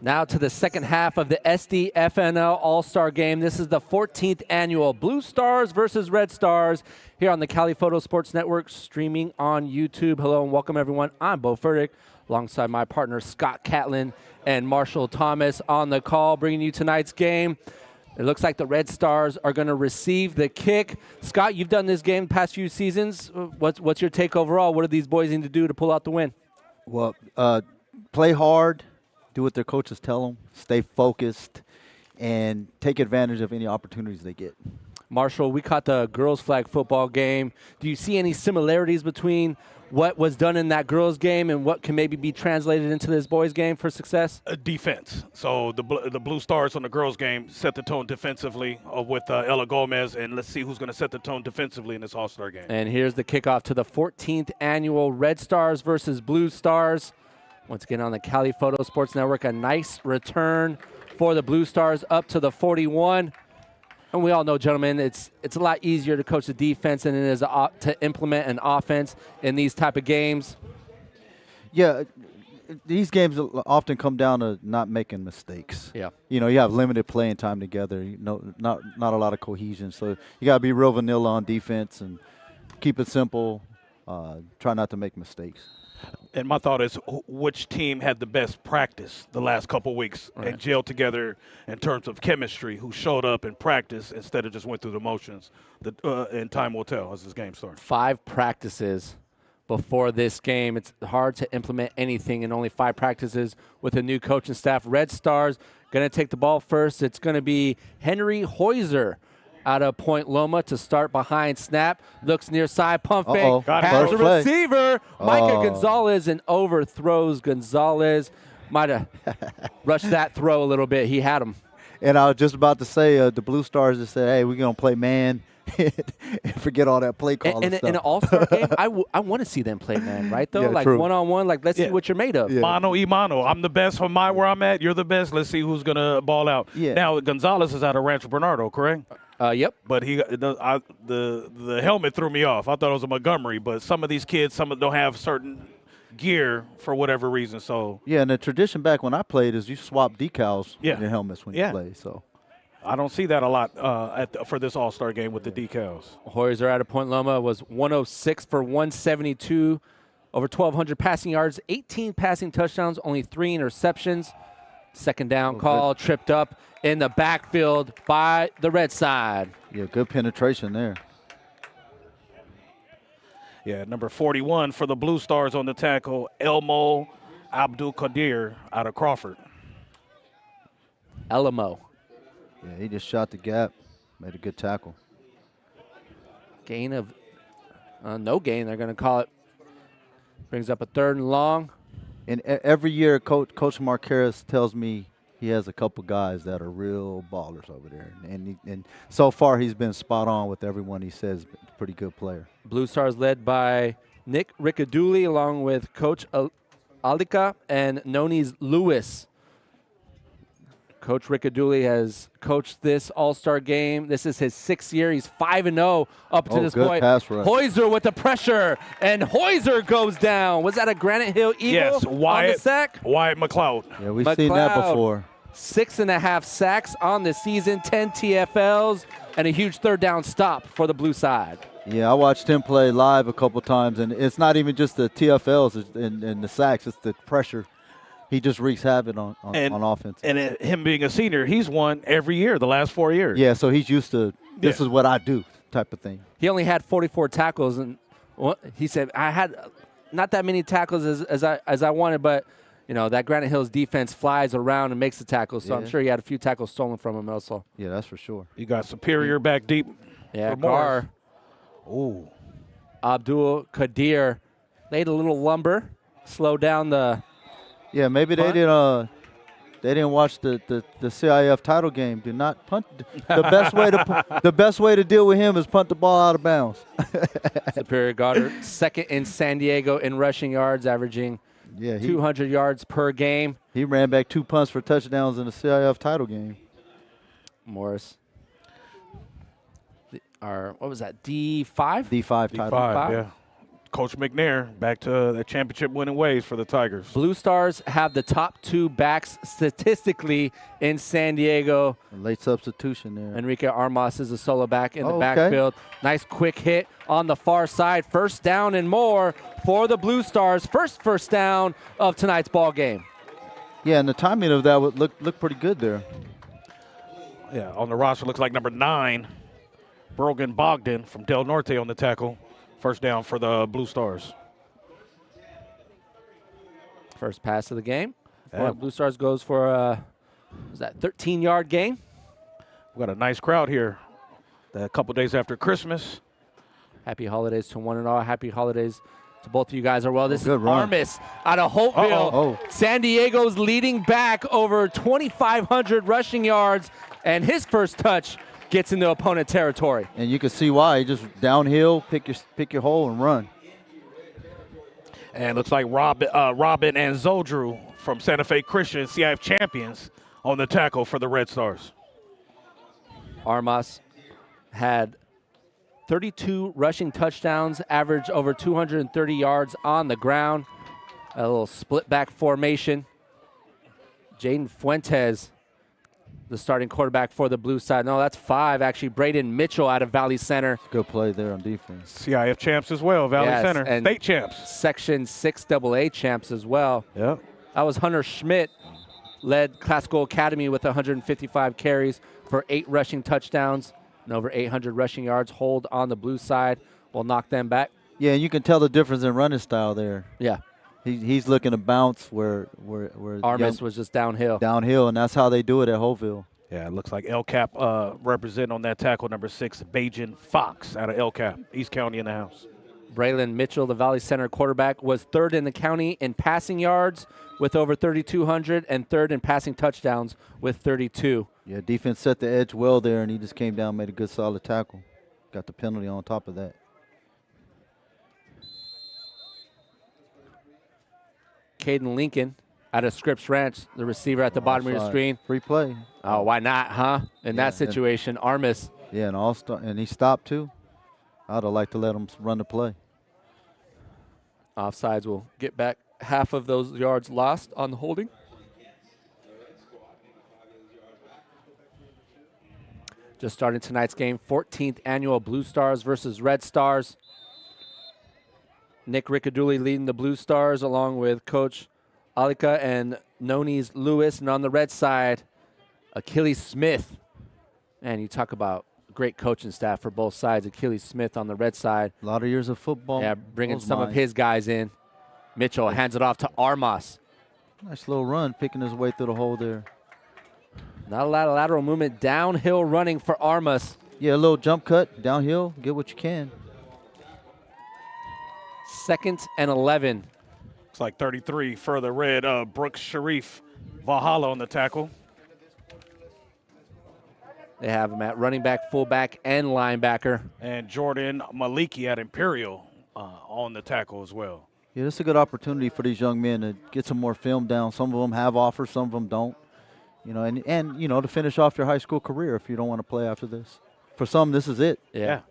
Now to the second half of the SDFNL All-Star Game. This is the 14th annual Blue Stars versus Red Stars here on the Cali Photo Sports Network, streaming on YouTube. Hello and welcome, everyone. I'm Bo Furtick, alongside my partner Scott Catlin and Marshall Thomas on the call, bringing you tonight's game. It looks like the Red Stars are going to receive the kick. Scott, you've done this game the past few seasons. What's your take overall? What do these boys need to do to pull out the win? Well, play hard, do what their coaches tell them, stay focused, and take advantage of any opportunities they get. Marshall, we caught the girls' flag football game. Do you see any similarities between what was done in that girls' game and what can maybe be translated into this boys' game for success? Defense. So the Blue Stars on the girls' game set the tone defensively with Ella Gomez, and let's see who's going to set the tone defensively in this All-Star game. And here's the kickoff to the 14th annual Red Stars versus Blue Stars. Once again on the Cali Photo Sports Network, a nice return for the Blue Stars up to the 41. And we all know, gentlemen, it's a lot easier to coach the defense than it is to implement an offense in these type of games. Yeah, these games often come down to not making mistakes. Yeah. You know, you have limited playing time together. You know, not a lot of cohesion. So you got to be real vanilla on defense and keep it simple. Try not to make mistakes. And my thought is, which team had the best practice the last couple weeks and gelled together in terms of chemistry, who showed up in practice instead of just went through the motions? And time will tell as this game starts. 5 practices before this game. It's hard to implement anything in only 5 practices with a new coaching staff. Red Stars going to take the ball first. It's going to be Henry Heuser out of Point Loma to start behind snap. Looks near side, pump fake. Has a receiver. Micah Gonzalez and overthrows Gonzalez. Might have rushed that throw a little bit. He had him. And I was just about to say, the Blue Stars just said, hey, we're going to play man and forget all that play calling stuff. In an all-star game, I want to see them play man, right, though? Yeah, like true. one-on-one, like let's see what you're made of. Yeah. Mano y mano. I'm the best from where I'm at. You're the best. Let's see who's going to ball out. Yeah. Now, Gonzalez is out of Rancho Bernardo, correct? Yep. But the helmet threw me off. I thought it was a Montgomery, but some of these kids, don't have certain gear for whatever reason. So yeah, and the tradition back when I played is you swap decals in your helmets when you play. So I don't see that a lot for this All-Star game with the decals. Heuser out of Point Loma was 106 for 172, over 1,200 passing yards, 18 passing touchdowns, only 3 interceptions. Second down call, tripped up in the backfield by the red side. Yeah, good penetration there. Yeah, number 41 for the Blue Stars on the tackle, Elmo Abdul Qadir out of Crawford. Elmo. Yeah, he just shot the gap, made a good tackle. Gain of no gain, they're going to call it. Brings up a 3rd and long. And every year, Coach Marquez tells me he has a couple guys that are real ballers over there. And so far, he's been spot on with everyone he says. A pretty good player. Blue Stars led by Nick Riccadouli along with Coach Aldica and Nonis Lewis. Coach Riccadouli has coached this All-Star game. This is his 6th year. He's 5-0 up to this point. Heuser with the pressure, and Heuser goes down. Was that a Granite Hill Eagle yes, on the sack? Wyatt McLeod. Yeah, we've seen that before. 6.5 sacks on the season, 10 TFLs, and a huge 3rd down stop for the blue side. Yeah, I watched him play live a couple times, and it's not even just the TFLs and the sacks. It's the pressure. He just wreaks havoc on offense. And him being a senior, he's won every year the last 4 years. Yeah, so he's used to this is what I do type of thing. He only had 44 tackles, and he said, I had not that many tackles as I wanted, but you know that Granite Hills defense flies around and makes the tackles, so I'm sure he had a few tackles stolen from him also. Yeah, that's for sure. You got Superior back deep. Yeah, Gar. Ooh. Abdul Qadir laid a little lumber, slowed down the. Yeah, maybe they didn't watch the CIF title game. Do not punt. The best way to deal with him is punt the ball out of bounds. Superior Goddard, 2nd in San Diego in rushing yards, averaging 200 yards per game. He ran back 2 punts for touchdowns in the CIF title game. Morris. What was that? D5? D5 title. Yeah. Coach McNair back to the championship winning ways for the Tigers. Blue Stars have the top 2 backs statistically in San Diego. Late substitution there. Enrique Armas is a solo back in the Okay. backfield. Nice quick hit on the far side. First down and more for the Blue Stars. First down of tonight's ball game. Yeah, and the timing of that would look pretty good there. Yeah, on the roster looks like number 9, Brogan Bogdan from Del Norte on the tackle. First down for the Blue Stars. First pass of the game. Yeah. Blue Stars goes for a 13-yard gain. We got a nice crowd here. A couple days after Christmas. Happy holidays to one and all. Happy holidays to both of you guys as well. This is good run. Armas out of Hopeville. Uh-oh. San Diego's leading back, over 2,500 rushing yards, and his first touch gets into opponent territory. And you can see why. You just downhill, pick your hole and run. And looks like Robin and Zodru from Santa Fe Christian, CIF champions, on the tackle for the Red Stars. Armas had 32 rushing touchdowns, averaged over 230 yards on the ground. A little split back formation. Jaden Fuentes, the starting quarterback for the blue side. No, that's 5, actually. Braden Mitchell out of Valley Center. Good play there on defense. CIF champs as well, Valley Yes, Center. and State champs. Section 6AA champs as well. Yep. That was Hunter Schmidt, led Classical Academy with 155 carries for 8 rushing touchdowns and over 800 rushing yards. Hold on the blue side will knock them back. Yeah, and you can tell the difference in running style there. Yeah. He's looking to bounce where Armas was just downhill. downhill, and that's how they do it at Hopeville. Yeah, it looks like El Cap representing on that tackle, number 6, Bajan Fox out of El Cap, East County in the house. Braylon Mitchell, the Valley Center quarterback, was 3rd in the county in passing yards with over 3,200 and 3rd in passing touchdowns with 32. Yeah, defense set the edge well there, and he just came down, made a good solid tackle. Got the penalty on top of that. Caden Lincoln out of Scripps Ranch, the receiver at the bottom of your screen. Free play. Oh, why not, huh? In that situation, Armas. Yeah, and he stopped too. I'd have liked to let him run the play. Offsides will get back half of those yards lost on the holding. Just starting tonight's game, 14th annual Blue Stars versus Red Stars. Nick Riccadulli leading the Blue Stars along with Coach Alika and Nonis Lewis. And on the red side, Achilles Smith. Man, you talk about great coaching staff for both sides. Achilles Smith on the red side. A lot of years of football. Yeah, bringing some of his guys in. Mitchell hands it off to Armas. Nice little run, picking his way through the hole there. Not a lot of lateral movement. Downhill running for Armas. Yeah, a little jump cut, downhill, get what you can. 2nd and 11. Looks like 33 for the Red. Brooks Sharif Valhalla on the tackle. They have him at running back, fullback, and linebacker. And Jordan Maliki at Imperial on the tackle as well. Yeah, this is a good opportunity for these young men to get some more film down. Some of them have offers, some of them don't. You know, and you know, to finish off your high school career if you don't want to play after this. For some, this is it. Yeah.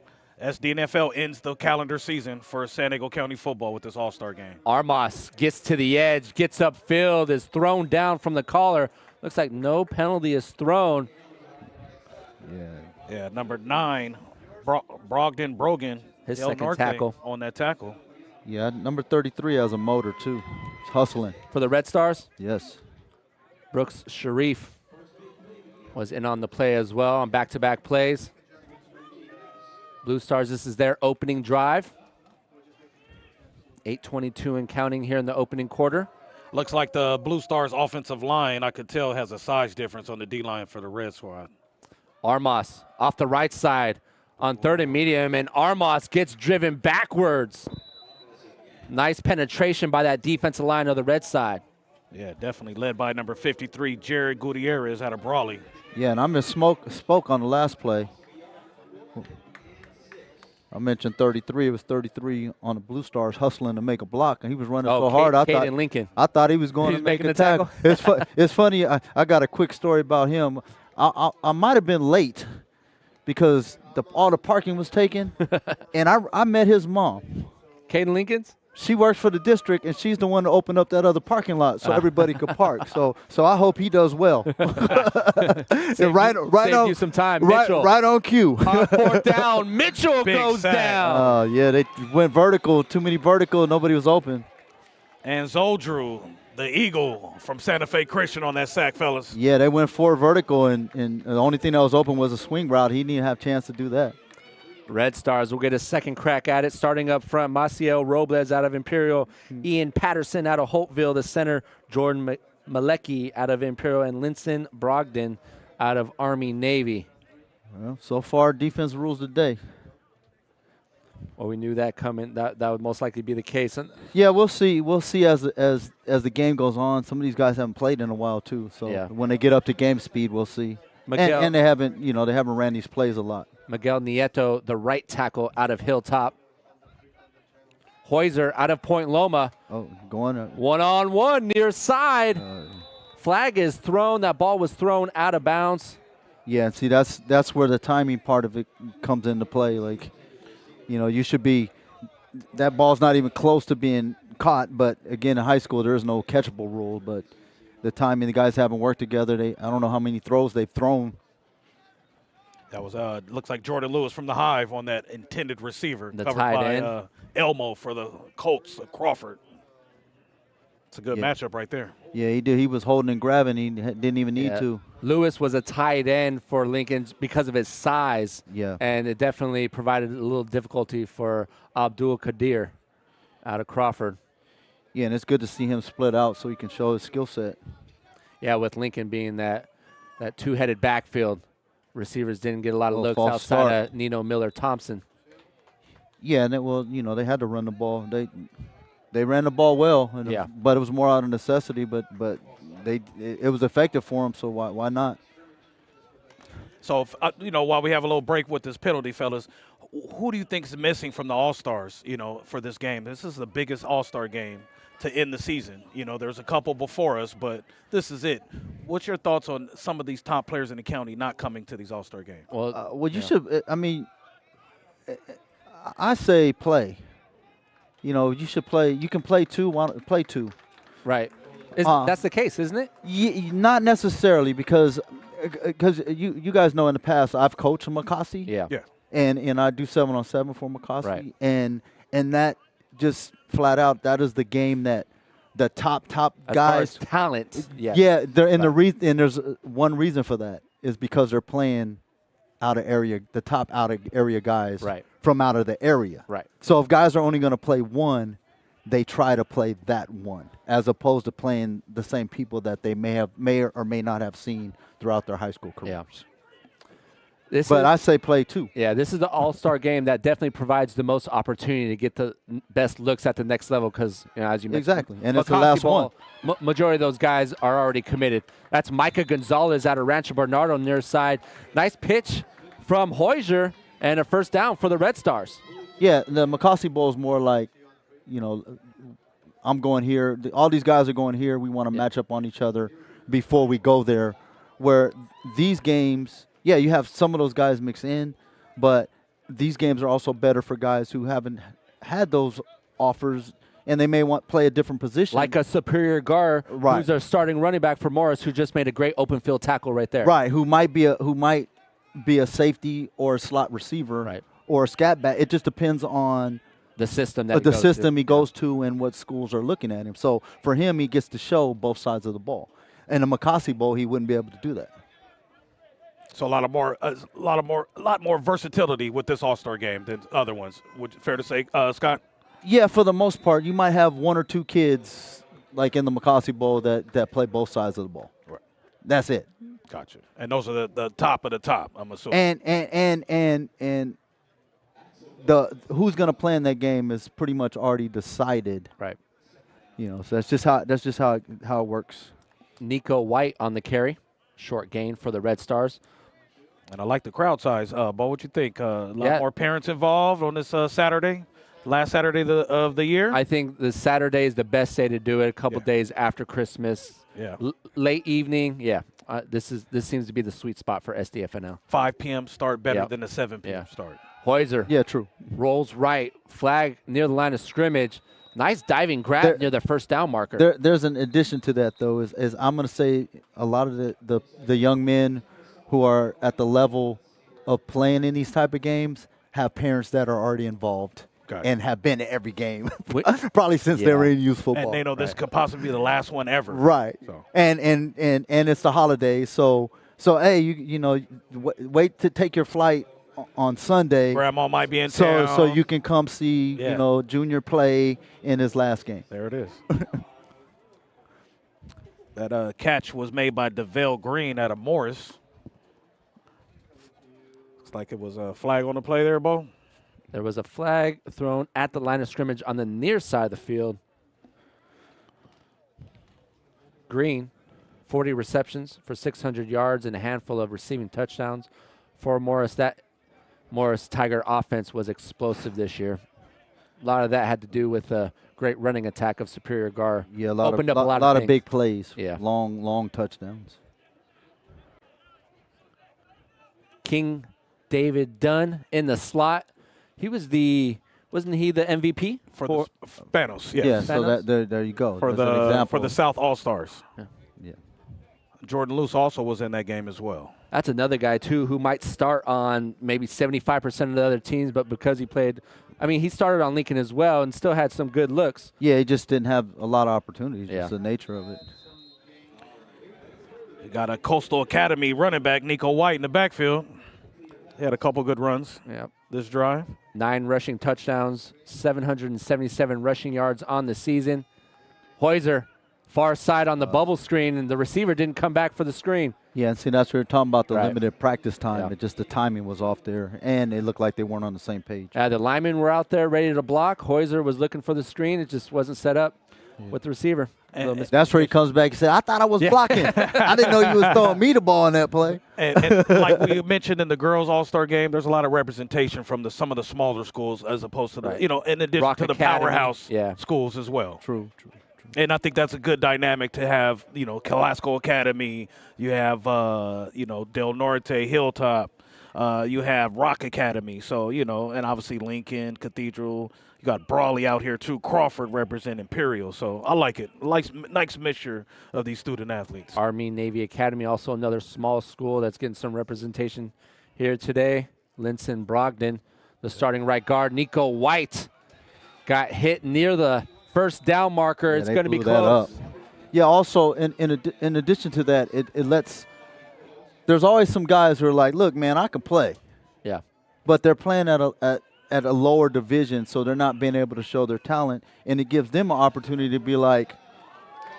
SDFNL ends the calendar season for San Diego County football with this All-Star game. Armas gets to the edge, gets upfield, is thrown down from the collar. Looks like no penalty is thrown. Yeah, number 9, Brogdon Brogan. His Del second Norte tackle. on that tackle. Yeah, number 33 has a motor too. He's hustling. For the Red Stars, Yes. Brooks Sharif was in on the play as well on back-to-back plays. Blue Stars, this is their opening drive. 8:22 and counting here in the opening quarter. Looks like the Blue Stars offensive line, I could tell, has a size difference on the D-line for the Red Squad. Armas off the right side on 3rd and medium, and Armas gets driven backwards. Nice penetration by that defensive line of the red side. Yeah, definitely led by number 53, Jared Gutierrez out of Brawley. Yeah, and I spoke on the last play. I mentioned 33. It was 33 on the Blue Stars hustling to make a block, and he was running so hard. Caden Lincoln. I thought he was going to make a tackle. It's funny. I got a quick story about him. I might have been late because all the parking was taken, and I met his mom. Caden Lincolns? She works for the district, and she's the one to open up that other parking lot so everybody could park. So I hope he does well. Saved you some time. Mitchell. Right on cue. On fourth down, Mitchell goes down. Yeah, they went vertical. Too many vertical. Nobody was open. And Zoldrew, the Eagle from Santa Fe Christian on that sack, fellas. Yeah, they went forward vertical, and the only thing that was open was a swing route. He didn't have a chance to do that. Red Stars will get a second crack at it. Starting up front, Maciel Robles out of Imperial, Ian Patterson out of Holtville, the center, Jordan Malecki out of Imperial, and Linson Brogdon out of Army-Navy. Well, so far, defense rules the day. Well, we knew that coming. That would most likely be the case. Yeah, we'll see. We'll see as the game goes on. Some of these guys haven't played in a while too. So when they get up to game speed, we'll see. And they haven't ran these plays a lot. Miguel Nieto, the right tackle out of Hilltop. Heuser out of Point Loma. Oh, going one-on-one near side. Flag is thrown. That ball was thrown out of bounds. Yeah, and see that's where the timing part of it comes into play. Like, you should be. That ball's not even close to being caught. But again, in high school, there is no catchable rule. But the timing, the guys haven't worked together. I don't know how many throws they've thrown. That was looks like Jordan Lewis from the Hive on that intended receiver, the covered tight by end. Elmo for the Colts, Crawford. It's a good matchup right there. Yeah, he did. He was holding and grabbing. He didn't even need to. Lewis was a tight end for Lincoln because of his size. Yeah. And it definitely provided a little difficulty for Abdul Kadir out of Crawford. Yeah, and it's good to see him split out so he can show his skill set. Yeah, with Lincoln being that two-headed backfield. Receivers didn't get a lot of looks outside of Nino Miller-Thompson. Yeah, and they had to run the ball. They ran the ball well, but it was more out of necessity. But it was effective for them, so why not? So while we have a little break with this penalty, fellas, who do you think is missing from the All-Stars? For this game, this is the biggest All-Star game to end the season. There's a couple before us, but this is it. What's your thoughts on some of these top players in the county not coming to these All-Star games? Well, you should. I mean, I say play. You should play. You can play two. Play two. Right. That's the case, isn't it? Not necessarily because you guys know in the past I've coached McCossie. Yeah. And I do 7-on-7 for McCossie. Right. And that just flat out that is the game that the top as guys far as talent. Yeah, and there's one reason for that is because they're playing out of area, the top out of area guys from out of the area. Right. So if guys are only going to play one, they try to play that one as opposed to playing the same people that they may or may not have seen throughout their high school careers. Yeah. But I say play two. Yeah, this is the all-star game that definitely provides the most opportunity to get the best looks at the next level because, as you mentioned. Exactly, and it's the last one. Majority of those guys are already committed. That's Micah Gonzalez out of Rancho Bernardo near side. Nice pitch from Heuser and a first down for the Red Stars. Yeah, the McCossie Bowl is more like, I'm going here. All these guys are going here. We want to match up on each other before we go there. Where these games – yeah, you have some of those guys mixed in, but these games are also better for guys who haven't had those offers, and they may want to play a different position. Like a Superior Gar, who's our starting running back for Morris, who just made a great open field tackle right there. Right, who might be a safety or a slot receiver or a scat back. It just depends on the system he goes to and what schools are looking at him. So for him, he gets to show both sides of the ball. In a McCossie Bowl, he wouldn't be able to do that. So a lot more versatility with this All-Star game than other ones. Fair to say, Scott? Yeah, for the most part, you might have one or two kids like in the McCossie Bowl that play both sides of the ball. Right. That's it. Gotcha. And those are the top of the top, I'm assuming. And the who's going to play in that game is pretty much already decided. Right. So that's just how it works. Nico White on the carry, short gain for the Red Stars. And I like the crowd size. Bo, what you think? A lot more parents involved on this Saturday, last Saturday of the year? I think the Saturday is the best day to do it. A couple days after Christmas. Yeah. Late evening. Yeah. This seems to be the sweet spot for SDFNL. 5 p.m. start better than the 7 p.m. start. Hoiser. Yeah, true. Rolls right. Flag near the line of scrimmage. Nice diving grab near the first down marker. There's an addition to that, though, is I'm going to say a lot of the young men who are at the level of playing in these type of games have parents that are already involved and have been to every game, probably since they were in youth football. And they know this could possibly be the last one ever. Right. So. And it's the holidays, so hey, you know, wait to take your flight on Sunday. Grandma might be in town. So you can come see, you know, Junior play in his last game. There it is. That catch was made by DeVale Green out of Morris. Looks like it was a flag on the play there, Bo. There was a flag thrown at the line of scrimmage on the near side of the field. Green, 40 receptions for 600 yards and a handful of receiving touchdowns for Morris. That Morris Tiger offense was explosive this year. A lot of that had to do with a great running attack of Superior Gar. Yeah, a lot of big plays. Yeah, long touchdowns. King David Dunn in the slot. He was wasn't he the MVP for the Spanos? Yes. Yeah, so there you go. For the South All-Stars. Yeah. Jordan Luce also was in that game as well. That's another guy, too, who might start on maybe 75% of the other teams, but because he played – I mean, he started on Lincoln as well and still had some good looks. Yeah, he just didn't have a lot of opportunities. Just the nature of it. You got a Coastal Academy running back, Nico White, in the backfield. He had a couple good runs this drive. 9 rushing touchdowns, 777 rushing yards on the season. Hoiser, far side on the bubble screen, and the receiver didn't come back for the screen. Yeah, and see, that's what we're talking about, the limited practice time. It just the timing was off there, and it looked like they weren't on the same page. The linemen were out there ready to block. Hoiser was looking for the screen. It just wasn't set up with the receiver. And that's where he comes back and said, I thought I was blocking. I didn't know you was throwing me the ball in that play. And like we mentioned in the girls' all-star game, there's a lot of representation from some of the smaller schools as opposed to the, you know, in addition to the powerhouse schools as well. True. And I think that's a good dynamic to have, you know, Calasco Academy. You have, you know, Del Norte, Hilltop. You have Rock Academy. So, you know, and obviously Lincoln, Cathedral. You got Brawley out here, too. Crawford represent Imperial. So I like it. Nice mixture of these student athletes. Army Navy Academy, also another small school that's getting some representation here today. Linson Brogdon, the starting right guard. Nico White got hit near the first down marker. It's going to be close. Yeah, also, in addition to that, it lets – there's always some guys who are like, look, man, I can play. Yeah. But they're playing at a lower division, so they're not being able to show their talent, and it gives them an opportunity to be like,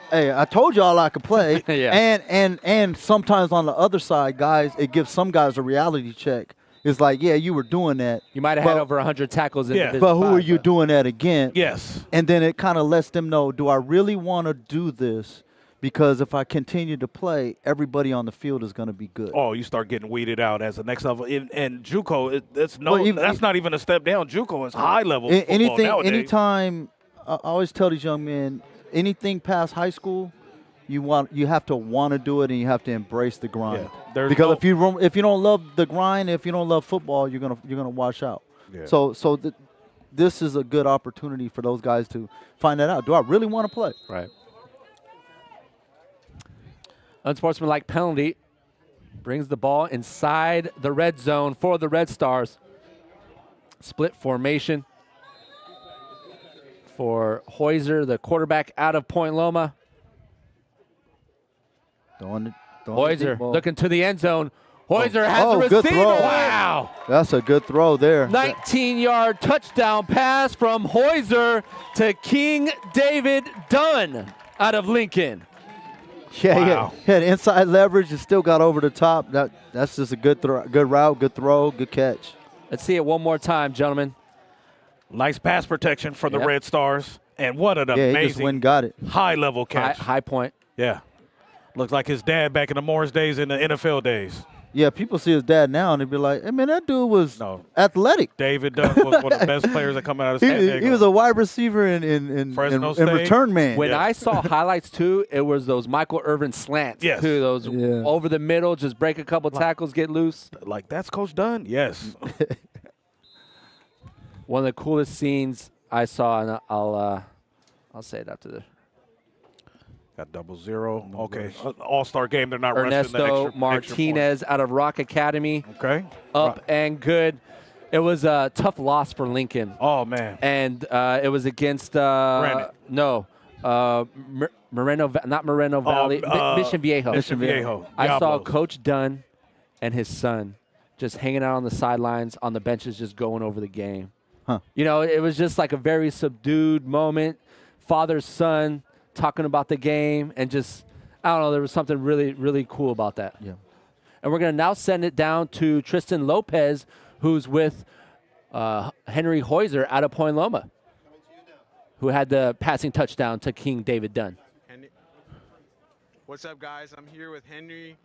hey, I told y'all I could play. And sometimes on the other side, guys, it gives some guys a reality check. It's like, yeah, you were doing that. You might have had over 100 tackles in Division but who 5, are you doing that against? Yes. And then it kind of lets them know, do I really want to do this? Because if I continue to play, everybody on the field is going to be good. Oh, you start getting weeded out as the next level. And JUCO, that's not even a step down. JUCO is high level football nowadays. Anytime, I always tell these young men, anything past high school, you have to want to do it, and you have to embrace the grind. Yeah, because if you don't love the grind, if you don't love football, you're gonna wash out. Yeah. So this is a good opportunity for those guys to find that out. Do I really want to play? Right. Unsportsmanlike penalty brings the ball inside the red zone for the Red Stars. Split formation for Hoiser, the quarterback out of Point Loma. Hoiser looking to the end zone. Hoiser has the receiver. Good throw. Wow. That's a good throw there. 19-yard touchdown pass from Hoiser to King David Dunn out of Lincoln. Yeah, he had inside leverage and still got over the top. That's just a good route, good throw, good catch. Let's see it one more time, gentlemen. Nice pass protection for the Red Stars. And what an amazing he just went and got it. High-level catch. High point. Yeah. Looks like his dad back in the Morris days and the NFL days. Yeah, people see his dad now and they be like, hey, man, that dude was athletic. David Dunn was one of the best players that come out of San Diego. He was a wide receiver in return man. When I saw highlights, too, it was those Michael Irvin slants. Yes. Too, those over the middle, just break a couple tackles, get loose. Like, that's Coach Dunn? Yes. One of the coolest scenes I saw, and I'll say it after the Got 0-0. Okay. All-star game. They're not rushing the Ernesto extra Martinez out of Rock Academy. Okay. Up and good. It was a tough loss for Lincoln. Oh, man. And it was against Moreno, not Moreno Valley, Mission Viejo. Mission Viejo. I saw Diablos. Coach Dunn and his son just hanging out on the sidelines, on the benches, just going over the game. Huh. You know, it was just like a very subdued moment. Father, son, talking about the game, and just, I don't know, there was something really, really cool about that. Yeah. And we're going to now send it down to Tristan Lopez, who's with Henry Heuser out of Point Loma, who had the passing touchdown to King David Dunn. What's up, guys? I'm here with Henry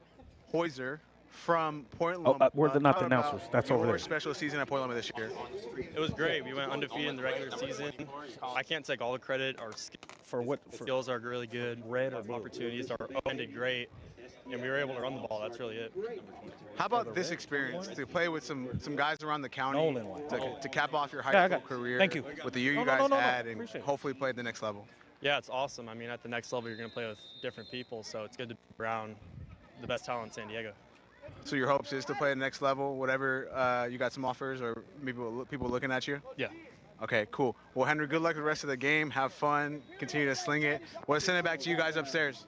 Heuser from Point Loma. Where are the not the announcers? That's over there. Special season at Point Loma this year. It was great. We went undefeated in the regular season. I can't take all the credit. Our skills are really good. Our opportunities are ended great, and we were able to run the ball. That's really it. How about this experience to play with some guys around the county to cap off your high school career? Thank you. With the year you guys had, and hopefully play at the next level. Yeah, it's awesome. I mean, at the next level, you're going to play with different people, so it's good to be around the best talent in San Diego. So your hopes is to play at the next level, whatever you got some offers or maybe people looking at you? Yeah. Okay, cool. Well, Henry, good luck with the rest of the game. Have fun. Continue to sling it. We'll send it back to you guys upstairs.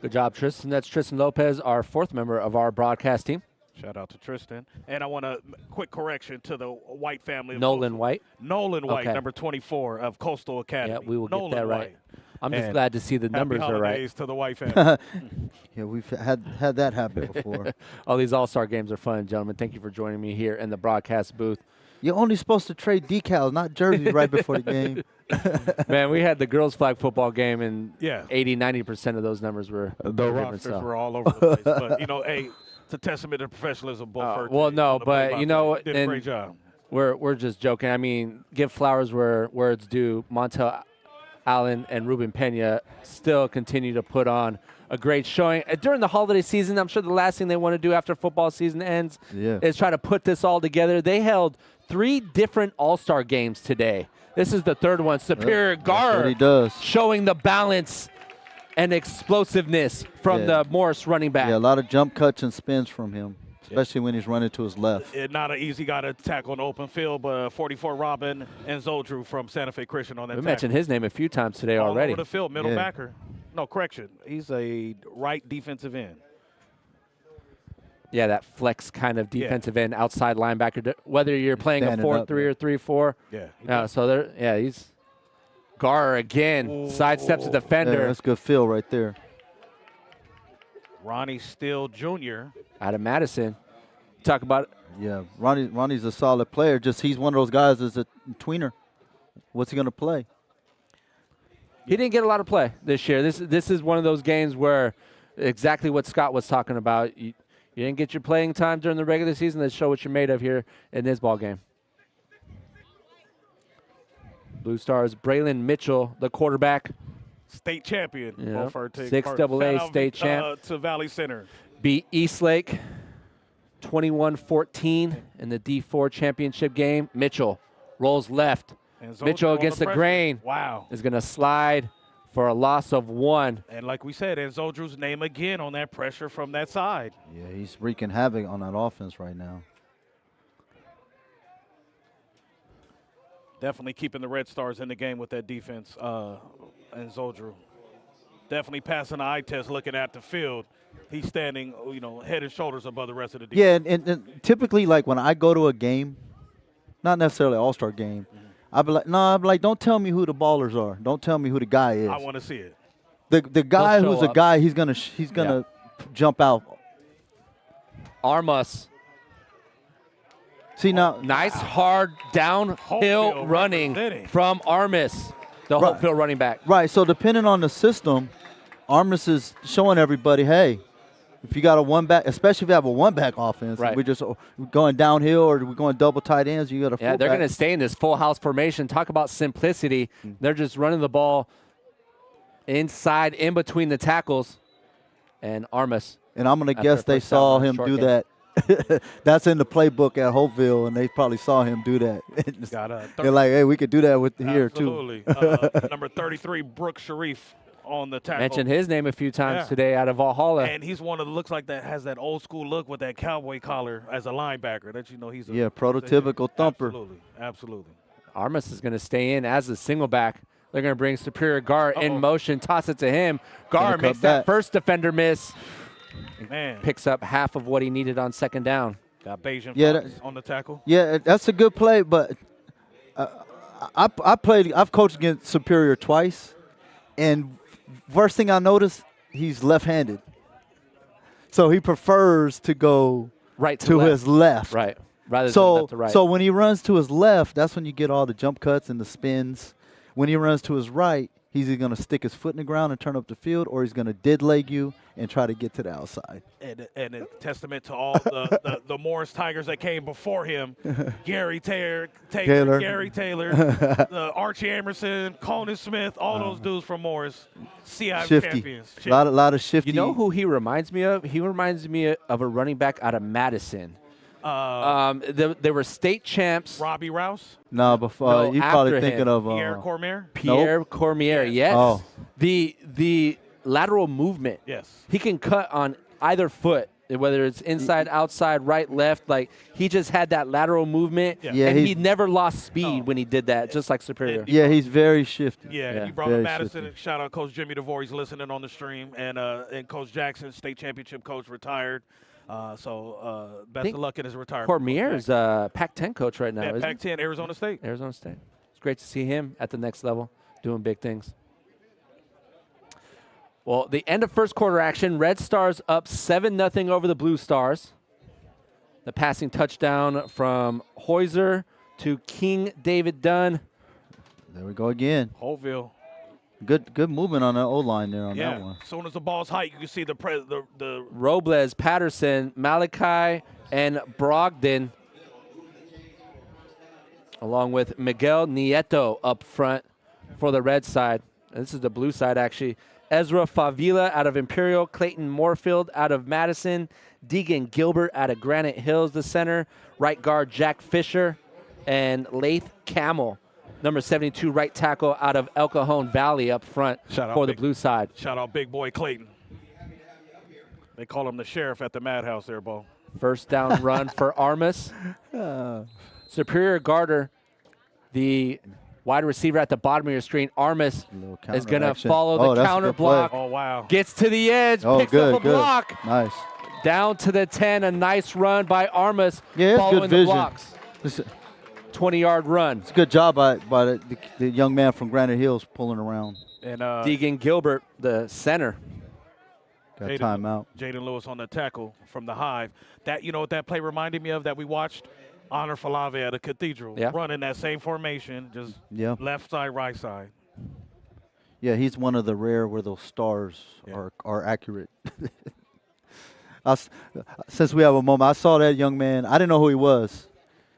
Good job, Tristan. That's Tristan Lopez, our fourth member of our broadcast team. Shout out to Tristan. And I want a quick correction to the White family. Nolan White. Nolan White, Okay. number 24 of Coastal Academy. Yeah, we will Nolan get that right. White. I'm just And glad to see the numbers Happy are right. holidays to the White family. Yeah, we've had that happen before. All these All-Star games are fun, gentlemen. Thank you for joining me here in the broadcast booth. You're only supposed to trade decals, not jerseys, right before the game. Man, we had the girls' flag football game, and Yeah. 80-90% of those numbers were The different, rosters so. were all over the place. But, you know, hey, it's a testament to professionalism. Both well, no, but, you know, did a great job. We're just joking. I mean, give flowers where it's due. Montel Allen and Ruben Pena still continue to put on a great showing. During the holiday season, I'm sure the last thing they want to do after football season ends is try to put this all together. They held 3 different All-Star games today. This is the third one. Superior Gar he does. showing the balance and explosiveness from the Morris running back. Yeah, a lot of jump cuts and spins from him, especially when he's running to his left. Not an easy guy to tackle on the open field, but 44 Robin and Zodru from Santa Fe Christian on that We tackle. mentioned his name a few times today all already. over the field, middle backer. No, correction. He's a right defensive end. Yeah, that flex kind of defensive end, outside linebacker. Whether you're playing a standing 4-3 up, or 3-4. Yeah. So there, he's Gar again, sidesteps the defender. Yeah, that's good feel right there. Ronnie Steele Jr. out of Madison. Talk about Yeah, Ronnie's a solid player. Just he's one of those guys that's a tweener. What's he going to play? he didn't get a lot of play this year. This is one of those games where exactly what Scott was talking about. You didn't get your playing time during the regular season. Let's show what you're made of here in this ball game. Blue Stars, Braylon Mitchell, the quarterback. State champion. Yeah. Both are taking 6AA part. state champ. To Valley Center. Beat Eastlake 21-14 in the D4 championship game. Mitchell rolls left. And Zodru Mitchell on against the pressure. grain. Wow. Is going to slide for a loss of 1. And like we said, and Zodru's name again on that pressure from that side. Yeah, he's wreaking havoc on that offense right now. Definitely keeping the Red Stars in the game with that defense and Zodru. Definitely passing the eye test looking at the field. He's standing, head and shoulders above the rest of the defense. Yeah, and typically, like, when I go to a game, not necessarily an all-star game, I'll be like, don't tell me who the ballers are. Don't tell me who the guy is. I want to see it. The guy He'll who's show a up. guy, he's gonna jump out. Armas. See now, Nice hard downhill Hopefield running representing. from Armas, the Right. Hopefield running back. right? So depending on the system, Armas is showing everybody, hey, if you got a one back, especially if you have a one back offense, Right. we're just going downhill or we're going double tight ends. You got a Yeah, they're going to stay in this full house formation. Talk about simplicity. They're just running the ball inside, in between the tackles, and Armas. And I'm gonna after guess a they first down saw on a him short do game. that That's in the playbook at Hopeville, and they probably saw him do that. They're like, hey, we could do that with here too. Absolutely. Number 33, Brooke Sharif on the tackle. Mentioned his name a few times today out of Valhalla. And he's one of the looks like that has that old school look with that cowboy collar as a linebacker. That he's a prototypical thumper. Absolutely. Armas is going to stay in as a single back. They're going to bring Superior Gar in motion, toss it to him. Gar makes that first defender miss. Man. Picks up half of what he needed on second down. Got Bayesian on the tackle. Yeah, that's a good play, but I've coached against Superior twice, and first thing I noticed, he's left-handed. So he prefers to go to his left. Right. Rather than left to right. So when he runs to his left, that's when you get all the jump cuts and the spins. When he runs to his right, he's either going to stick his foot in the ground and turn up the field, or he's going to dead leg you and try to get to the outside. And a testament to all the Morris Tigers that came before him. Gary Taylor, Gary Taylor, Archie Emerson, Conan Smith, all those dudes from Morris. CI champions. A lot of shifty. You know who he reminds me of? He reminds me of a running back out of Madison. They were state champs. Robbie Rouse? No, before you're probably thinking of Pierre Cormier. Pierre Cormier, yes. Oh. The lateral movement. Yes. He can cut on either foot, whether it's inside, outside, right, left. Like he just had that lateral movement, and he never lost speed when he did that, just like Superior. Yeah, he's very shifty. Yeah, he brought up Madison. And shout out Coach Jimmy DeVore. He's listening on the stream, and Coach Jackson, state championship coach, retired. Best of luck in his retirement. Cormier is a Pac-10 coach right now, yeah, isn't Pac-10, Arizona State. Arizona State. It's great to see him at the next level, doing big things. Well, the end of first quarter action, Red Stars up 7-0 over the Blue Stars. The passing touchdown from Heuser to King David Dunn. There we go again. Holville. Good movement on the O-line there on that one. As soon as the ball's high, you can see the Robles, Patterson, Malachi, and Brogdon, along with Miguel Nieto up front for the red side. And this is the blue side, actually. Ezra Favila out of Imperial, Clayton Moorfield out of Madison, Deegan Gilbert out of Granite Hills, the center, right guard Jack Fisher, and Lath Camel, number 72 right tackle out of El Cajon Valley up front for the blue side. Shout out big boy Clayton. They call him the sheriff at the madhouse there, Bo. First down run for Armas. Superior Garter, the wide receiver at the bottom of your screen. Armas is going to follow the counter block. Oh, wow. Gets to the edge, picks up a block. Nice. Down to the 10, a nice run by Armas good following vision. the blocks. 20-yard run. It's a good job by the young man from Granite Hills pulling around. And Deegan Gilbert, the center. Got timeout. Jaden Lewis on the tackle from the Hive. That, you know what that play reminded me of that we watched? Honor Falave at a Cathedral. Yeah. Running that same formation, just left side, right side. Yeah, he's one of the rare where those stars are accurate. Since we have a moment, I saw that young man. I didn't know who he was.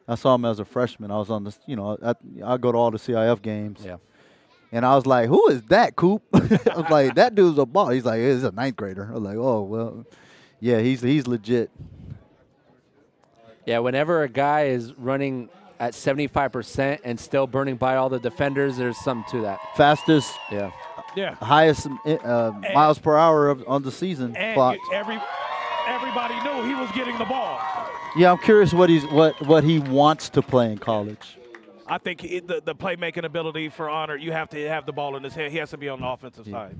I saw him as a freshman. I was on this, I go to all the CIF games. Yeah. And I was like, who is that, Coop? I was like, that dude's a ball. He's like, he's a ninth grader. I was like, oh, well, yeah, he's legit. Yeah, whenever a guy is running at 75% and still burning by all the defenders, there's something to that. Fastest, highest miles per hour on the season. And everybody knew he was getting the ball. Yeah, I'm curious what he wants to play in college. I think the playmaking ability for Honor, you have to have the ball in his hand. He has to be on the offensive side,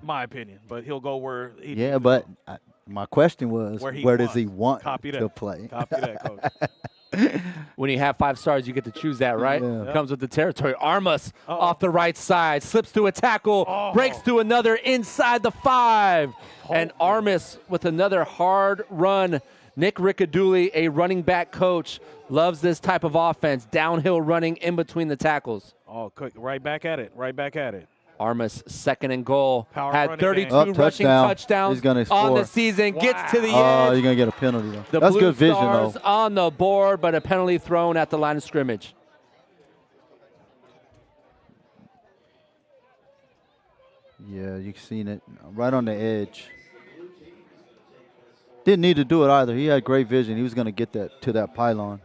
my opinion. But he'll go where he needs to but go. My question was, where does he want to play? Copy that, Coach. When you have 5 stars, you get to choose that, right? Yeah. Comes with the territory. Armas off the right side, slips to a tackle, breaks to another inside the 5. And Armas with another hard run. Nick Riccadulli, a running back coach, loves this type of offense, downhill running in between the tackles. Oh, quick, right back at it. Armas, second and goal, Power had 32 rushing touchdown. touchdowns He's gonna on the score. season, gets to the edge. Oh, you're going to get a penalty, though. The That's Blue good vision, Stars though. on the board, but a penalty thrown at the line of scrimmage. Yeah, you've seen it right on the edge. Didn't need to do it either. He had great vision. He was going to get that to that pylon.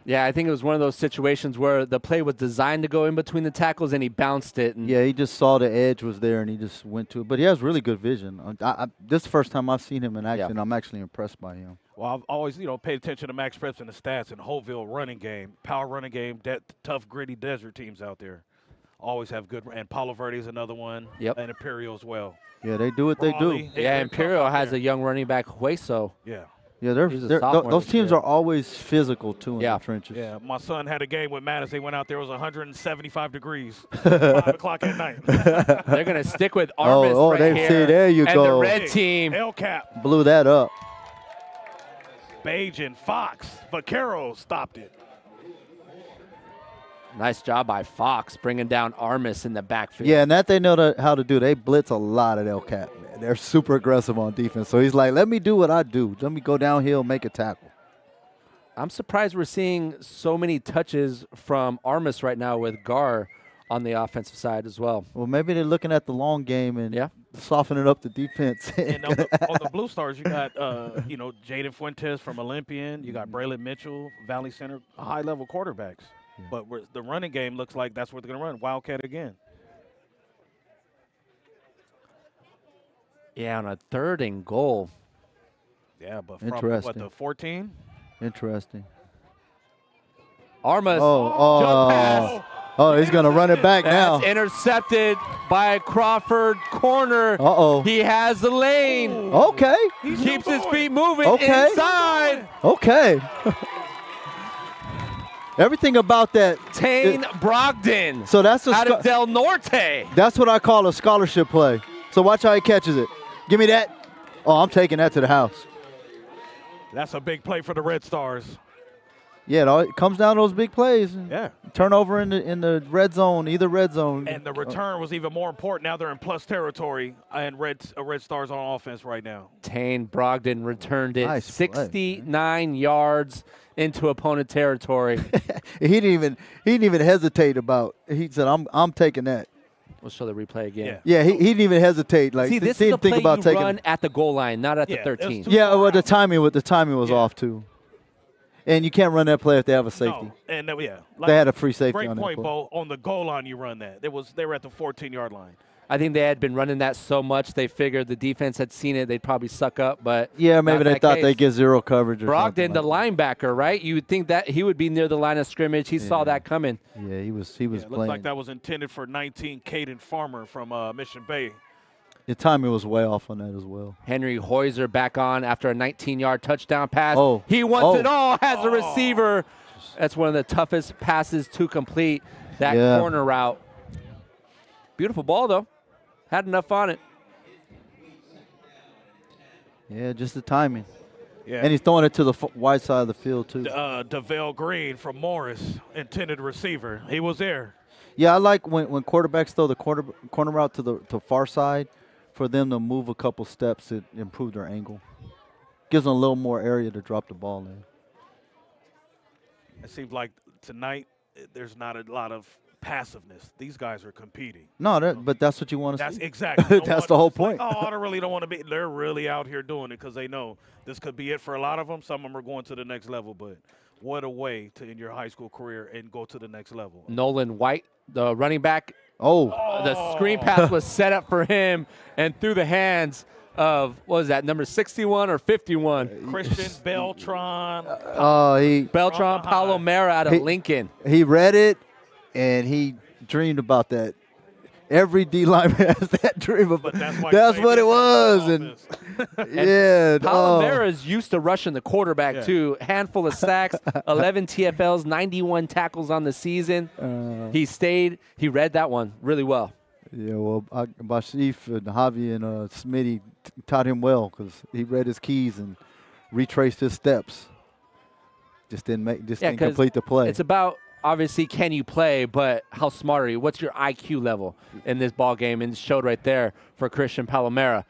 Yeah, I think it was one of those situations where the play was designed to go in between the tackles, and he bounced it. And Yeah, he just saw the edge was there, and he just went to it. But he has really good vision. This is the first time I've seen him in action. Yeah. I'm actually impressed by him. Well, I've always, paid attention to Max Preps and the stats and Holtville running game, power running game, tough, gritty desert teams out there. Always have good, and Palo Verde is another one, Yep. and Imperial as well. Yeah, they do what they Raleigh, do. yeah, they're Imperial tough out has there. a young running back, Hueso. Yeah. Yeah, He's a sophomore those this teams year. are always physical, too, in Yeah. the trenches. Yeah, my son had a game with Mattis. They went out there, it was 175 degrees, 5 o'clock at night. They're going to stick with Armis right they here. see, there you and go. the red team. El Cap, Blew that up. Bajan, Fox, Vaquero stopped it. Nice job by Fox bringing down Armis in the backfield. Yeah, and that they know how to do. They blitz a lot at El Cap. Man. They're super aggressive on defense. So he's like, let me do what I do. Let me go downhill, make a tackle. I'm surprised we're seeing so many touches from Armis right now with Gar on the offensive side as well. Well, maybe they're looking at the long game and Yeah. softening up the defense. And on the Blue Stars, you got, Jaden Fuentes from Olympian. You got Braylon Mitchell, Valley Center, high-level quarterbacks. But the running game looks like that's what they're going to run, Wildcat again. Yeah, on a 3rd and goal. Yeah, but from, Interesting. the 14? Interesting. Armis, Oh, jump pass. he's going to run it back now. That's intercepted by Crawford. Corner. Uh-oh. He has the lane. Okay. Keeps his feet moving Okay. inside. Okay. Everything about that. Tane Brogdon So that's out of Del Norte. that's what I call a scholarship play. So watch how he catches it. Give me that. Oh, I'm taking that to the house. That's a big play for the Red Stars. Yeah, it comes down to those big plays. Yeah. Turnover in the red zone, either red zone. And the return was even more important. Now they're in plus territory, and Red Stars on offense right now. Tane Brogdon returned it Nice play, 69 yards into opponent territory. He didn't even hesitate about. He said, "I'm taking that." We'll show the replay again. Yeah, he didn't even hesitate. Like, See, this is didn't the play think about you taking. run at the goal line, not at the Yeah, 13. it's Yeah, well, the timing was Yeah. off too. And you can't run that play if they have a safety. No, and like, They had a free safety great on that point, play. Bo. On the goal line, you run that. They were at the 14-yard line. I think they had been running that so much they figured the defense had seen it, they'd probably suck up. But Yeah, maybe not they that thought case. they'd get zero coverage or Brogdon, something the like linebacker, right? You would think that he would be near the line of scrimmage. He saw that coming. that. Yeah, he was Yeah, it looks playing. like that was intended for 19 Caden Farmer from Mission Bay. The timing was way off on that as well. Henry Hoyser back on after a 19-yard touchdown pass. Oh. He wants Oh. it all as a receiver. That's one of the toughest passes to complete, that Yeah. corner route. Beautiful ball, though. Had enough on it. Yeah, just the timing. Yeah. And he's throwing it to the wide side of the field too. DeVale Green from Morris, intended receiver. He was there. Yeah, I like when quarterbacks throw the corner route to the far side, for them to move a couple steps to improve their angle. Gives them a little more area to drop the ball in. It seems like tonight there's not a lot of passiveness. These guys are competing. No, but that's what you want to That's see. exactly. That's the whole it's like, point. oh, I really don't want to be. They're really out here doing it because they know this could be it for a lot of them. Some of them are going to the next level, but what a way to end your high school career and go to the next level. Nolan White, the running back, Oh, the screen pass was set up for him and through the hands of, what was that, number 61 or 51? Christian Beltran. Beltran Palomera out of Lincoln. He read it, and he dreamed about that. Every D lineman has that dream about. But that's why That's Clay what did it was, and yeah. Palomera is used to rushing the quarterback, Yeah. too. Handful of sacks, 11 TFLs, 91 tackles on the season. He read that one really well. Yeah, well, Bashif and Javi and Smitty taught him well because he read his keys and retraced his steps. Just didn't 'cause complete the play. It's about, obviously, can you play, but how smart are you? What's your IQ level in this ball game? And it showed right there for Christian Palomera.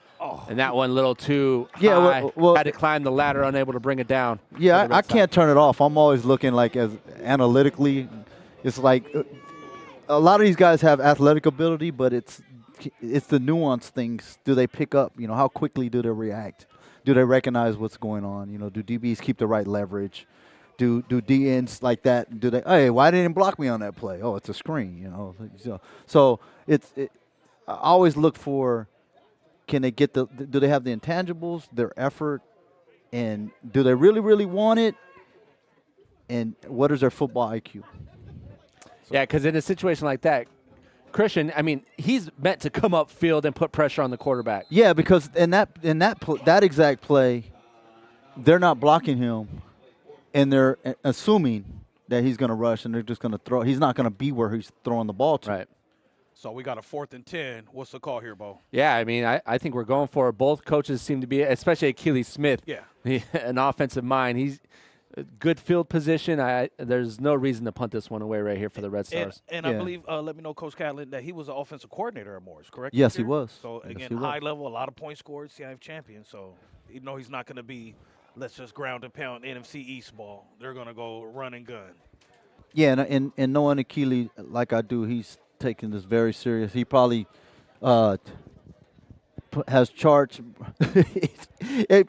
And that one a little too high. well, had to climb the ladder, unable to bring it down. Yeah, for the I Red Sox. can't turn it off. I'm always looking like as analytically. It's like a lot of these guys have athletic ability, but it's the nuanced things. Do they pick up? How quickly do they react? do they recognize what's going on? You know, do DBs keep the right leverage? Do DNs like that? Do they? Hey, why didn't you block me on that play? Oh, it's a screen. You know, so I always look for, can they get do they have the intangibles, their effort, and do they really, really want it? And what is their football IQ? Yeah, because in a situation like that, Christian, I mean, he's meant to come up field and put pressure on the quarterback. Yeah, because in that exact play, they're not blocking him, and they're assuming that he's going to rush, and they're just going to throw. He's not going to be where he's throwing the ball to. Right. So we got a 4th and 10. What's the call here, Bo? Yeah, I mean, I think we're going for it. Both coaches seem to be, especially Keely Smith, Yeah. An offensive mind. He's a good field position. There's no reason to punt this one away right here for the Red Stars. And I believe, let me know, Coach Catlin, that he was an offensive coordinator at Morris, correct? Yes, he was. So, Yes, again, he was. high level, a lot of point scorers, CIF champion. So, even though he's not going to be, let's just ground and pound NFC East ball, they're going to go run and gun. Yeah, and knowing Akili like I do, he's taking this very serious. He probably has charts. I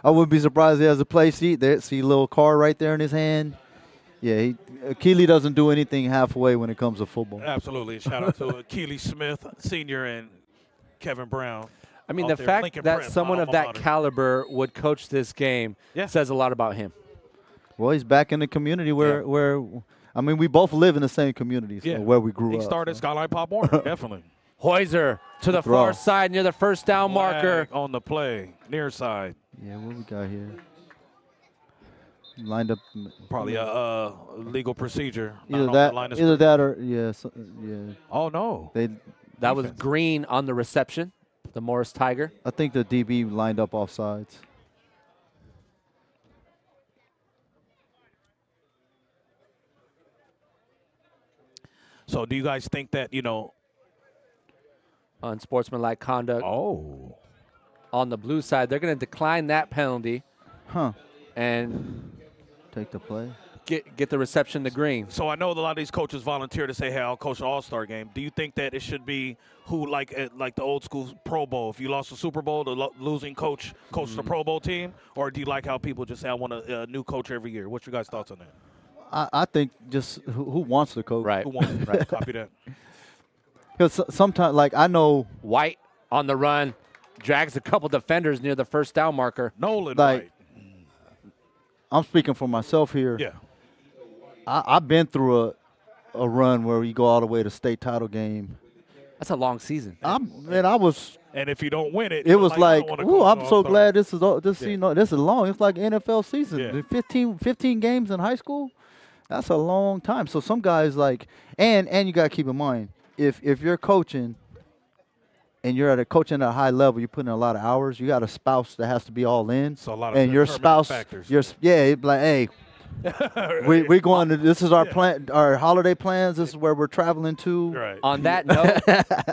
wouldn't be surprised if he has a play seat. There, see a little car right there in his hand. Yeah, Akili doesn't do anything halfway when it comes to football. Absolutely. Shout out to Keely Smith, Sr., and Kevin Brown. I mean, the fact that someone of that caliber would coach this game says a lot about him. Well, he's back in the community where I mean, we both live in the same community, so where we grew up. He started Skyline Pop Warner, definitely. Heuser to the far side near the first down marker. On the play, near side. Yeah, what we got here? Lined up. Probably a legal procedure. Either that or, yeah. Oh, no. That was green on the reception, the Morris Tiger. I think the DB lined up off sides. So do you guys think that, unsportsmanlike conduct. Oh. On the blue side, they're going to decline that penalty. And take the play. Get the reception to green. So I know a lot of these coaches volunteer to say, hey, I'll coach an all-star game. Do you think that it should be who, like the old school Pro Bowl? If you lost the Super Bowl, the losing coach coached the Pro Bowl team? Or do you like how people just say, I want a new coach every year? What's your guys' thoughts on that? I think just who wants to coach. Right. Who wants to right. Copy that. Because sometimes, like, I know. White on the run, drags a couple defenders near the first down marker. Nolan White. Right. I'm speaking for myself here. Yeah. I've been through a run where you go all the way to state title game. That's a long season. I was. And if you don't win it, it was like, ooh, I'm so glad this is this is long. It's like NFL season. Yeah. 15 games in high school. That's a long time. So some guys like, and you got to keep in mind, if you're coaching and you're coaching at a high level, you're putting in a lot of hours. You got a spouse that has to be all in. So a lot of and your spouse, factors. Like, hey, we going to. This is our plan, our holiday plans. This is where we're traveling to. Right. On that note,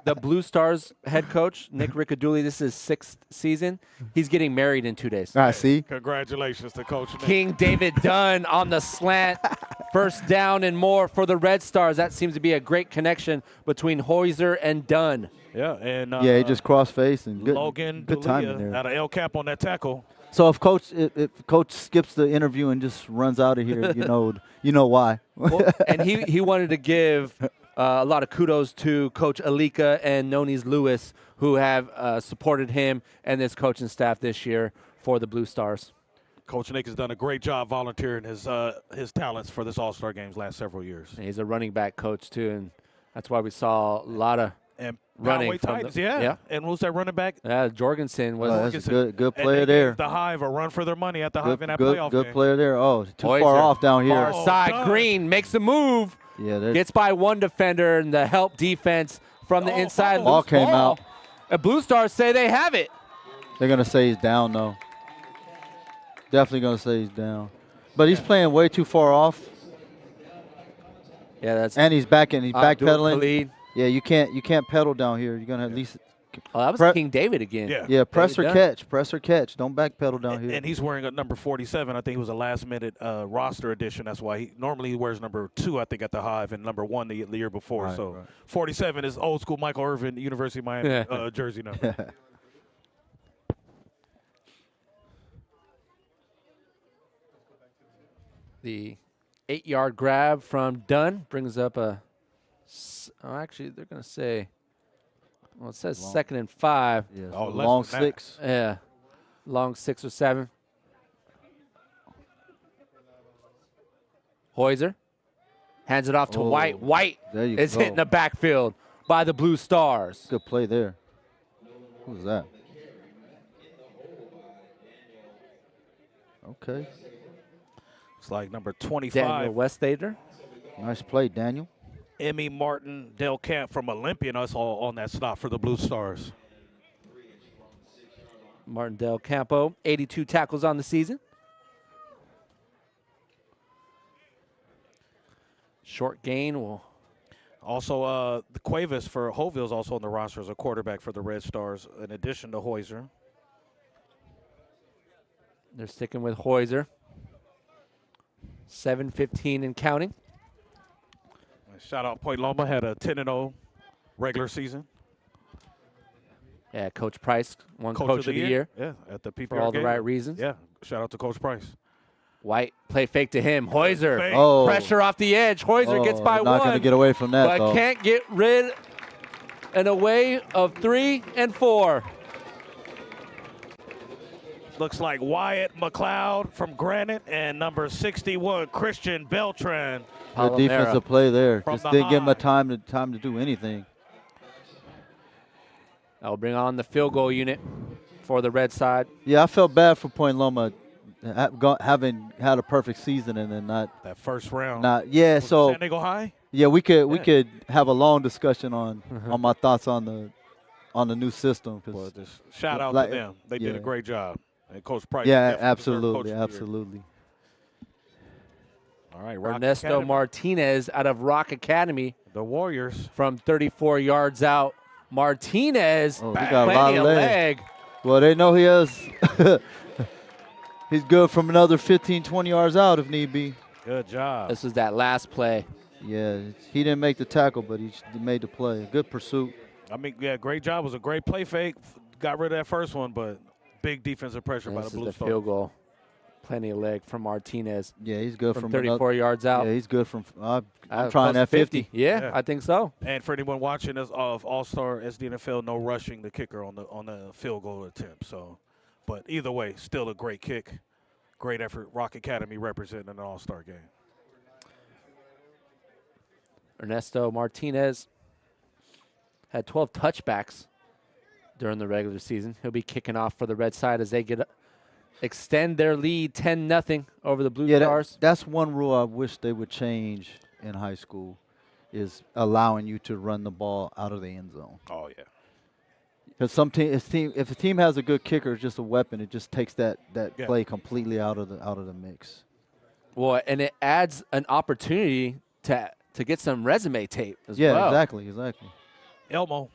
the Blue Stars head coach Nick Riccadulli, this is his 6th season. He's getting married in 2 days. I see. Congratulations to Coach Nick. King David Dunn on the slant, first down and more for the Red Stars. That seems to be a great connection between Heuser and Dunn. Yeah, and he just cross-faced and Logan good timing there. Had an El Cap on that tackle. So if coach skips the interview and just runs out of here, you know why. Well, and he wanted to give a lot of kudos to Coach Alika and Nonis Lewis, who have supported him and this coaching staff this year for the Blue Stars. Coach Nick has done a great job volunteering his talents for this All-Star games last several years. And he's a running back coach too, and that's why we saw a lot of running from Titans, yeah. And who's that running back? Jorgensen was that's a good player and there. The Hive a run for their money at the Hive in that playoff good game. player there. Oh, too far off down here. Far side, Green makes a move. Yeah, gets by one defender, and the help defense from the inside. Ball came out. And Blue Stars say they have it. They're gonna say he's down though. Definitely gonna say he's down, but he's playing way too far off. Yeah, that's. And he's backing. He's backpedaling. Khalid. Yeah, you can't pedal down here. You're gonna at least. Oh, that was King David again. Yeah, press or catch. Press or catch. Don't backpedal down here. And he's wearing a number 47. I think it was a last-minute roster addition. That's why normally he wears number 2, I think, at the Hive, and number 1 the year before. Right, so right. 47 is old school Michael Irvin, University of Miami jersey number. The 8-yard grab from Dunn brings up a. Oh, actually, they're going to say. Well, it says Long. 2nd and 5. Yeah, Oh, so less long than that. 6. Yeah, long 6 or 7. Hoiser hands it off to White. Oh, White there you is go. hit in the backfield by the Blue Stars. Good play there. Who's that? Okay. It's like number 25. Daniel Westader. Nice play, Daniel. Emmy Martin Del Camp from Olympian. Us all on that stop for the Blue Stars. Martin Del Campo, 82 tackles on the season. Short gain will. Also, the Cuevas for Hoville is also on the roster as a quarterback for the Red Stars, in addition to Hoiser. They're sticking with Hoiser. 7:15 and counting. Shout out Point Loma, had a 10-0 regular season. Yeah, Coach Price won Coach Coach of the Year Yeah, at the PPR for all the game. right reasons. Yeah, shout out to Coach Price. White play fake to him. Hoiser. Fake. Oh. Pressure off the edge. Hoiser gets by not one. going to get away from that, but though. can't get rid and away of 3 and 4. Looks like Wyatt McLeod from Granite and number 61, Christian Beltran. Good defensive play there. From Just the didn't give him a high. time to do anything. That'll bring on the field goal unit for the red side. Yeah, I felt bad for Point Loma having had a perfect season and then That first round. yeah. Was it So San Diego High? yeah, we could have a long discussion on my thoughts on the new system. 'Cause Well, just shout out like- to them. They did a yeah. great job. And Coach Price. yeah, definitely deserved Coach absolutely, of the Year. absolutely. All right, Rock Ernesto Academy. Martinez out of Rock Academy The Warriors. from 34 yards out. Martinez, Oh, he got a lot plenty of of leg. leg. Well, they know he has. He's good from another 15, 20 yards out if need be. Good job. This was that last play. Yeah, he didn't make the tackle, but he made the play. Good pursuit. I mean, yeah, great job. It was a great play fake. Got rid of that first one, but big defensive pressure by the This is Blue the Stars. field goal. Plenty of leg from Martinez Yeah, he's good from from 34 yards out. Yeah, he's good from. I'm Close trying to that 50. Yeah, Yeah. I think so. And for anyone watching us of All-Star SDNFL, no rushing the kicker on the field goal attempt. So, but either way, still a great kick, great effort. Rock Academy representing an All-Star game. Ernesto Martinez had 12 touchbacks during the regular season. He'll be kicking off for the red side as they extend their lead 10-0 over the Blue Stars. That's one rule I wish they would change in high school, is allowing you to run the ball out of the end zone. Oh yeah. Because if a team has a good kicker, it's just a weapon. It just takes that Yeah. play completely out of the mix. Well, and it adds an opportunity to get some resume tape as Yeah, well. exactly. Elmo.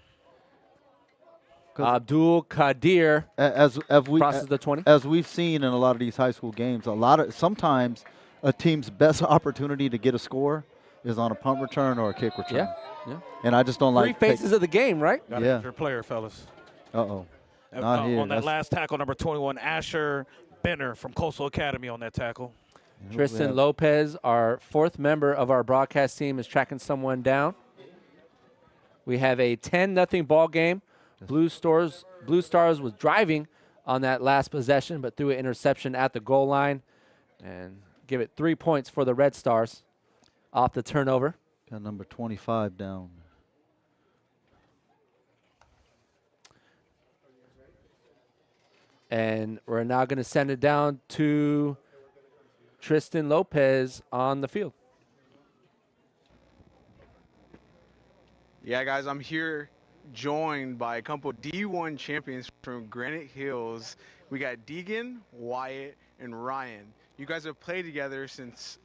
Abdul Qadir As crosses the 20. as we've seen in a lot of these high school games, sometimes a team's best opportunity to get a score is on a punt return or a kick return. Yeah. And I just don't Three like phases of the game, right? Got Yeah. an injured player, fellas. Uh-oh. Not here. On that That's- last tackle, number 21, Asher Benner from Coastal Academy on that tackle. Tristan Lopez, our fourth member of our broadcast team, is tracking someone down. We have a 10-0 ball game. Blue Stars was driving on that last possession, but threw an interception at the goal line, and give it 3 points for the Red Stars off the turnover. Got number 25 down. And we're now going to send it down to Tristan Lopez on the field. Yeah, guys, I'm here joined by a couple D1 champions from Granite Hills. We got Deegan, Wyatt, and Ryan. You guys have played together since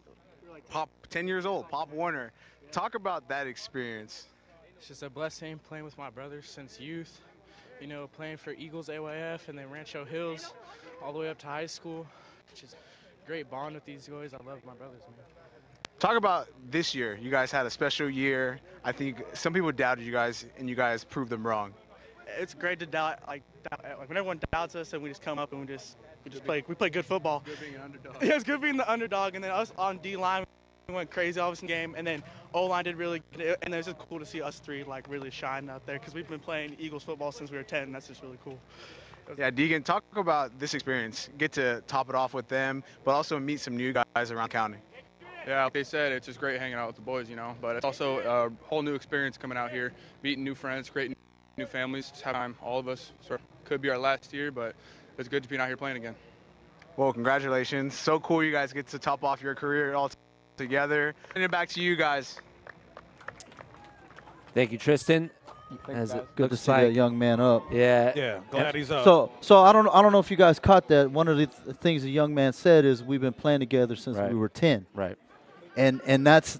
Pop 10 years old, Pop Warner. Talk about that experience. It's just a blessing playing with my brothers since youth. You know, playing for Eagles AYF and then Rancho Hills all the way up to high school. Just great bond with these boys. I love my brothers, man. Talk about this year. You guys had a special year. I think some people doubted you guys, and you guys proved them wrong. it's great to like when everyone doubts us and we just come up and we just play good football. Good being an underdog. Yeah, it's good being the underdog, and then us on D line we went crazy all this game, and then O line did really good, and it's just cool to see us three like really shine out there because we've been playing Eagles football since we were 10. And that's just really cool. Yeah, Deegan, talk about this experience. Get to top it off with them, but also meet some new guys around county. Yeah, like they said, it's just great hanging out with the boys, but it's also a whole new experience coming out here, meeting new friends, creating new families, just having time, all of us. So it could be our last year, but it's good to be out here playing again. Well, congratulations. So cool you guys get to top off your career all together. And it back to you guys. Thank you, Tristan. As it Good to looks see that young man up. Yeah. Yeah, glad he's up. So I don't know if you guys caught that. One of the things the young man said is we've been playing together since Right. we were 10. Right. And that's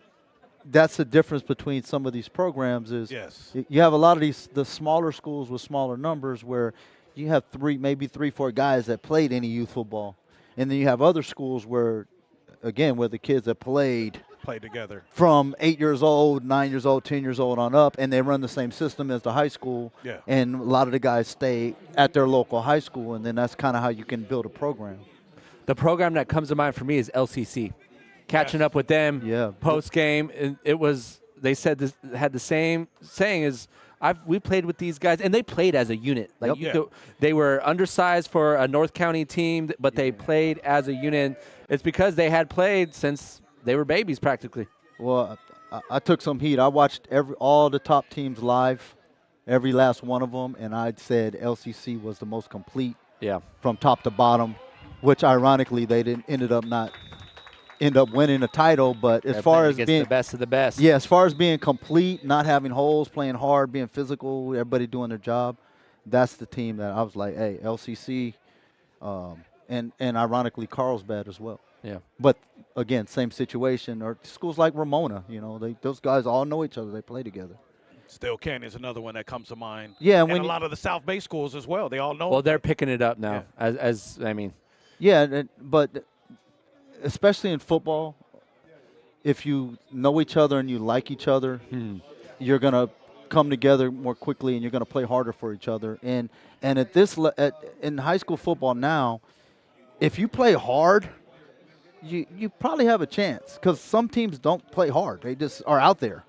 the difference between some of these programs is Yes. you have a lot of the smaller schools with smaller numbers where you have maybe 3-4 guys that played any youth football, and then you have other schools where the kids that played together from 8 years old, 9 years old, 10 years old on up, and they run the same system as the high school. Yeah. And a lot of the guys stay at their local high school, and then that's kind of how you can build a program. The program that comes to mind for me is LCC. Catching up with them post game, it was. They said this had the same saying as we played with these guys, and they played as a unit. Like they were undersized for a North County team, but they played as a unit. It's because they had played since they were babies practically. Well, I took some heat. I watched all the top teams live, every last one of them, and I said LCC was the most complete from top to bottom, which ironically they ended up not winning a title. But as far as being the best of the best. Yeah, as far as being complete, not having holes, playing hard, being physical, everybody doing their job, that's the team that I was like, hey, LCC, and ironically Carlsbad as well. Yeah. But again, same situation. Or schools like Ramona, those guys all know each other. They play together. Still Canyon's another one that comes to mind. Yeah, and a lot of the South Bay schools as well. They all know. Well, they're picking it up now. As I mean. Yeah, but especially in football, if you know each other and you like each other, you're gonna come together more quickly and you're gonna play harder for each other. And at in high school football now, if you play hard, you probably have a chance because some teams don't play hard. They just are out there.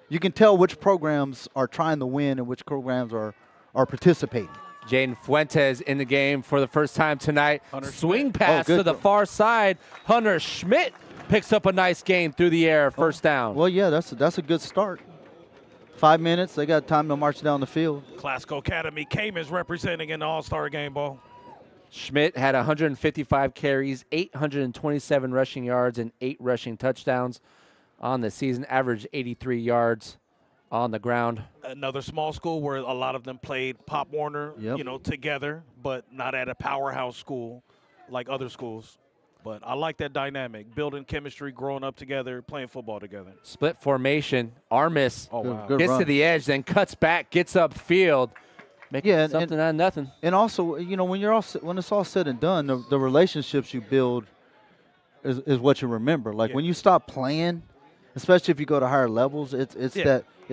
You can tell which programs are trying to win and which programs are participating. Jaden Fuentes in the game for the first time tonight. Swing pass to the far side. Hunter Schmidt picks up a nice gain through the air, first down. Well, yeah, that's a good start. 5 minutes, they got time to march down the field. Classical Academy Cayman's representing in the All-Star Game, Bo. Schmidt had 155 carries, 827 rushing yards, and 8 rushing touchdowns on the season. Averaged 83 yards on the ground. Another small school where a lot of them played Pop Warner, together, but not at a powerhouse school like other schools. But I like that dynamic, building chemistry, growing up together, playing football together. Split formation. Armis Good gets run. to the edge, then cuts back, gets upfield. Making something out of nothing. And also, when it's all said and done, the relationships you build is what you remember. Like when you stop playing, especially if you go to higher levels, it's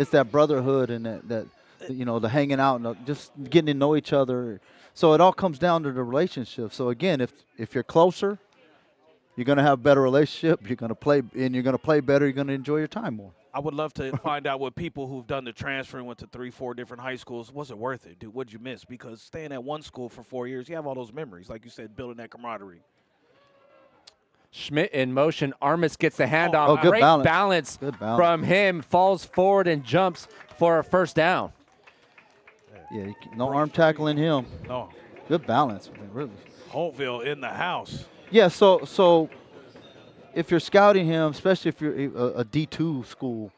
that brotherhood and that the hanging out and just getting to know each other. So it all comes down to the relationship. So again, if you're closer, you're going to have a better relationship. You're going to play, and you're going to play better. You're going to enjoy your time more. I would love to find out what people who've done the transfer and went to 3-4 different high schools, was it worth it? Dude, what'd you miss? Because staying at one school for 4 years, you have all those memories, like you said, building that camaraderie. Schmidt in motion. Armis gets the handoff. Good Great balance from him. Falls forward and jumps for a first down. Yeah, no arm tackling him. No. Good balance. Really. Holtville in the house. Yeah, so if you're scouting him, especially if you're a D2 school,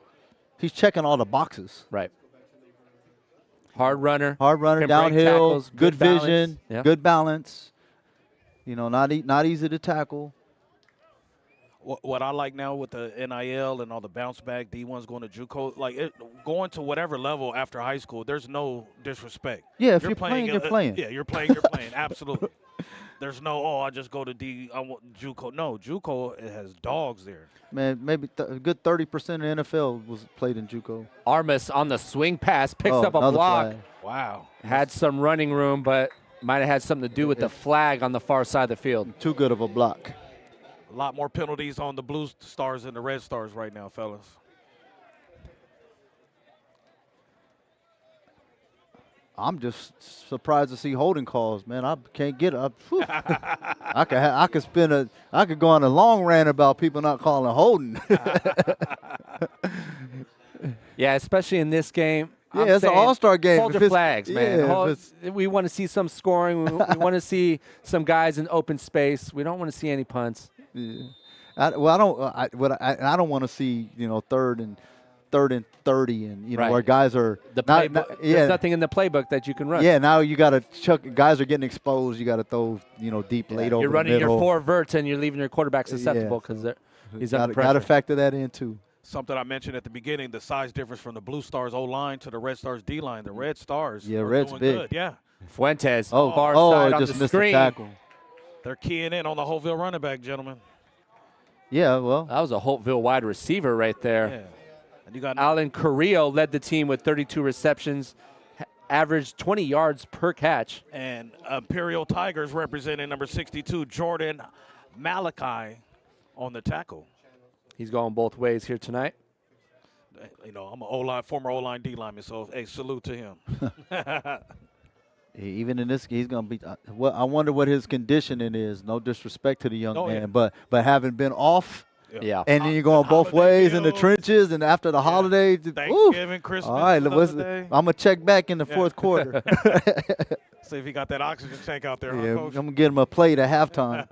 he's checking all the boxes. Right. Hard runner. Downhill, tackles, good vision, balance. good balance. Not easy to tackle. What I like now with the NIL and all the bounce back, D1's going to JUCO, going to whatever level after high school, there's no disrespect. Yeah, if you're playing, you're playing. Yeah, you're playing, absolutely. There's no, oh, I just go to I want JUCO. No, JUCO, it has dogs there. Man, maybe a good 30% of NFL was played in JUCO. Armas on the swing pass, picks up a another block. flag. Wow. Had some running room, but might have had something to do with the flag on the far side of the field. Too good of a block. A lot more penalties on the Blue Stars than the Red Stars right now, fellas. I'm just surprised to see holding calls, man. I can't get up. I could go on a long rant about people not calling holding. Yeah, especially in this game. Yeah, it's an all-star game. Hold your flags, man. Yeah, we want to see some scoring. We want to see some guys in open space. We don't want to see any punts. Yeah. I don't want to see, third and 30 and Right. where guys are There's nothing in the playbook that you can run. Yeah, now you got to chuck. Guys are getting exposed. You got to throw deep late over You're running the your middle. 4 verts and you're leaving your quarterback susceptible because he's under pressure. Got to factor that in too. Something I mentioned at the beginning, the size difference from the Blue Stars O-line to the Red Stars D-line. The Red Stars are Red's doing big. good. Yeah. Fuentes, far side on just the missed screen. the tackle. They're keying in on the Holtville running back, gentlemen. Yeah, well. That was a Holtville wide receiver right there. Yeah. And you got Alan Carrillo led the team with 32 receptions, averaged 20 yards per catch. And Imperial Tigers representing number 62, Jordan Malachi, on the tackle. He's going both ways here tonight. I'm a former O-line D-lineman, so hey, salute to him. Even in this, he's gonna be. I wonder what his conditioning is. No disrespect to the young man, yeah. but having been off, Yeah. and then you're going both ways in the trenches, and after the holidays, Thanksgiving, Christmas. all right, I'm I'm gonna check back in the fourth quarter. See if he got that oxygen tank out there, Yeah, huh, I'm Coach? gonna get him a plate at halftime.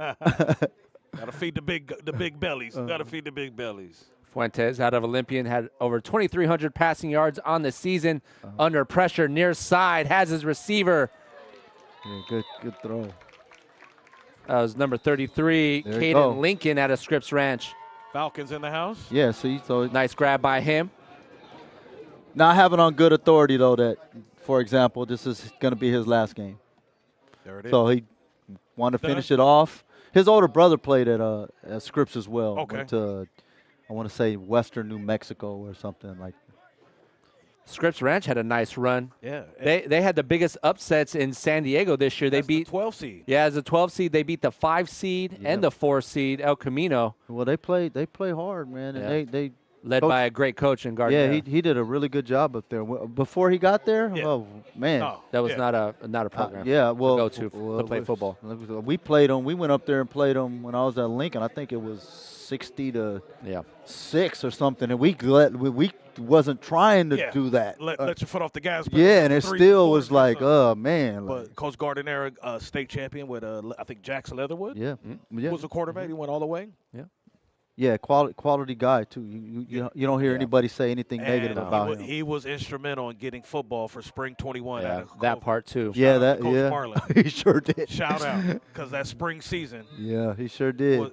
Gotta feed the big bellies. Gotta feed the big bellies. Fuentes, out of Olympian, had over 2,300 passing yards on the season. Under pressure, near side, has his receiver. Yeah, good throw. That was number 33, There you go. Caden Lincoln out of Scripps Ranch. Falcons in the house. Yeah, so Nice grab by him. now I have it on good authority though that, for example, this is gonna be his last game. There it is. So he wanted to finish it off. His older brother played at Scripps as well. Okay. Went to, I want to say Western New Mexico or something like. Scripps Ranch had a nice run. Yeah. They had the biggest upsets in San Diego this year. They beat 12 seed. Yeah, as a 12 seed, they beat the 5 seed and the 4 seed El Camino. Well, they play hard, man, and Yeah. they Led Coach- by a great coach in Gardner. yeah he did a really good job up there. Before he got there, Yeah. oh man, No, That was yeah. not a program. yeah, well, go to play football. We played them. We went up there and played them when I was at Lincoln. I think it was 60 to Yeah. 6 or something, and we wasn't trying to Yeah. do that. Let your foot off the gas. Yeah, and it 3 still quarters was or like, something. oh man, like, But Coach Gardner, state champion with I think Jackson Leatherwood. yeah, Who was a quarterback. He went all the way. yeah, quality guy too. You don't hear anybody say anything negative And about him. he was instrumental in getting football for spring 21. Yeah, out of that Coach- part too. Yeah, out that to Coach Marlin. he sure did. Shout out, because that spring season Yeah, he sure did. was,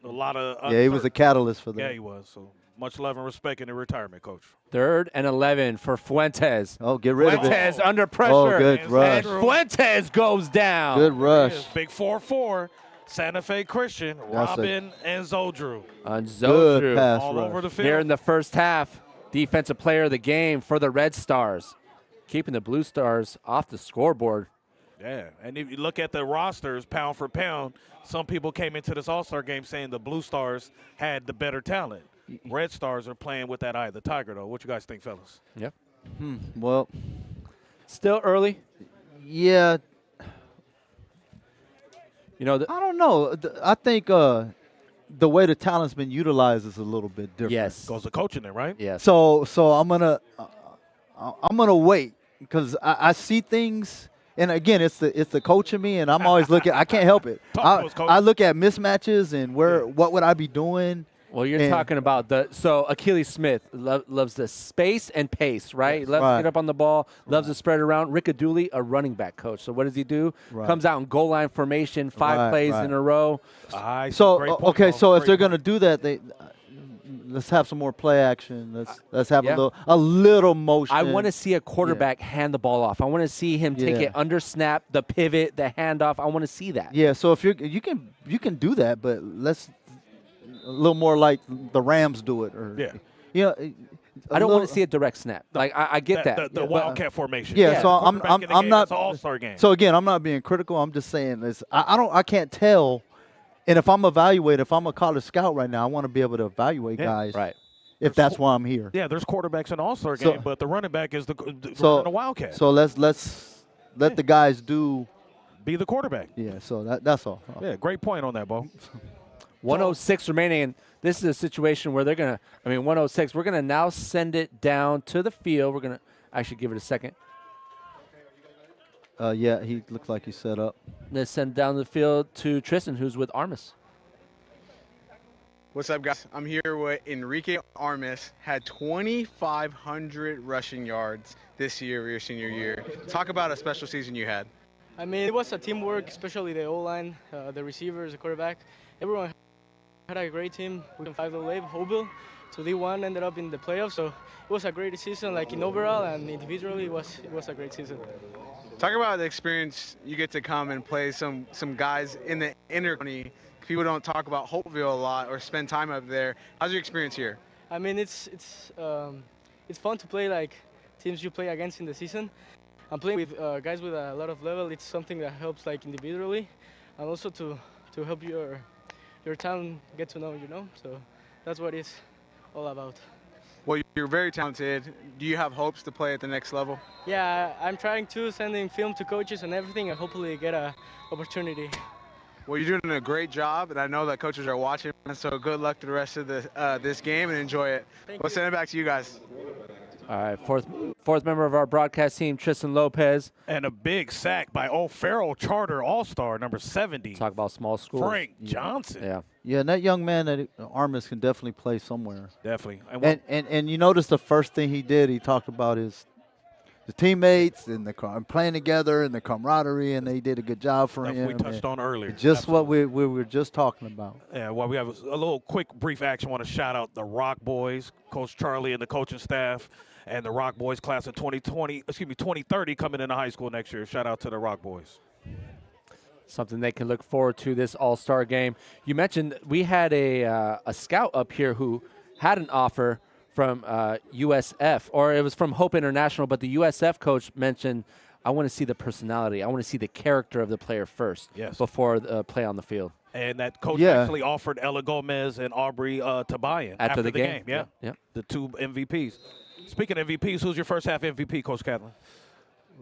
a lot of. Yeah, he was a catalyst for that. Yeah, he was. So much love and respect in the retirement, Coach. 3rd and 11 for Fuentes. Oh, get rid of it. Fuentes under pressure. Oh, good And rush. And Fuentes goes down. Good rush. Big 4-4, Santa Fe Christian, That's Robin and Zodrew. On Good Zodrew. pass All over rush. the field. Here in the first half, defensive player of the game for the Red Stars. Keeping the Blue Stars off the scoreboard. Yeah, and if you look at the rosters, pound for pound, some people came into this All-Star game saying the Blue Stars had the better talent. Red Stars are playing with that eye of the tiger, though. What you guys think, fellas? Yep. Well, Still early. yeah, You know, I don't know. I think the way the talent's been utilized is a little bit different. yes. Goes the coaching there, right? Yes. So I'm gonna wait because I see things, and again, it's the coach in me, and I'm always looking. I can't help it. Talk to us, Coach. I look at mismatches and what would I be doing. Well, you're And- talking about so Achilles Smith loves the space and pace, right? He loves to Right. get up on the ball, loves to spread it around. Rick Aduli, a running back coach. So what does he do? Right. Comes out in goal line formation, 5 Right, plays right. in a row. Great So point, okay, Paul. so if Great they're point. gonna do that, they let's have some more play action. Let's have a little motion. I want to see a quarterback hand the ball off. I want to see him take it under snap, the pivot, the handoff. I want to see that. Yeah. So if you can do that, but let's a little more like the Rams do it, or I don't want to see a direct snap. Like I get that. The wildcat formation. Yeah. So I'm not. It's an all-star game. So again, I'm not being critical. I'm just saying this. I can't tell. And if I'm evaluating, if I'm a college scout right now, I want to be able to evaluate guys. Right. If that's why I'm here. Yeah, there's quarterbacks in the all-star game, but the running back is the wildcat. So let's let the guys be the quarterback. Yeah. So that's all. Yeah, great point on that, Bo. 106 remaining, and this is a situation where they're going to, 106, we're going to now send it down to the field. We're going to actually give it a second. Yeah, he looks like he's set up. Let's send down the field to Tristan, who's with Armis. What's up, guys? I'm here with Enrique Armis. Had 2,500 rushing yards this year, your senior year. Talk about a special season you had. I mean, it was a teamwork, especially the O-line, the receivers, the quarterback. Everyone had a great team. We can 5 late, Hobel to D1, ended up in the playoffs. So it was a great season, like in overall and individually, it was a great season. Talk about the experience you get to come and play some guys in the inner county. People don't talk about Hopeville a lot or spend time up there. How's your experience here? I mean, it's fun to play like teams you play against in the season. I'm playing with guys with a lot of level. It's something that helps like individually, and also to help your town get to know, So that's what it's all about. Well, you're very talented. Do you have hopes to play at the next level? Yeah, I'm trying to, sending film to coaches and everything, and hopefully get an opportunity. Well, you're doing a great job, and I know that coaches are watching, so good luck to the rest of this game and enjoy it. We'll send it back to you guys. All right, fourth member of our broadcast team, Tristan Lopez. And a big sack by O'Farrell Charter All-Star, number 70. Talk about small school. Frank Johnson. Yeah. Yeah, and that young man at Armis can definitely play somewhere. Definitely. And you notice the first thing he did, he talked about his teammates and playing together and the camaraderie, and they did a good job for him. We touched on earlier. Just what we were just talking about. Yeah, well, we have a little quick, brief action. I want to shout out the Rock Boys, Coach Charlie and the coaching staff, and the Rock Boys class of 2030 coming into high school next year. Shout out to the Rock Boys. Something they can look forward to this All-Star game. You mentioned we had a scout up here who had an offer from USF, or it was from Hope International, but the USF coach mentioned, I want to see the personality. I want to see the character of the player first before the play on the field. And that coach actually offered Ella Gomez and Aubrey Tabayan after the game. Yeah. The two MVPs. Speaking of MVPs, who's your first half MVP, Coach Catlin?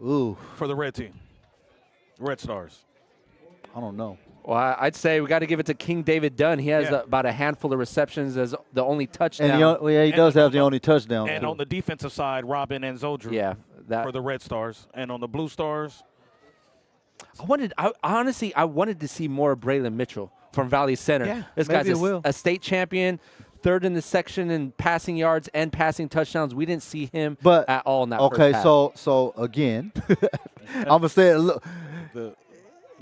Ooh. For the red team. Red Stars. I don't know. Well, I'd say we got to give it to King David Dunn. He has about a handful of receptions as the only touchdown. And he does have the only touchdown. And on the defensive side, Robin and Zodru. Yeah. For the Red Stars. And on the Blue Stars. Honestly, I wanted to see more of Braylon Mitchell from Valley Center. Yeah, this guy's a state champion, third in the section in passing yards and passing touchdowns. We didn't see him at all in that first half. So again, I'm going to say it. Look,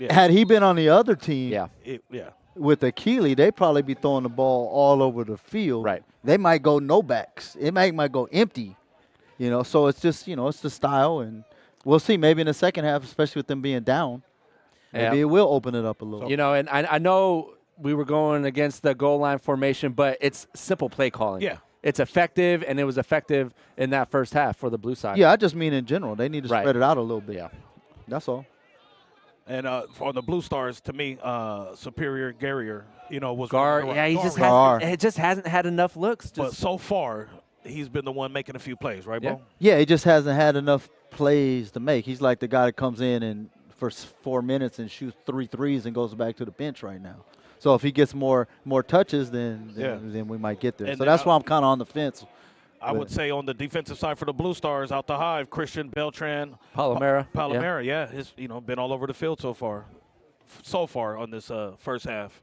had he been on the other team with Akili, they'd probably be throwing the ball all over the field. Right. They might go no backs. It might go empty. So it's just, it's the style. And we'll see maybe in the second half, especially with them being down. Maybe it will open it up a little. And I know we were going against the goal line formation, but it's simple play calling. Yeah. It's effective, and it was effective in that first half for the blue side. Yeah, I just mean in general. They need to spread it out a little bit. Yeah. That's all. And on the Blue Stars, to me, Superior Guerrier, was guard. Yeah, he just hasn't had enough looks. But so far, he's been the one making a few plays, right, Bo? Yeah, he just hasn't had enough plays to make. He's like the guy that comes in and for 4 minutes and shoots 3 threes and goes back to the bench right now. So if he gets more touches, then we might get there. And so that's why I'm kind of on the fence. I would say on the defensive side for the Blue Stars, out the hive, Christian Beltran. Palomera. He's been all over the field so far on this first half.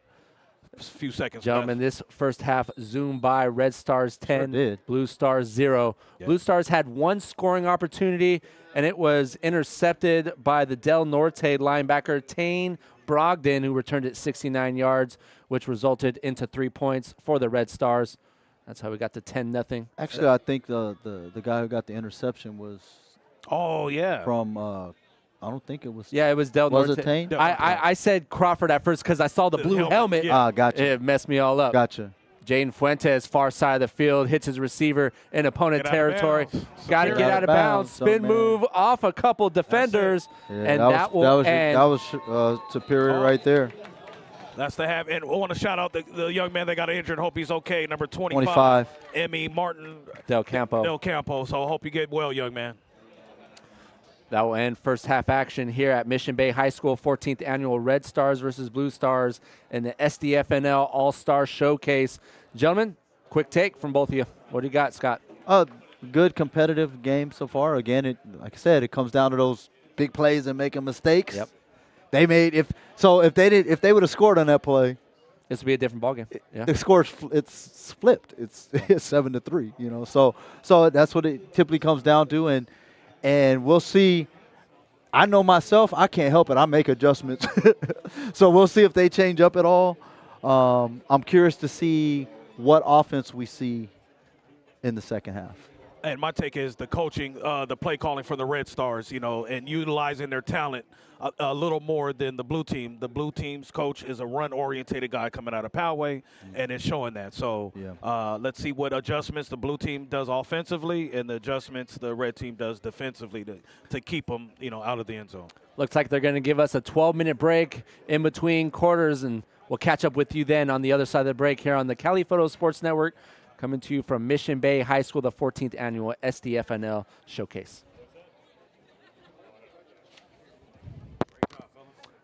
A few seconds Gentlemen, this first half zoomed by. Red Stars 10, Blue Stars 0. Yeah. Blue Stars had one scoring opportunity, and it was intercepted by the Del Norte linebacker, Tane Brogdon, who returned it 69 yards, which resulted into 3 points for the Red Stars. That's how we got to 10-0. Actually, I think the guy who got the interception was Oh, yeah. from I don't think it was. Yeah, it was Del Was Norte. it Tane? I said Crawford at first because I saw the blue helmet. Yeah. Ah, gotcha. It messed me all up. Gotcha. Jaden Fuentes, far side of the field, hits his receiver in opponent Get out of territory. bounds. Got to Secure. get out of bounds. So, Spin man. move off a couple defenders, Yeah, and that will end. That was superior right there. That's the half. And I want to shout out the young man that got injured. Hope he's okay. Number 25. Emmy Martin Del Campo. Del Campo. So I hope you get well, young man. That will end first half action here at Mission Bay High School, 14th annual Red Stars versus Blue Stars in the SDFNL All-Star Showcase. Gentlemen, quick take from both of you. What do you got, Scott? Good competitive game so far. Again, like I said, it comes down to those big plays and making mistakes. Yep. They made if they would have scored on that play, This would be a different ballgame. Yeah. the score's it's flipped. It's 7-3. You know, so that's what it typically comes down to, and we'll see. I know myself, I can't help it. I make adjustments, so we'll see if they change up at all. I'm curious to see what offense we see in the second half. And my take is the coaching, the play calling for the Red Stars, and utilizing their talent a little more than the blue team. The blue team's coach is a run-orientated guy coming out of Poway, and it's showing that. So let's see what adjustments the blue team does offensively and the adjustments the red team does defensively to keep them, out of the end zone. Looks like they're going to give us a 12-minute break in between quarters, and we'll catch up with you then on the other side of the break here on the Cali Photo Sports Network, coming to you from Mission Bay High School, the 14th annual SDFNL Showcase.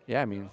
Yeah, I mean,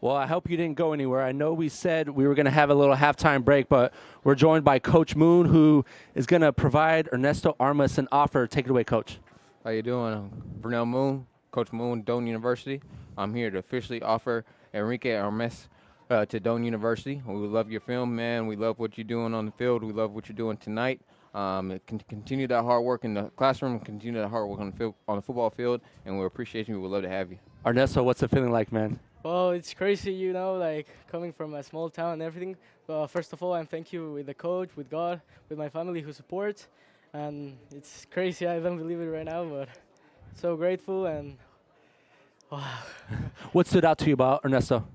Well, I hope you didn't go anywhere. I know we said we were going to have a little halftime break, but we're joined by Coach Moon, who is going to provide Ernesto Armas an offer. Take it away, Coach. How you doing? Vernell Moon, Coach Moon, Doane University. I'm here to officially offer Enrique Armas to Doane University. We love your film, man. We love what you're doing on the field. We love what you're doing tonight. Continue that hard work in the classroom, continue that hard work on the field, on the football field, and we appreciate you. We would love to have you. Ernesto, what's the feeling like, man? Well, it's crazy, you know, like coming from a small town and everything. First of all, I'm thank you with the coach, with God, with my family who supports. And it's crazy, I don't believe it right now, but so grateful and wow. What stood out to you about Ernesto?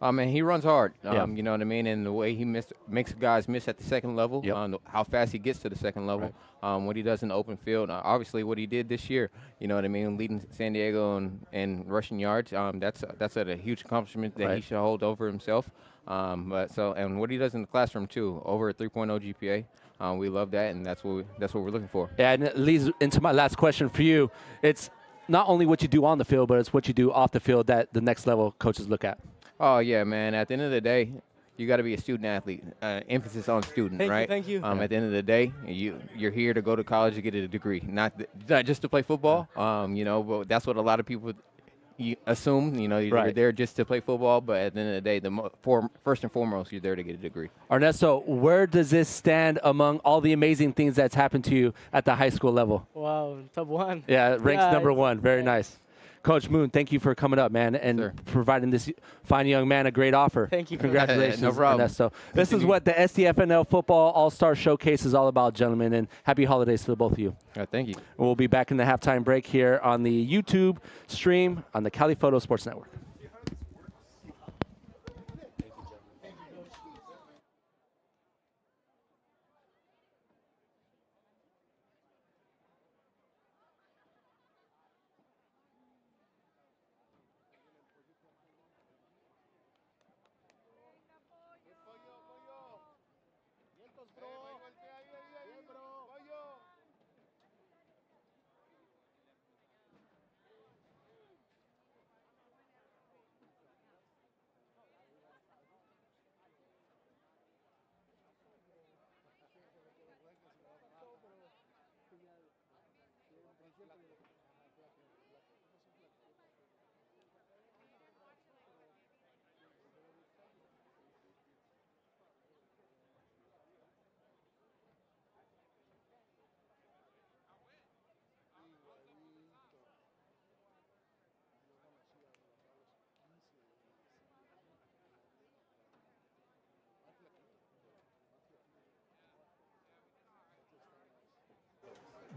Man, he runs hard. Yeah. You know what I mean, and the way he makes guys miss at the second level. Yep. How fast he gets to the second level. Right. What he does in the open field. Obviously, what he did this year. You know what I mean, leading San Diego in rushing yards. That's a huge accomplishment that he should hold over himself. And what he does in the classroom too, over a 3.0 GPA. We love that, and that's what we're looking for. Yeah, and it leads into my last question for you. It's not only what you do on the field, but it's what you do off the field that the next level coaches look at. Oh, yeah, man. At the end of the day, you got to be a student athlete. Emphasis on student, right? Thank you. At the end of the day, you're here to go to college to get a degree, not just to play football. But that's what a lot of people assume. You're there just to play football, but at the end of the day, first and foremost, you're there to get a degree. Ernesto, where does this stand among all the amazing things that's happened to you at the high school level? Wow, top one. Yeah, ranks number one. Very nice. Coach Moon, thank you for coming up, man, and providing this fine young man a great offer. Thank you. Congratulations, No problem. Ernesto. This is what the SDFNL Football All-Star Showcase is all about, gentlemen, and happy holidays to the both of you. Thank you. We'll be back in the halftime break here on the YouTube stream on the Cali Photo Sports Network.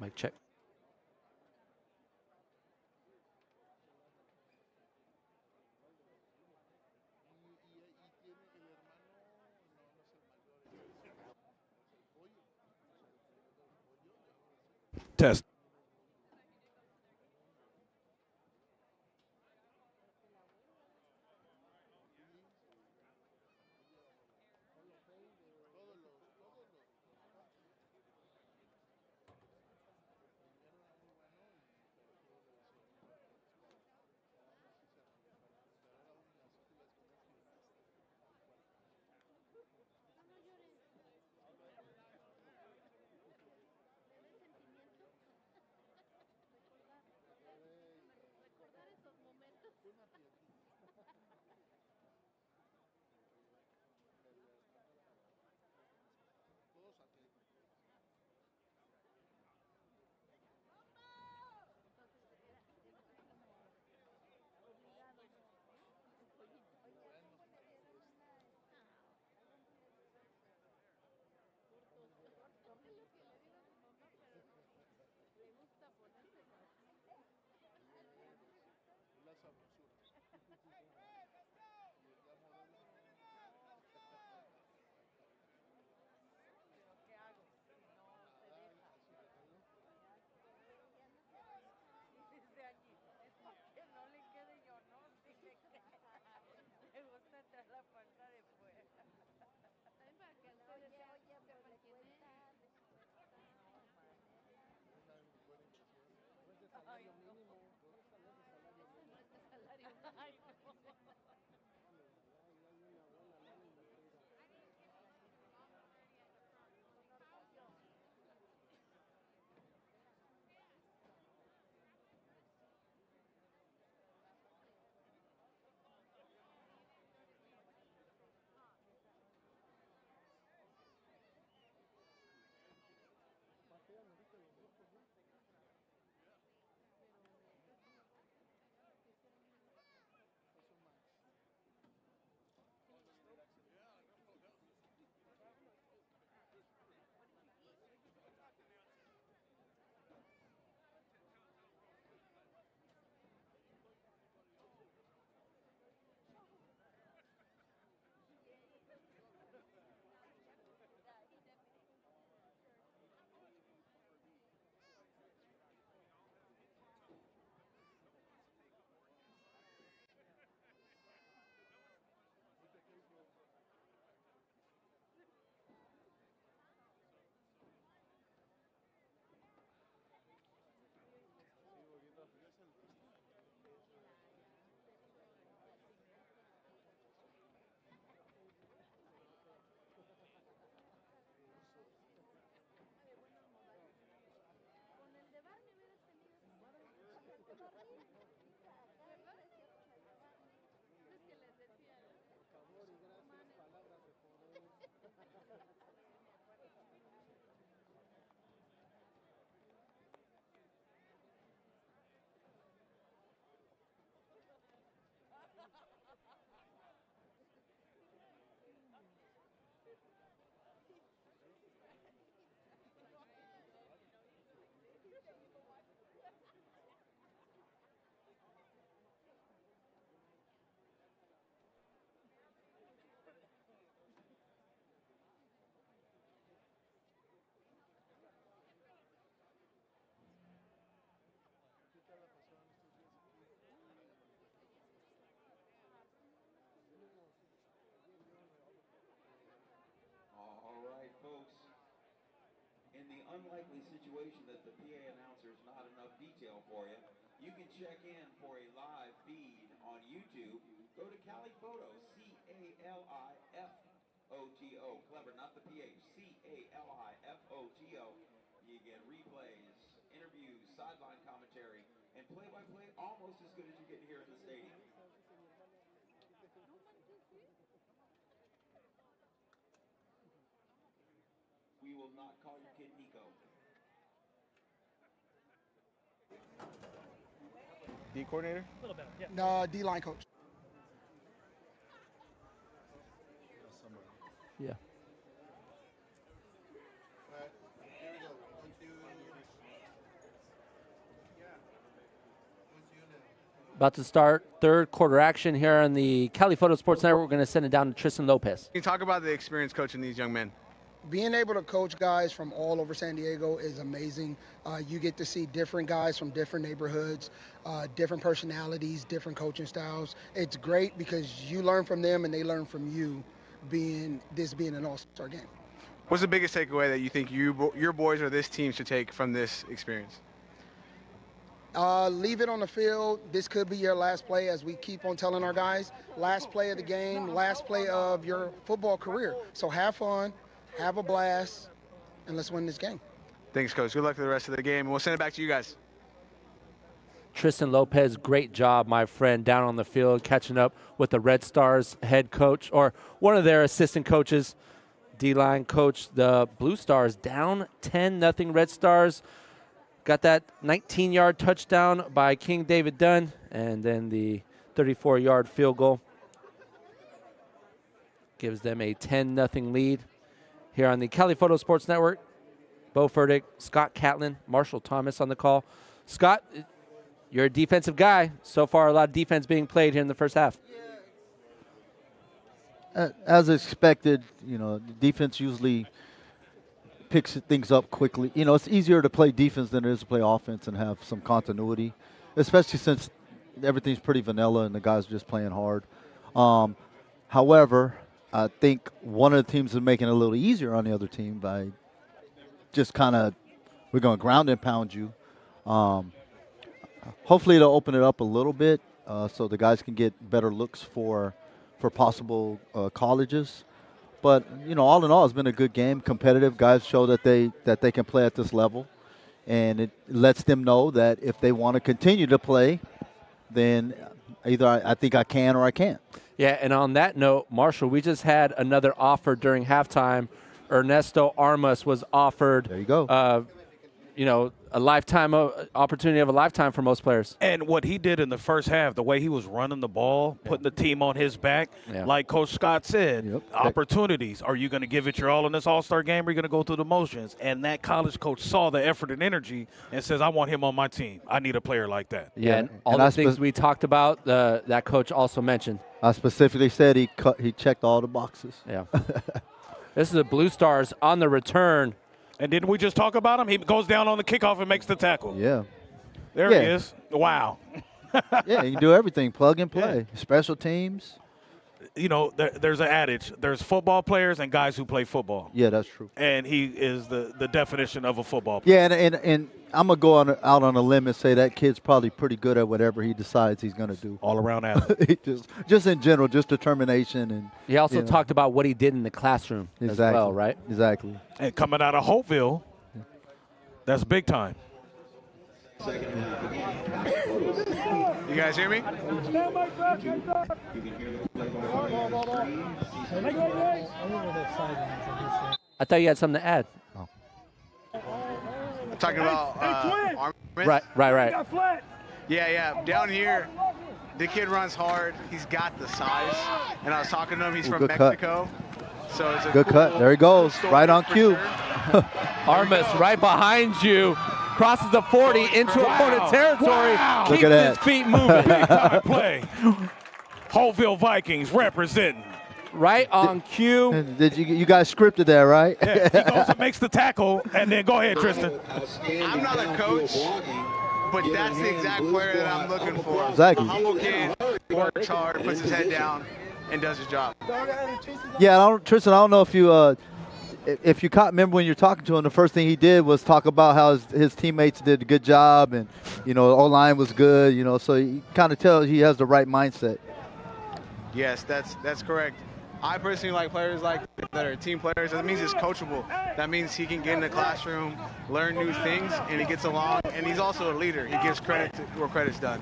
Mic check. Test. unlikely situation that the PA announcer is not enough detail for you, you can check in for a live feed on YouTube. Go to Cali Photo, C-A-L-I-F-O-T-O. Clever, not the PH. C-A-L-I-F-O-T-O. You get replays, interviews, sideline commentary, and play-by-play almost as good as you're getting here in the stadium. We will not call your kid Nico. D coordinator? A little bit, yeah. No, D-line coach. Yeah. About to start third quarter action here on the Cali Photo Sports Network. We're going to send it down to Tristan Lopez. Can you talk about the experience coaching these young men? Being able to coach guys from all over San Diego is amazing. You get to see different guys from different neighborhoods, different personalities, different coaching styles. It's great because you learn from them and they learn from you, being an all-star game. What's the biggest takeaway that you think your boys or this team should take from this experience? Leave it on the field. This could be your last play, as we keep on telling our guys. Last play of the game, last play of your football career. So have fun, have a blast, and let's win this game. Thanks, Coach. Good luck for the rest of the game, and we'll send it back to you guys. Tristan Lopez, great job, my friend, down on the field, catching up with the Red Stars head coach, or one of their assistant coaches, D-line coach. The Blue Stars down 10-0 Red Stars. Got that 19-yard touchdown by King David Dunn, and then the 34-yard field goal gives them a 10-0 lead here on the Cali Photo Sports Network. Bo Furtick, Scott Catlin, Marshall Thomas on the call. Scott, you're a defensive guy. So far, a lot of defense being played here in the first half. As expected, you know, the defense usually picks things up quickly. You know, it's easier to play defense than it is to play offense and have some continuity, especially since everything's pretty vanilla and the guys are just playing hard. However, I think one of the teams is making it a little easier on the other team by just kind of, we're going to ground and pound you. Hopefully it'll open it up a little bit so the guys can get better looks for possible colleges. But, you know, all in all, it's been a good game. Competitive guys show that they can play at this level. And it lets them know that if they want to continue to play, then either I think I can or I can't. Yeah, and on that note, Marshall, we just had another offer during halftime. Ernesto Armas was offered. There you go. You know, a lifetime opportunity of a lifetime for most players. And what he did in the first half, the way he was running the ball, putting the team on his back, like Coach Scott said, opportunities. Are you going to give it your all in this all-star game, or are you going to go through the motions? And that college coach saw the effort and energy and says, I want him on my team. I need a player like that. Yeah, and all the things we talked about, that coach also mentioned. I specifically said he checked all the boxes. Yeah. This is the Blue Stars on the return. And didn't we just talk about him? He goes down on the kickoff and makes the tackle. Yeah. There he is. Wow. Yeah, you can do everything. Plug and play. Yeah. Special teams. You know, there's an adage. There's football players and guys who play football. Yeah, that's true. And he is the definition of a football player. Yeah, and I'm going to go out on a limb and say that kid's probably pretty good at whatever he decides he's going to do. All-around athlete. just in general, just determination. And he also talked about what he did in the classroom as well, right? Exactly. And coming out of Hopeville, that's big time. You guys hear me? I thought you had something to add. Oh. Talking about Right. Yeah. Down here, the kid runs hard. He's got the size. And I was talking to him. He's from Mexico. So it's a good cut. There he goes. Right on cue. Armas right behind you. Crosses the 40 into opponent territory. Keeps his feet moving. Big time play. Hopeville Vikings representing. Right on cue. Did you guys scripted that, right? Yeah, he goes and makes the tackle, and then go ahead, Tristan. I'm not a coach, but that's the exact player that I'm looking for. Exactly. A humble kid, works hard, puts his head down, and does his job. Yeah, Tristan, I don't know if you if you remember when you're talking to him, the first thing he did was talk about how his teammates did a good job, and O-line was good. So you kind of tell he has the right mindset. Yes, that's correct. I personally like players like that are team players. That means he's coachable. That means he can get in the classroom, learn new things, and he gets along. And he's also a leader. He gives credit where credit's done.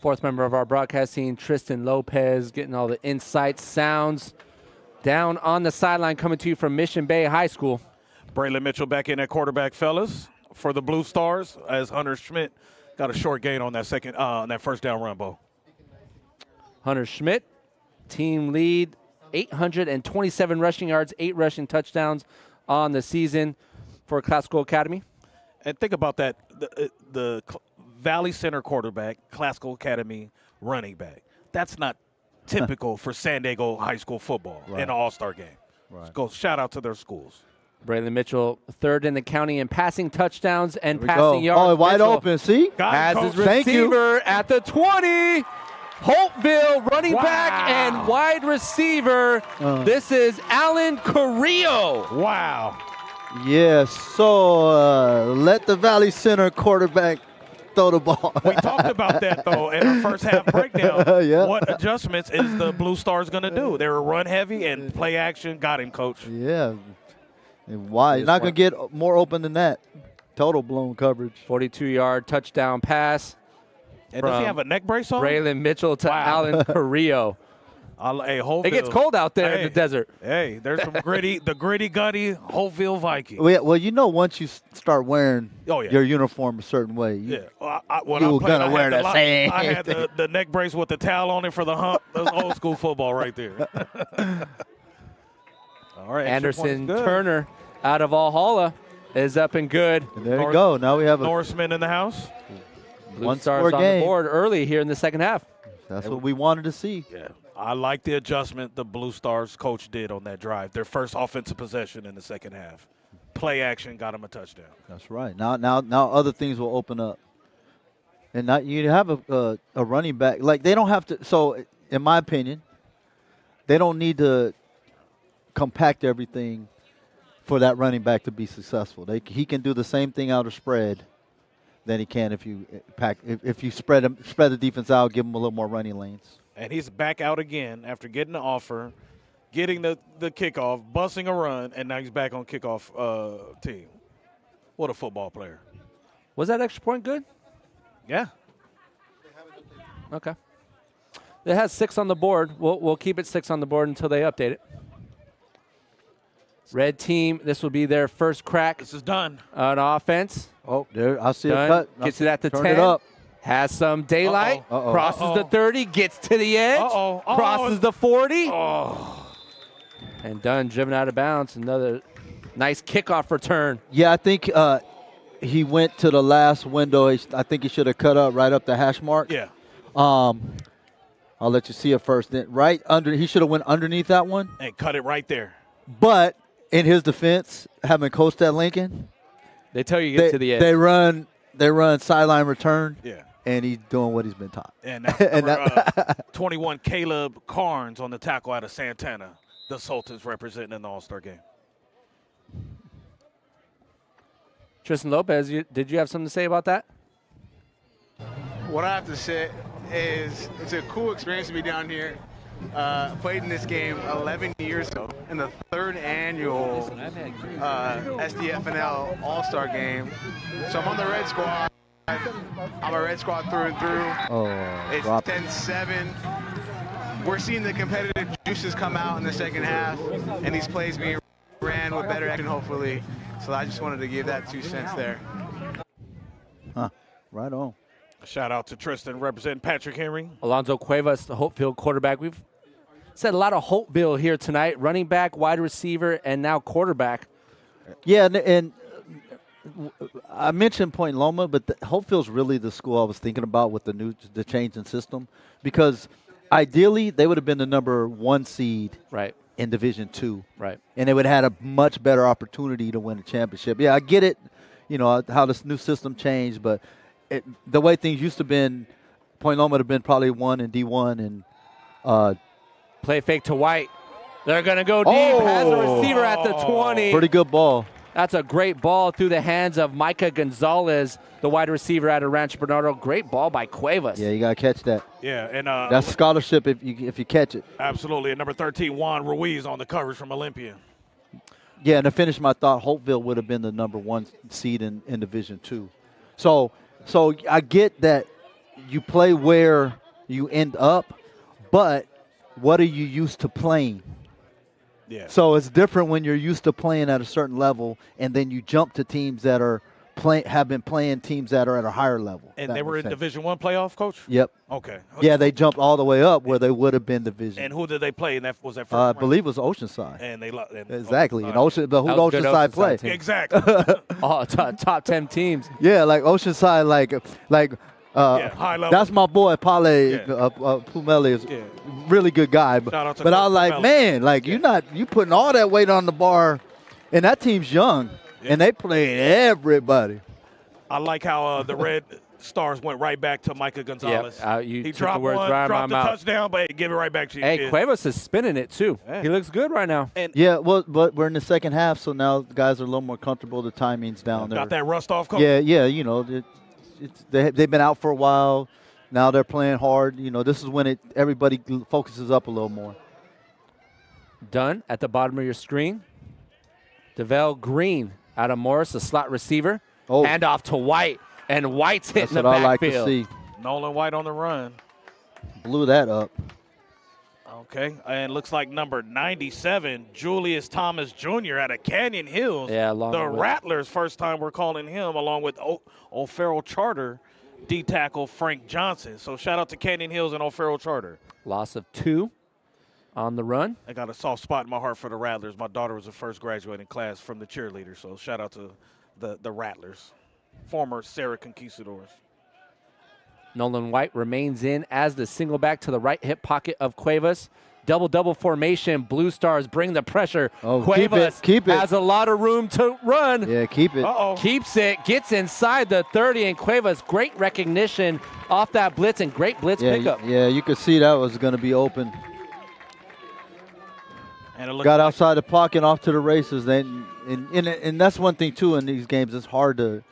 Fourth member of our broadcast team, Tristan Lopez, getting all the insights, sounds down on the sideline, coming to you from Mission Bay High School. Braylon Mitchell back in at quarterback, fellas, for the Blue Stars, as Hunter Schmidt got a short gain on that first down run, Bo. Hunter Schmidt, team lead, 827 rushing yards, 8 rushing touchdowns on the season for Classical Academy. And think about that, the Valley Center quarterback, Classical Academy running back. That's not typical for San Diego high school football in an all-star game. Right. Go shout out to their schools. Braylon Mitchell, third in the county in passing touchdowns and passing yards. Oh, wide Mitchell open, see? has his receiver at the 20. Holtville, running back and wide receiver. This is Alan Carrillo. Wow. Yes, so let the Valley Center quarterback throw the ball. We talked about that, though, in our first half breakdown. Yeah. What adjustments is the Blue Stars going to do? They were run heavy and play action. Got him, Coach. Yeah. And why? You're not going to get more open than that. Total blown coverage. 42-yard touchdown pass. And does he have a neck brace on? Braylon Mitchell to Alan Carrillo. Hey, it gets cold out there in the desert. Hey, there's some gritty, gutty Holtville Vikings. Well, once you start wearing your uniform a certain way, you're going to wear the same. I had the neck brace with the towel on it for the hump. That's old school football right there. All right, Anderson Turner out of Valhalla is up and good. And there you go. Now we have a Norseman in the house. Blue Stars on the board early here in the second half. That's what we wanted to see. Yeah. I like the adjustment the Blue Stars coach did on that drive. Their first offensive possession in the second half. Play action got them a touchdown. That's right. Now other things will open up. And now you have a running back. Like, they don't have to. So, in my opinion, they don't need to compact everything for that running back to be successful. He can do the same thing out of spread than he can if you spread the defense out, give him a little more running lanes. And he's back out again after getting the offer, getting the kickoff, busting a run, and now he's back on kickoff team. What a football player. Was that extra point good? Yeah. Okay. It has 6 on the board. We'll keep it 6 on the board until they update it. Red team, this will be their first crack. This is done. On offense. Oh, there, I see done. a cut. Gets it at the 10. It up. Has some daylight. Crosses the 30. Gets to the edge. Crosses the 40. And done, driven out of bounds. Another nice kickoff return. Yeah, I think he went to the last window. I think he should have cut up right up the hash mark. Yeah. I'll let you see it first. Then right under, he should have went underneath that one. And cut it right there. But in his defense, having coached at Lincoln, they tell you get to the edge. They run sideline return. Yeah. And he's doing what he's been taught. And 21 Caleb Carnes on the tackle out of Santana. The Sultans representing in the All-Star game. Tristan Lopez, did you have something to say about that? What I have to say is it's a cool experience to be down here. Played in this game 11 years ago in the 3rd annual SDFNL All-Star game. So I'm on the Red Squad. I'm a Red Squad through and through. It's 10-7. We're seeing the competitive juices come out in the second half, and these plays being ran with better action, hopefully. So I just wanted to give that 2 cents there. Right on. A shout out to Tristan representing Patrick Henry. Alonzo Cuevas, the Hopeville quarterback. We've said a lot of Hopeville here tonight. Running back, wide receiver, and now quarterback. Yeah, and I mentioned Point Loma, but Hopeville's really the school I was thinking about with the change in system, because ideally they would have been the number 1 seed in Division II. Right. And they would have had a much better opportunity to win a championship. Yeah, I get it, how this new system changed, but the way things used to been, Point Loma would have been probably 1 in D1 and play fake to White. They're going to go deep. Has a receiver at the 20. Pretty good ball. That's a great ball through the hands of Micah Gonzalez, the wide receiver out of Rancho Bernardo. Great ball by Cuevas. Yeah, you got to catch that. Yeah, and that's scholarship if you catch it. Absolutely. And number 13, Juan Ruiz on the coverage from Olympia. Yeah, and to finish my thought, Hopeville would have been the number 1 seed in Division II. So I get that you play where you end up, but what are you used to playing? Yeah. So it's different when you're used to playing at a certain level, and then you jump to teams that are have been playing teams that are at a higher level. And they were in Division I playoff, Coach? Yep. Okay. Yeah, they jumped all the way up where they would have been Division. And who did they play? And was that first I round? believe it was Oceanside. And they exactly. And Ocean, but who did Oceanside play? Exactly. Top 10 teams. Yeah, like Oceanside, high level. That's my boy Pale Pumeli is a really good guy. But I was like, man, like you putting all that weight on the bar, and that team's young, and they played everybody. I like how the Red Stars went right back to Micah Gonzalez. He dropped the words one, right dropped the mouth. touchdown, but give it right back to you. Hey, Cuevas is spinning it too. Yeah. He looks good right now. And but we're in the second half, so now the guys are a little more comfortable. The timing's down there. Got that rust off, Coach? Yeah, you know, they've been out for a while. Now they're playing hard. You know, this is when everybody focuses up a little more. Done at the bottom of your screen. DeVell Green out of Morris, the slot receiver. Hand off to White, and White's hitting the backfield. That's what I like to see. Nolan White on the run. Blew that up. Okay, and looks like number 97, Julius Thomas Jr. out of Canyon Hills. Yeah, the Rattlers, first time we're calling him, along with O'Farrell Charter, D-tackle Frank Johnson. So shout out to Canyon Hills and O'Farrell Charter. Loss of 2 on the run. I got a soft spot in my heart for the Rattlers. My daughter was the first graduating class from the cheerleader, so shout out to the Rattlers, former Sarah Conquistadors. Nolan White remains in as the single back to the right hip pocket of Cuevas. Double formation. Blue Stars bring the pressure. Cuevas keep it. Has a lot of room to run. Yeah, keep it. Keeps it. Gets inside the 30, and Cuevas, great recognition off that blitz and great blitz pickup. Yeah, you could see that was going to be open. And got outside the pocket, off to the races. And that's one thing, too, in these games. It's hard to,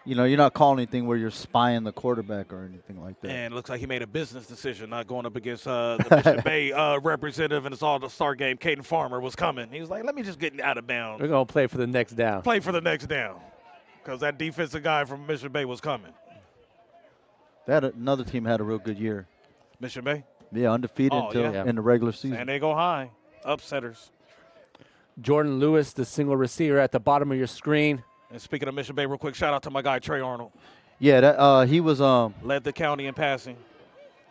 you're not calling anything where you're spying the quarterback or anything like that. And it looks like he made a business decision, not going up against the Mission Bay representative in this All-Star game. Caden Farmer was coming. He was like, let me just get out of bounds. We're going to play for the next down. Play for the next down, because that defensive guy from Mission Bay was coming. Another team had a real good year. Mission Bay? Yeah, undefeated in the regular season. San Diego High, upsetters. Jordan Lewis, the single receiver at the bottom of your screen. And speaking of Mission Bay, real quick, shout out to my guy, Trey Arnold. Yeah, he was led the county in passing.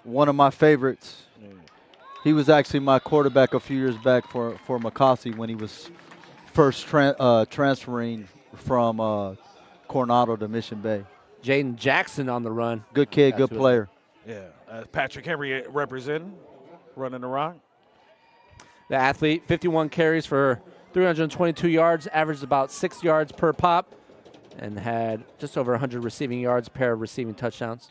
One of my favorites. Yeah. He was actually my quarterback a few years back for McCoskey when he was first transferring from Coronado to Mission Bay. Jaden Jackson on the run. Good kid, good player. Yeah, Patrick Henry representing, running the rock. The athlete, 51 carries for 322 yards, averaged about 6 yards per pop, and had just over 100 receiving yards, pair of receiving touchdowns.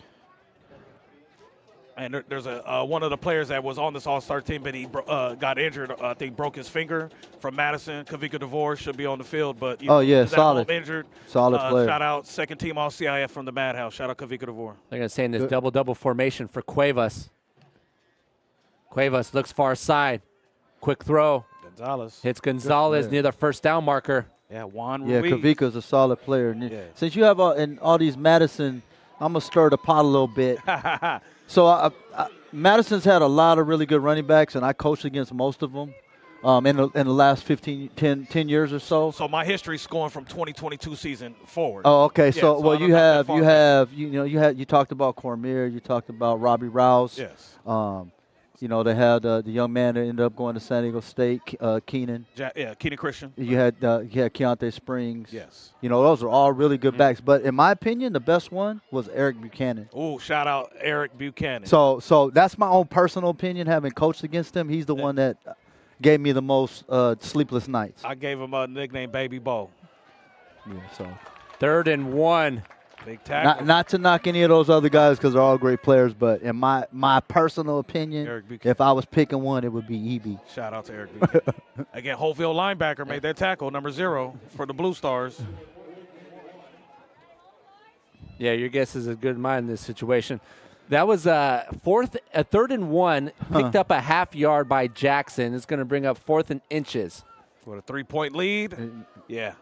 And there's one of the players that was on this All-Star team, but he got injured. I think broke his finger from Madison. Kavika DeVore should be on the field, but solid, injured. Solid player. Shout out second team All-CIF from the Madhouse. Shout out Kavika DeVore. They're going to say in this double formation for Cuevas. Cuevas looks far side. Quick throw. Gonzalez. Hits Gonzalez near the first down marker. Yeah, Juan Ruiz. Yeah, Kavika's a solid player. Yeah. Since you have all these Madison, I'm going to stir the pot a little bit. So Madison's had a lot of really good running backs, and I coached against most of them in the last 10 years or so. So my history's going from 2022 season forward. Oh, okay. Yeah, so you talked about Cormier, you talked about Robbie Rouse. Yes. They had the young man that ended up going to San Diego State, Keenan. Keenan Christian. You had Keontae Springs. Yes. Those are all really good backs. But in my opinion, the best one was Eric Buchanan. Oh, shout out Eric Buchanan. So that's my own personal opinion, having coached against him. He's the one that gave me the most sleepless nights. I gave him a nickname, Baby Bo. Yeah, so. 3rd and 1. Big tackle. Not to knock any of those other guys because they're all great players, but in my personal opinion, if I was picking one, it would be EB. Shout out to Eric Beacon. Again, Hovill linebacker made that tackle, number 0 for the Blue Stars. Yeah, your guess is as good as mine in this situation. That was a 3rd and 1, picked up a half yard by Jackson. It's going to bring up 4th and inches. With a 3-point lead. Yeah.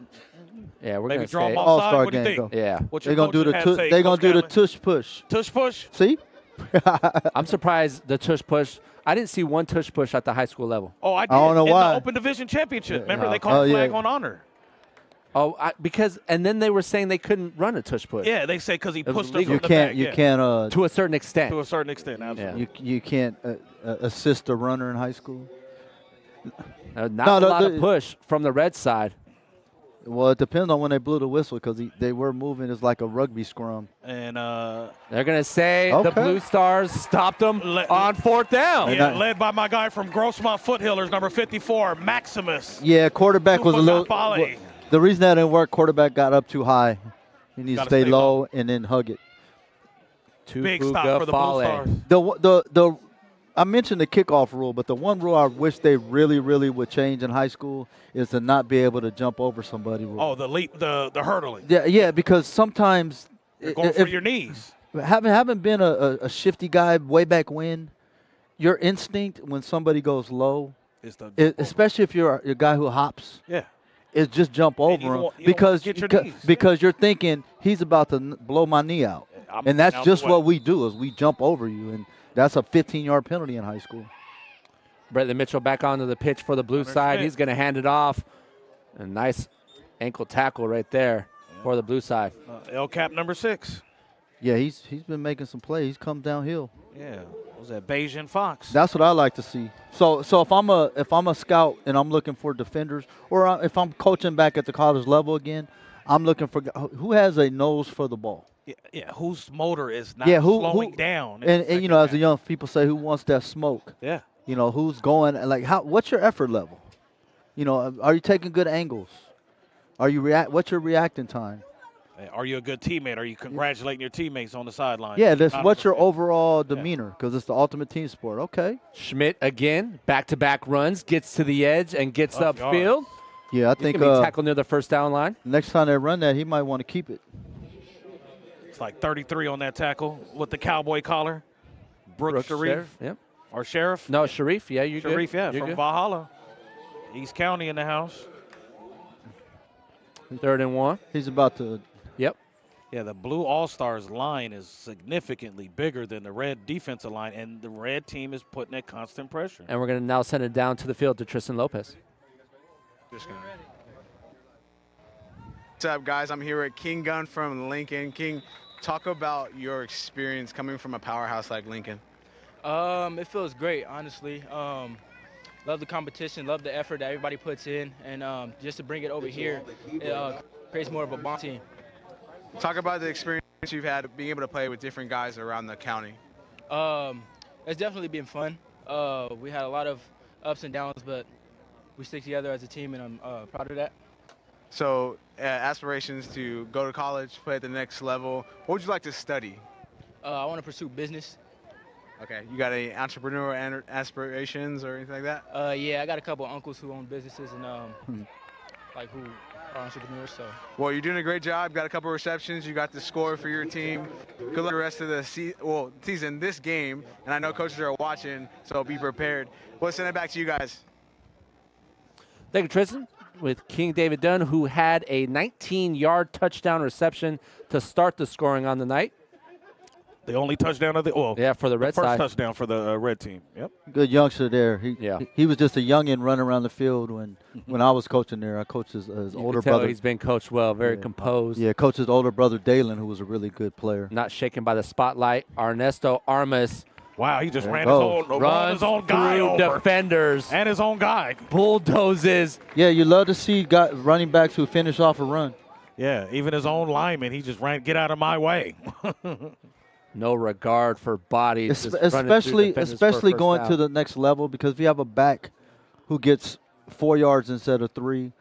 Yeah, we're Maybe going to draw say them All-Star What do you game. think? Yeah. They're going to do the tush push. Tush push? See? I'm surprised the tush push. I didn't see one tush push at the high school level. Oh, I did. I don't know in why. the Open Division Championship. Remember, they called flag on honor. Oh, and then they were saying they couldn't run a tush push. Yeah, they say because he pushed her You from the can't. back. You yeah. can't. To a certain extent. To a certain extent, absolutely. You can't assist a runner in high school. Not a lot of push from the red side. Well, it depends on when they blew the whistle because they were moving. It's like a rugby scrum. And they're going to say the Blue Stars stopped them on 4th down. Yeah, led by my guy from Grossmont Foothillers, number 54, Maximus. Yeah, quarterback was a little. The reason that didn't work, quarterback got up too high. He needs to stay low and then hug it. Big stop for the Blue Stars. I mentioned the kickoff rule, but the one rule I wish they really, really would change in high school is to not be able to jump over somebody. Oh, the leap, the hurdling. Yeah, because sometimes you're going for your knees. Having been a shifty guy way back when, your instinct when somebody goes low, especially if you're a guy who hops, is just jump over him because you're thinking he's about to blow my knee out, and that's just what we do is we jump over you, and that's a 15-yard penalty in high school. Bradley Mitchell back onto the pitch for the blue side. He's going to hand it off. A nice ankle tackle right there for the blue side. L cap number 6. Yeah, he's been making some plays. He's come downhill. Yeah, was that Bayesian Fox? That's what I like to see. So if I'm a scout and I'm looking for defenders, or if I'm coaching back at the college level again, I'm looking for who has a nose for the ball. Yeah, whose motor is not slowing down. And as the young people say, who wants that smoke? Yeah. Who's going, like, what's your effort level? Are you taking good angles? What's your reacting time? Are you a good teammate? Are you congratulating your teammates on the sideline? Yeah, what's your overall demeanor? Because it's the ultimate team sport. Okay. Schmidt again, back-to-back runs, gets to the edge and gets upfield. Yeah, I think he's going to be tackled near the first down line. Next time they run that, he might want to keep it. It's like 33 on that tackle with the cowboy collar. Brooke Sharif. Yep. Or Sheriff? No, Sharif. Yeah, you're Sharif, good. yeah, you're from good. Valhalla. East County in the house. 3rd and 1. He's about to. Yep. Yeah, the blue All-Stars line is significantly bigger than the red defensive line, and the red team is putting that constant pressure. And we're going to now send it down to the field to Tristan Lopez. What's up, guys? I'm here with King Gunn from Lincoln. King, talk about your experience coming from a powerhouse like Lincoln. It feels great, honestly. Love the competition, love the effort that everybody puts in, and just to bring it over here, it creates more of a bond team. Talk about the experience you've had being able to play with different guys around the county. It's definitely been fun. We had a lot of ups and downs, but we stick together as a team, and I'm proud of that. So, aspirations to go to college, play at the next level. What would you like to study? I want to pursue business. Okay, you got any entrepreneurial aspirations or anything like that? Yeah, I got a couple of uncles who own businesses and who are entrepreneurs. So. Well, you're doing a great job. Got a couple of receptions. You got the score for your team. Good luck the rest of the season, this game. And I know coaches are watching, so be prepared. We'll send it back to you guys. Thank you, Tristan. With King David Dunn, who had a 19-yard touchdown reception to start the scoring on the night. The only touchdown of for the red first side. touchdown for the red team. Yep. Good youngster there. He was just a youngin' running around the field when I was coaching there. I coached his older brother. He's been coached well, very composed. Yeah, coached his older brother Dalen, who was a really good player. Not shaken by the spotlight. Ernesto Armas. Wow, he just ran his own guy over. Defenders. And his own guy. Bulldozes. Yeah, you love to see running backs who finish off a run. Yeah, even his own lineman, he just ran, get out of my way. No regard for bodies. Especially going to the next level, because if you have a back who gets 4 yards instead of 3,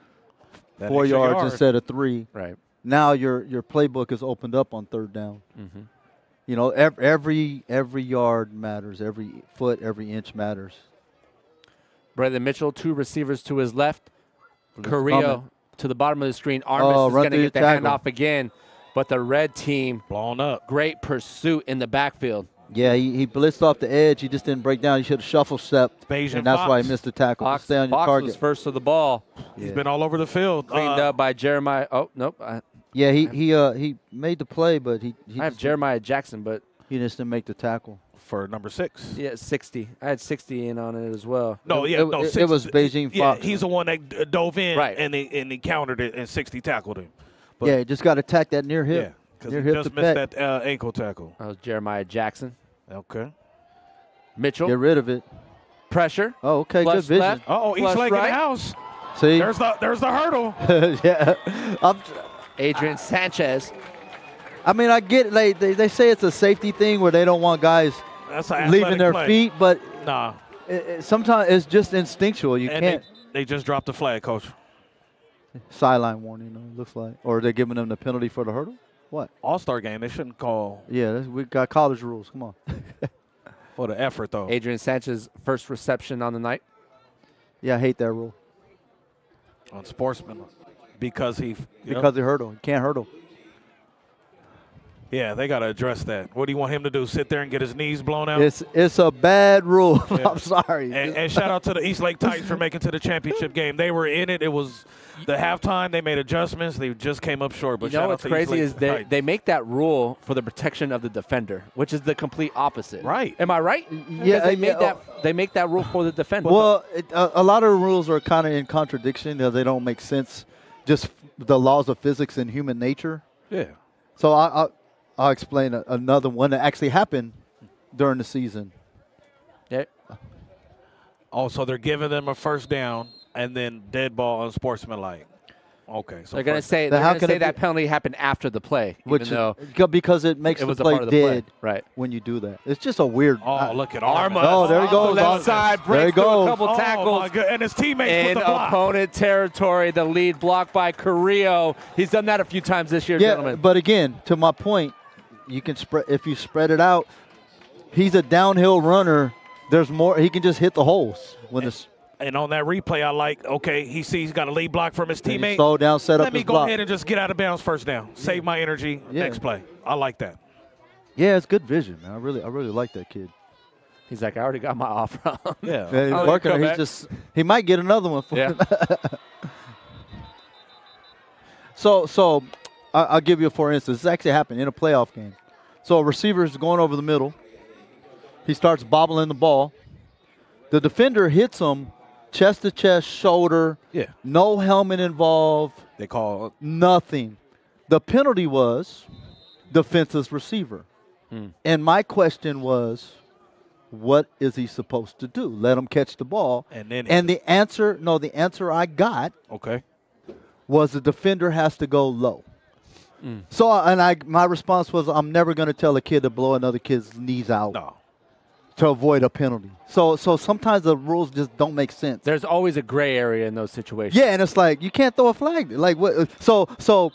4 yards instead of 3, right, now your playbook is opened up on third down. Mm-hmm. You know, every yard matters, every foot, every inch matters. Braylon Mitchell, 2 receivers to his left. Coming. Carrillo to the bottom of the screen. Armis is going to get the handoff again, but the red team blown up. Great pursuit in the backfield. Yeah, he blitzed off the edge. He just didn't break down. He should have shuffle stepped, and that's why he missed the tackle. Fox, Stay on your Fox target. was first to the ball. He's been all over the field. Cleaned up by Jeremiah. Oh, nope. Yeah, he made the play, but he I have Jeremiah Jackson, but he just didn't make the tackle. For number 6. Yeah, 60. I had 60 in on it as well. No, it was Beijing Fox. Yeah, he's the one that dove in, right. and he countered it, and 60 tackled him. But yeah, just got to attack that near hip. Yeah, because he just missed that ankle tackle. That was Jeremiah Jackson. Okay. Mitchell. Get rid of it. Pressure. Oh, okay, Flush good vision. left. Oh, each leg in the house. See? There's the hurdle. Yeah. Adrian Sanchez. I mean, I get it. They say it's a safety thing where they don't want guys leaving their feet, but nah. Sometimes it's just instinctual. You can't. They just dropped the flag, Coach. Sideline warning, it looks like. Or they're giving them the penalty for the hurdle? What? All-Star game. They shouldn't call. Yeah, we got college rules. Come on. For the effort, though. Adrian Sanchez, first reception on the night. Yeah, I hate that rule. On Sportsman. Because he hurdle. He can't hurdle. Yeah, they got to address that. What do you want him to do? Sit there and get his knees blown out? It's a bad rule. Yeah. I'm sorry. And shout out to the East Lake Titans for making to the championship game. They were in it. It was the halftime. They made adjustments. They just came up short. But you know what's crazy is they make that rule for the protection of the defender, which is the complete opposite. Right. Am I right? Yeah. They make that rule for the defender. Well, a lot of the rules are kind of in contradiction. They don't make sense. Just the laws of physics and human nature. Yeah. So I'll explain another one that actually happened during the season. Yeah. Also, they're giving them a first down and then dead ball unsportsmanlike. Okay. So they're going to say that penalty happened after the play, because it makes the play dead right when you do that. It's just a weird. Oh, look at Arma. Oh, there he goes. Left side, breaks through a couple tackles. My God. And his teammates in with the block. Opponent territory, the lead blocked by Carrillo. He's done that a few times this year, gentlemen. But again, to my point, you can spread if you spread it out. He's a downhill runner. There's more. He can just hit the holes when it's. And on that replay, I like, okay, he sees he's got a lead block from his teammate. Slow down, set up Let me his go block. ahead and just get out of bounds first down. Save my energy. Yeah. Next play. I like that. Yeah, it's good vision, man. I really like that kid. He's like, I already got my offer. Yeah. He's working. He might get another one for him. So I'll give you for instance. This actually happened in a playoff game. So a receiver is going over the middle. He starts bobbling the ball. The defender hits him chest to chest, shoulder. Yeah. No helmet involved. They call nothing. The penalty was defenseless receiver. And my question was, what is he supposed to do? Let him catch the ball. And the answer I got was the defender has to go low. So my response was, I'm never going to tell a kid to blow another kid's knees out to avoid a penalty. So sometimes the rules just don't make sense. There's always a gray area in those situations. Yeah, and it's like you can't throw a flag. Like what? The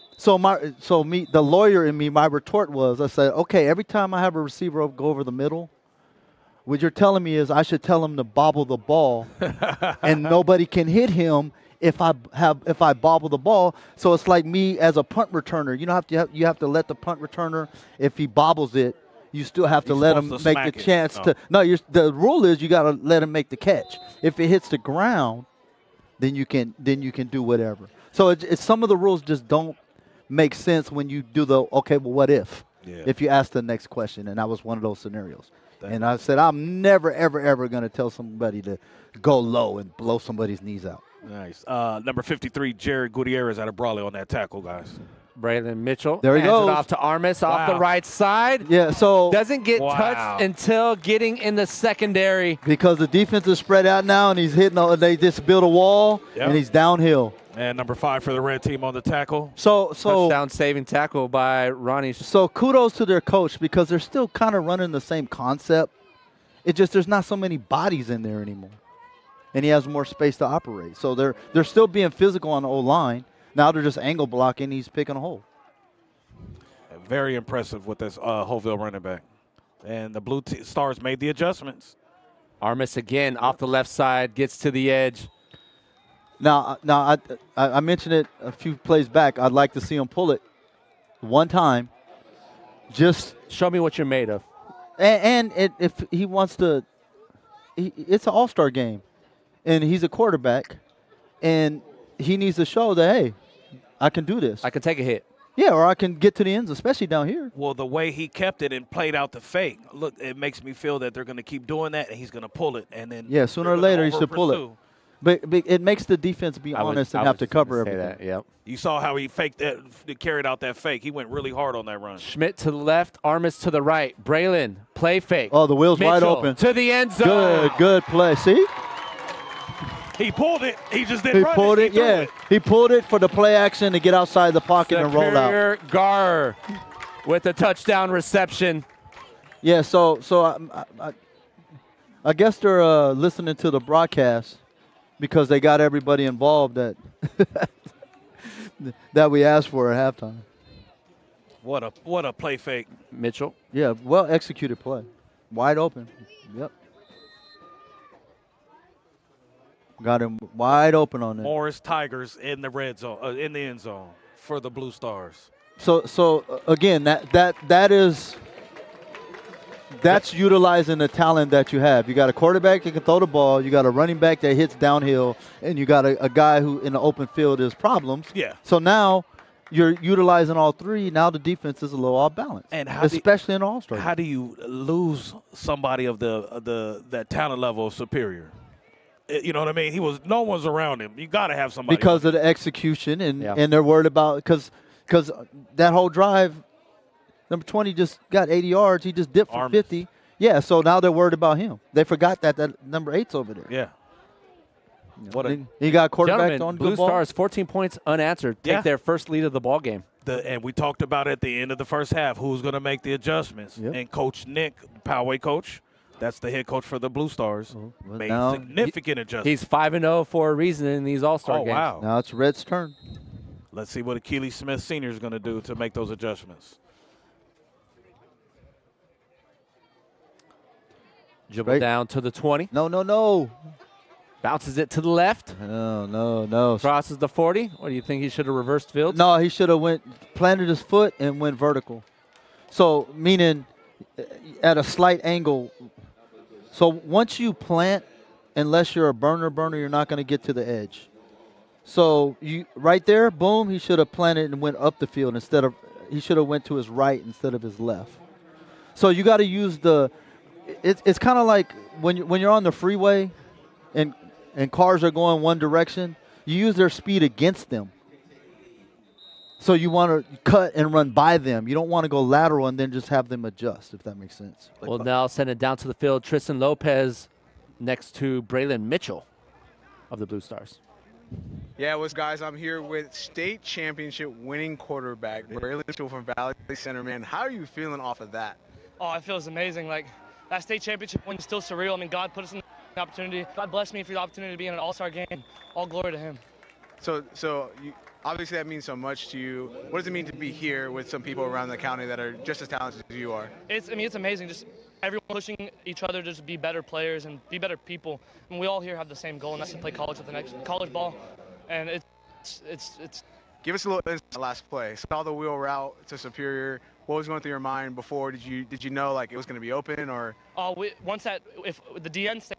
lawyer in me, my retort was, I said, okay, every time I have a receiver go over the middle, what you're telling me is I should tell him to bobble the ball, and nobody can hit him if I bobble the ball. So it's like me as a punt returner. You have to let the punt returner, if he bobbles it, you still have to let him make the chance to. No, the rule is you got to let him make the catch. If it hits the ground, then you can do whatever. So it's some of the rules just don't make sense when you do what if? Yeah. If you ask the next question, and that was one of those scenarios. And I said, I'm never, ever, ever going to tell somebody to go low and blow somebody's knees out. Nice. Number 53, Jared Gutierrez out of Brawley on that tackle, guys. Braylon Mitchell. There he goes. It off to Armis off the right side. Yeah, so. Doesn't get touched until getting in the secondary. Because the defense is spread out now, and he's hitting, they just build a wall, and he's downhill. And number 5 for the red team on the tackle. So touchdown saving tackle by Ronnie. So kudos to their coach because they're still kind of running the same concept. It just there's not so many bodies in there anymore, and he has more space to operate. So they're still being physical on the O-line. Now they're just angle blocking. He's picking a hole. Very impressive with this Hoville running back. And the Blue Stars made the adjustments. Armis again off the left side, gets to the edge. Now, I mentioned it a few plays back. I'd like to see him pull it one time. Just show me what you're made of. And if he wants to, it's an all-star game, and he's a quarterback, and he needs to show that, hey, I can do this. I can take a hit. Yeah, or I can get to the ends, especially down here. Well, the way he kept it and played out the fake, look, it makes me feel that they're going to keep doing that, and he's going to pull it, and then yeah, sooner or later he should pull it. But it makes the defense be honest and have to cover everything. Yep. You saw how he faked that, carried out that fake. He went really hard on that run. Schmidt to the left, Armis to the right. Braylon, play fake. Oh, the wheel's wide Mitchell open. To the end zone. Good play. See? He pulled it. He just didn't He run pulled it, yeah. He pulled it for the play action to get outside the pocket and roll out. Superior Gar with a touchdown reception. Yeah, so I guess they're listening to the broadcast because they got everybody involved that that we asked for at halftime. What a play fake. Mitchell. Yeah, well executed play. Wide open. Yep. Got him wide open on it. Morris Tigers in the red zone, in the end zone for the Blue Stars. So again, that's utilizing the talent that you have. You got a quarterback that can throw the ball. You got a running back that hits downhill, and you got a guy who in the open field is problems. Yeah. So now you're utilizing all three. Now the defense is a little off balance, And especially in All-Star. How do you lose somebody of that talent level superior? You know what I mean? No one's around him. You got to have somebody. Because of the execution, and they're worried about because that whole drive, number 20 just got 80 yards. He just dipped for 50. Yeah, so now they're worried about him. They forgot that number 8's over there. Yeah. He got quarterback on Blue good ball. Stars 14 points unanswered. Take their first lead of the ball game. And we talked about at the end of the first half who's going to make the adjustments. Yep. And Coach Nick, Poway coach, that's the head coach for the Blue Stars, made significant adjustments. He's 5-0 for a reason in these All-Star games. Wow. Now it's Red's turn. Let's see what Achilles Smith Sr. is going to do to make those adjustments. Dribble down to the 20. No. Bounces it to the left. No. Crosses the 40. What do you think? He should have reversed fields? No, he should have planted his foot and went vertical. So meaning at a slight angle. So once you plant, unless you're a burner, you're not going to get to the edge. So you right there, boom, he should have planted and went up the field he should have went to his right instead of his left. So you got to use it's kind of like when you're on the freeway and cars are going one direction, you use their speed against them. So you want to cut and run by them. You don't want to go lateral and then just have them adjust, if that makes sense. Well, now send it down to the field. Tristan Lopez next to Braylon Mitchell of the Blue Stars. Yeah, guys, I'm here with state championship winning quarterback Braylon Mitchell from Valley Center. Man, how are you feeling off of that? Oh, it feels amazing. Like, that state championship win is still surreal. I mean, God put us in the opportunity. God blessed me for the opportunity to be in an all-star game. All glory to him. So obviously that means so much to you. What does it mean to be here with some people around the county that are just as talented as you are? It's amazing. Just everyone pushing each other to just be better players and be better people. And we all here have the same goal, and that's to play college with the next college ball. And it's. Give us a little insight on the last play. Saw the wheel route to Superior. What was going through your mind before? Did you know like it was going to be open or? If the DN stayed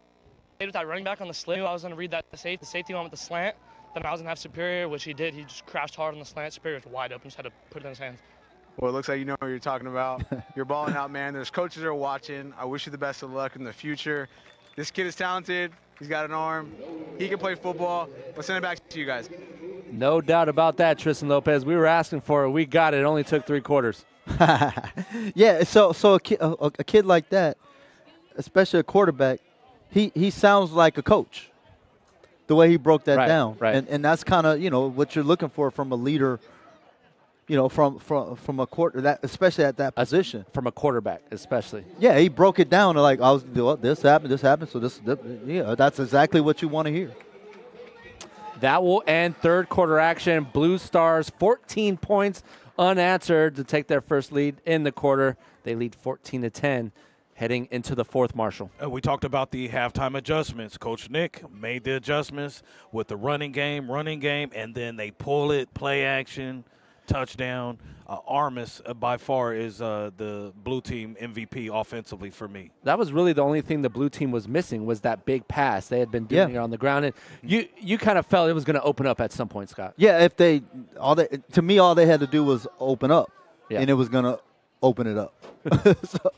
with that running back on the slant, I was going to read that the safety went with the slant. Then I was going to have Superior, which he did. He just crashed hard on the slant. Superior was wide open, just had to put it in his hands. Well, it looks like you know what you're talking about. You're balling out, man. There's coaches that are watching. I wish you the best of luck in the future. This kid is talented. He's got an arm. He can play football. Let's send it back to you guys. No doubt about that, Tristan Lopez. We were asking for it. We got it. It only took 3 quarters. Yeah, so a kid like that, especially a quarterback, he sounds like a coach. The way he broke that down. Right. And that's kind of, what you're looking for from a leader, from a quarter, that especially at that position. From a quarterback, especially. Yeah, he broke it down to like, this happened, so that's exactly what you want to hear. That will end third quarter action. Blue Stars 14 points unanswered to take their first lead in the quarter. They lead 14-10 heading into the fourth, Marshall. We talked about the halftime adjustments. Coach Nick made the adjustments with the running game, and then they pull it, play action, touchdown. Armis, by far, is the blue team MVP offensively for me. That was really the only thing the blue team was missing was that big pass. They had been doing it on the ground. And you kind of felt it was going to open up at some point, Scott. Yeah, all they had to do was open up, and it was going to open it up. So,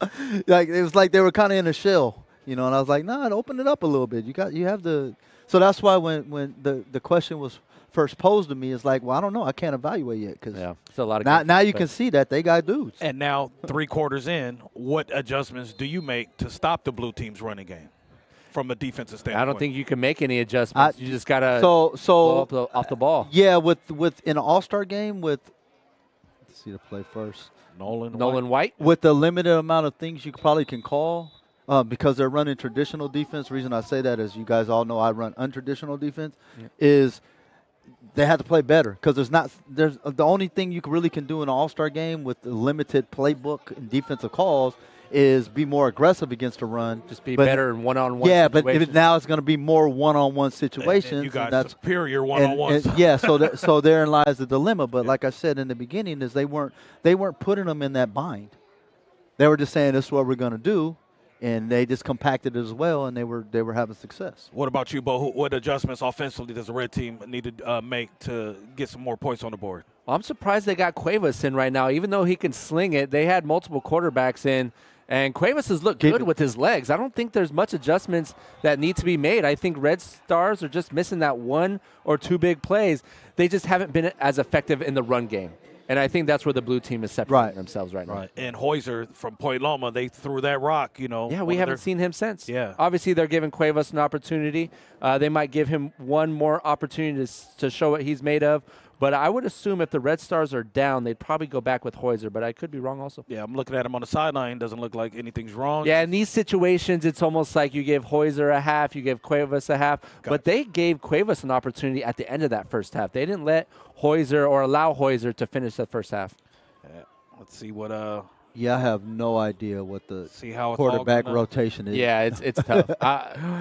like, it was like they were kind of in a shell, and I was like, nah, open it up a little bit. You have the. So that's why when the question was first posed to me, it's like, well, I don't know, I can't evaluate yet because it's a lot of now you can see that they got dudes. And now 3 quarters in, what adjustments do you make to stop the blue team's running game from a defensive standpoint? I don't think you can make any adjustments. You just got to blow up off the ball. Yeah, with in an All-Star game let's see the play first. Nolan White. With the limited amount of things you probably can call, because they're running traditional defense. The reason I say that is you guys all know I run untraditional defense. Is they have to play better because there's the only thing you really can do in an All-Star game with the limited playbook and defensive calls is be more aggressive against a run. Just be better in one-on-one. Yeah, but now it's going to be more one-on-one situations. And you got superior one-on-ones. So therein lies the dilemma. But like I said in the beginning, is they weren't putting them in that bind. They were just saying this is what we're going to do, and they just compacted it as well, and they were having success. What about you, Bo? What adjustments offensively does the red team need to make to get some more points on the board? Well, I'm surprised they got Cuevas in right now. Even though he can sling it, they had multiple quarterbacks in. And Cuevas has looked good with his legs. I don't think there's much adjustments that need to be made. I think Red Stars are just missing that 1 or 2 big plays. They just haven't been as effective in the run game. And I think that's where the blue team is separating themselves right now. And Hoyser from Point Loma, they threw that rock, Yeah, we haven't seen him since. Yeah. Obviously, they're giving Cuevas an opportunity. They might give him one more opportunity to show what he's made of. But I would assume if the Red Stars are down, they'd probably go back with Hoyser, but I could be wrong also. Yeah, I'm looking at him on the sideline. Doesn't look like anything's wrong. Yeah, in these situations, it's almost like you give Hoyser a half, you give Cuevas a half. But they gave Cuevas an opportunity at the end of that first half. They didn't let Hoyser or allow Hoyser to finish that first half. Let's see what Yeah, I have no idea what the how quarterback rotation is. Yeah, it's tough.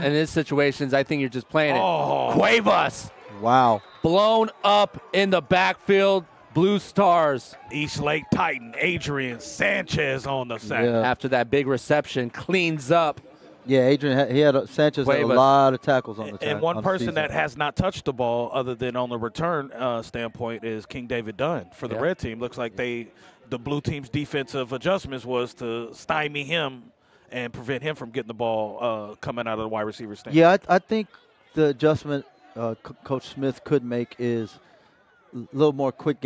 In these situations, I think you're just playing it. Cuevas! Wow. Blown up in the backfield. Blue Stars. East Lake Titan, Adrian Sanchez on the sack. Yeah. After that big reception, cleans up. Yeah, Adrian, Sanchez had a lot of tackles on the And one person that has not touched the ball other than on the return standpoint is King David Dunn for the red team. Looks like the blue team's defensive adjustments was to stymie him and prevent him from getting the ball coming out of the wide receiver stand. Yeah, I think the adjustment Coach Smith could make is a little more quick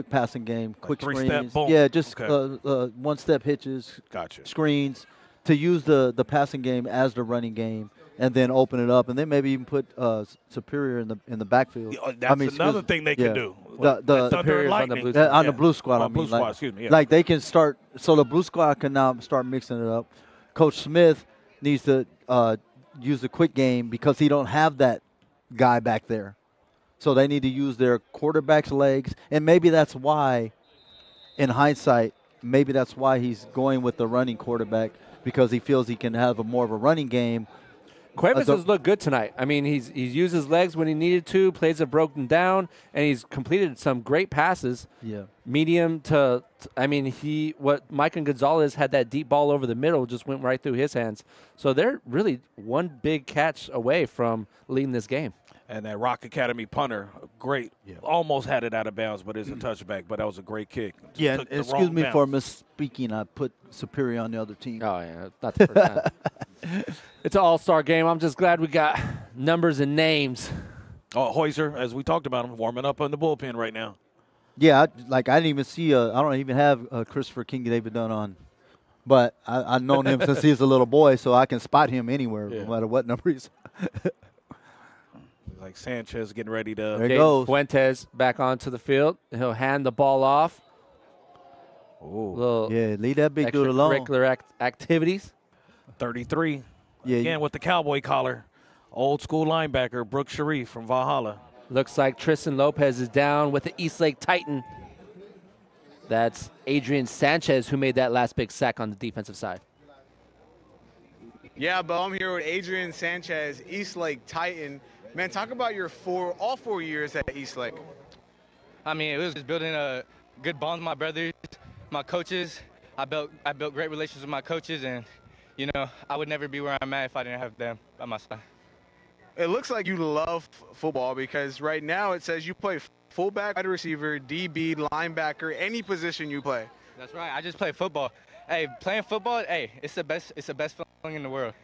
passing game, quick like screens. Boom. Yeah, just Okay. one-step hitches, Gotcha. screens, to use the passing game as the running game, and then open it up, and then maybe even put Superior in the backfield. That's another thing they can do. The Thunder on the blue on the blue squad. Blue squad, excuse me. Yeah. Like they can start, so the blue squad can now start mixing it up. Coach Smith needs to use the quick game because he don't have that guy back there. So they need to use their quarterback's legs, and maybe that's why, in hindsight, maybe that's why he's going with the running quarterback, because he feels he can have more of a running game. Cuevas has looked good tonight. I mean, he's used his legs when he needed to, plays have broken down, and he's completed some great passes. Yeah. Medium to what Mike and Gonzalez had that deep ball over the middle just went right through his hands. So they're really one big catch away from leading this game. And that Rock Academy punter, great, almost had it out of bounds, but it's a touchback. But that was a great kick. Yeah, Took the excuse wrong me bounce. for misspeaking. I put Superior on the other team. Oh, yeah, not the first time. It's an all-star game. I'm just glad we got numbers and names. Oh, Hoyser, as we talked about him, warming up in the bullpen right now. Yeah, I didn't even see. I don't even have Christopher King David Dunn on, but I've known him since he was a little boy, so I can spot him anywhere, no matter what number he's. Like Sanchez getting ready to. There he goes. Fuentes back onto the field. He'll hand the ball off. Oh, yeah, leave that big dude alone. Extracurricular activities. 33. Yeah, Again with the cowboy collar. Old school linebacker Brooke Sharif from Valhalla. Looks like Tristan Lopez is down with the East Lake Titan. That's Adrian Sanchez who made that last big sack on the defensive side. Yeah, Bo, I'm here with Adrian Sanchez, Eastlake Titan. Man, talk about your all 4 years at Eastlake. I mean, it was just building a good bond with my brothers, my coaches. I built great relations with my coaches, and you know, I would never be where I'm at if I didn't have them by my side. It looks like you love football because right now it says you play fullback, wide receiver, DB, linebacker, any position you play. That's right. I just play football. Hey, playing football, hey, it's the best feeling in the world.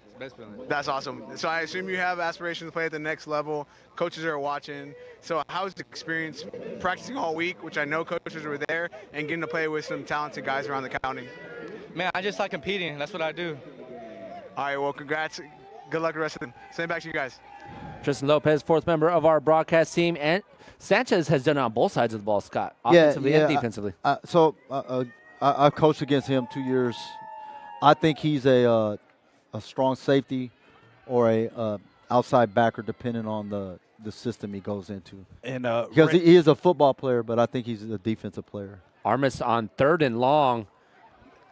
It's the best feeling. That's awesome. So I assume you have aspirations to play at the next level. Coaches are watching. So how's the experience practicing all week, which I know coaches were there, and getting to play with some talented guys around the county? Man, I just like competing. That's what I do. All right, well, congrats. Good luck the rest of them. Send it back to you guys. Tristan Lopez, fourth member of our broadcast team, and Sanchez has done it on both sides of the ball, Scott, offensively and defensively. I coached against him 2 years. I think he's a strong safety or a outside backer, depending on the system he goes into. And because he is a football player, but I think he's a defensive player. Armis on 3rd and long.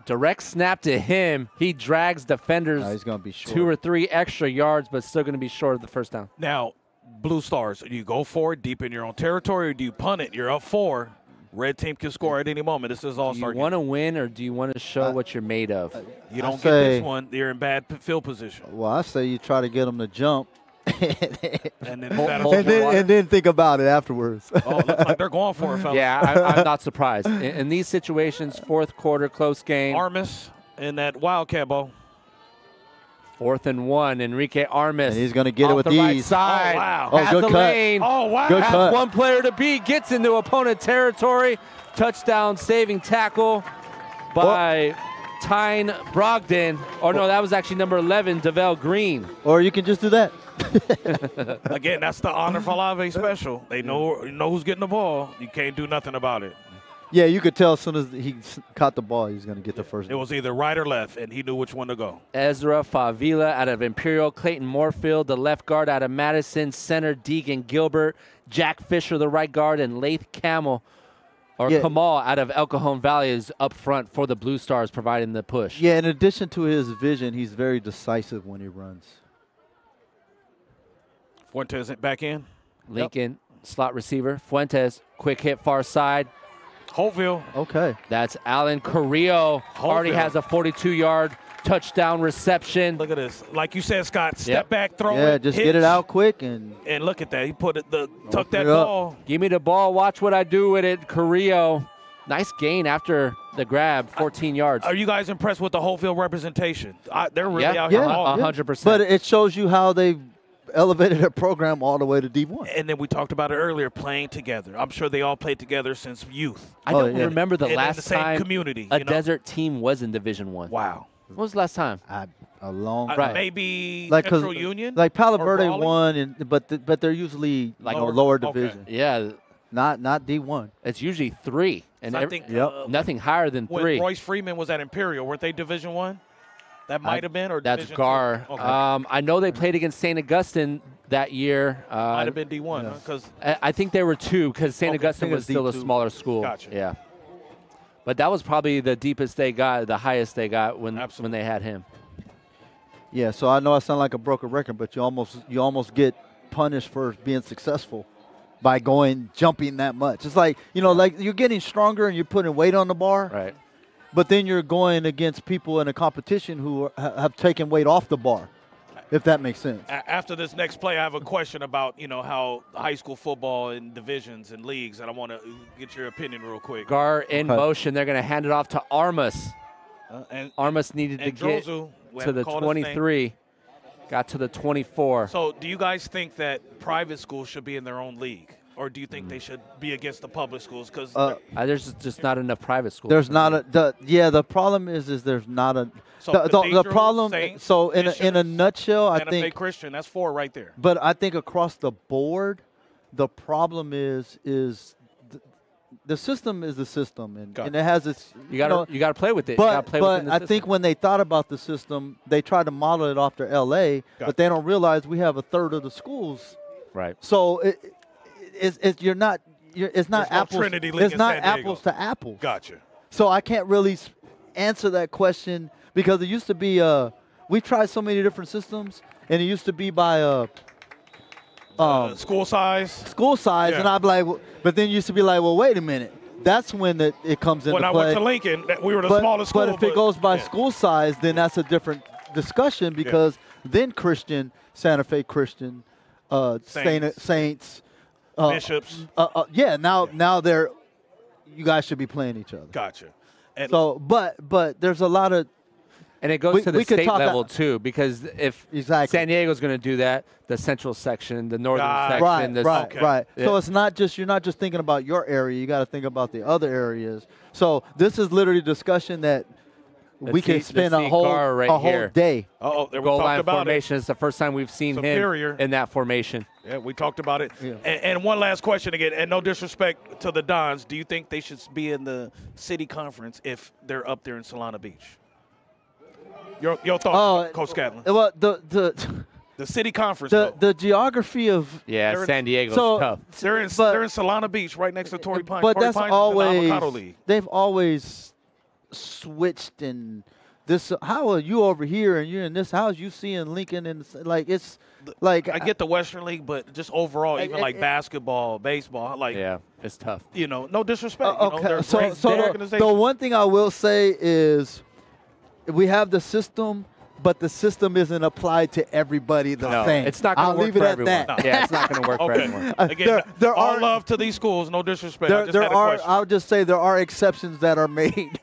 Direct snap to him. He drags defenders he's gonna be short. 2 or 3 extra yards, but still going to be short of the first down. Now, Blue Stars, do you go for it deep in your own territory, or do you punt it? You're up 4. Red team can score at any moment. This is all-star. Do you want to win, or do you want to show what you're made of? You don't get this one, you're in bad field position. Well, I say you try to get them to jump. and then think about it afterwards. Oh, looks like they're going for it, fellas. Yeah, I'm not surprised. In these situations, 4th quarter, close game. Armis in that Wildcat ball. 4th and 1, Enrique Armis. And he's going to get it with the right ease. side. Oh, wow. Oh, Has good the cut. lane. Oh, wow. Good Has cut. one player to beat. Gets into opponent territory. Touchdown saving tackle by Tyne Brogdon. Or no, that was actually number 11, Devell Green. Or you can just do that. Again, that's the Honor Falave special. They know who's getting the ball. You can't do nothing about it. Yeah, you could tell as soon as he caught the ball, he's going to get the first. It was either right or left, and he knew which one to go. Ezra Favila out of Imperial, Clayton Moorfield, the left guard out of Madison, center Deegan Gilbert, Jack Fisher, the right guard, and Lath Kamal out of El Cajon Valley is up front for the Blue Stars, providing the push. Yeah, in addition to his vision, he's very decisive when he runs. Fuentes back in. Lincoln, slot receiver. Fuentes, quick hit far side. Holtville. Okay. That's Alan Carrillo. Already has a 42-yard touchdown reception. Look at this. Like you said, Scott, step back, throw it. Yeah, just hitch. get it out quick. And look at that. He put it, tuck that ball. Give me the ball. Watch what I do with it. Carrillo. Nice gain after the grab, 14 yards. Are you guys impressed with the Holtville representation? They're really out here. 100%. But it shows you how they've elevated a program all the way to D1. And then we talked about it earlier, playing together. I'm sure they all played together since youth. I don't remember the last in the same time community, a desert team was in Division I. Wow. When was the last time? A long maybe like Central Union? Like Palo or Verde Raleigh? won, but they're usually like lower division. Yeah. Not D1. It's usually 3. And So I think, nothing higher than when 3. Royce Freeman was at Imperial, weren't they Division I? That might have been, or that's Division Gar. II? Okay. I know they played against St. Augustine that year. Might have been D1, because I think there were 2 because St. Augustine was still a D2. smaller school. Gotcha. Yeah. But that was probably the deepest they got, the highest they got when they had him. Yeah, so I know I sound like a broken record, but you almost get punished for being successful by jumping that much. It's like, like you're getting stronger and you're putting weight on the bar. Right. But then you're going against people in a competition who have taken weight off the bar, if that makes sense. After this next play, I have a question about, how high school football and divisions and leagues, and I want to get your opinion real quick. Gar in motion. They're going to hand it off to Armas. Armas needed to get to the 23. Got to the 24. So do you guys think that private schools should be in their own league? Or do you think they should be against the public schools? Because there's just not enough private schools. There's not the problem is there's not a the problem. Saints, so in a nutshell, I Santa think Fe Christian, that's 4 right there. But I think across the board, the problem is the system is the system, and it has its. You gotta play with it. But I think when they thought about the system, they tried to model it after LA, but they don't realize we have a third of the schools. Right. So you're not it's not There's no apples. Trinity League It's in not San Diego. apples to apples. Gotcha. So I can't really answer that question because it used to be we tried so many different systems, and it used to be by School size. school size, Yeah. and I'd be like, but then you used to be like, well, wait a minute. That's when it comes into When I play. went to Lincoln, we were the but, smallest school. but if it goes by yeah. school size, then that's a different discussion because then Christian, Santa Fe Christian, Saints, Bishops. Now they're you guys should be playing each other. Gotcha. And So, but there's a lot of And it goes We- to the we could state talk level about- too, because if Exactly. San Diego's going to do that, the central section, the northern section, right, the right. Yeah. So it's not just you're not just thinking about your area. You got to think about the other areas. So this is literally discussion that we Let's can see- spend let's a see whole Gar right a whole here. day. oh, there we goal talked line about formation is the first time we've seen Superior. him in that formation. it. Yeah, we talked about it. Yeah. And one last question again, and no disrespect to the Dons, do you think they should be in the city conference if they're up there in Solana Beach? Your thoughts, Coach Scatlin? Well, The city conference. the geography of Yeah, They're in- San Diego's so- tough. they're in Solana Beach, right next to Torrey Pines. but Torrey that's Pines is in the always Avocado League. they've always switched and this. How are you over here and you're in this house? You seeing Lincoln and like it's like I get the Western League, but just overall, even like basketball, baseball, like Yeah, it's tough. no disrespect. You know, okay. they're a So great organization. the one thing I will say is we have the system. But the system isn't applied to everybody the No, same. it's not going I'll to work leave it for at everyone. that. Yeah, it's not going to work for Okay. everyone. Again, there all are- love to these schools, no disrespect. I just There had a are. question. I'll just say there are exceptions that are made,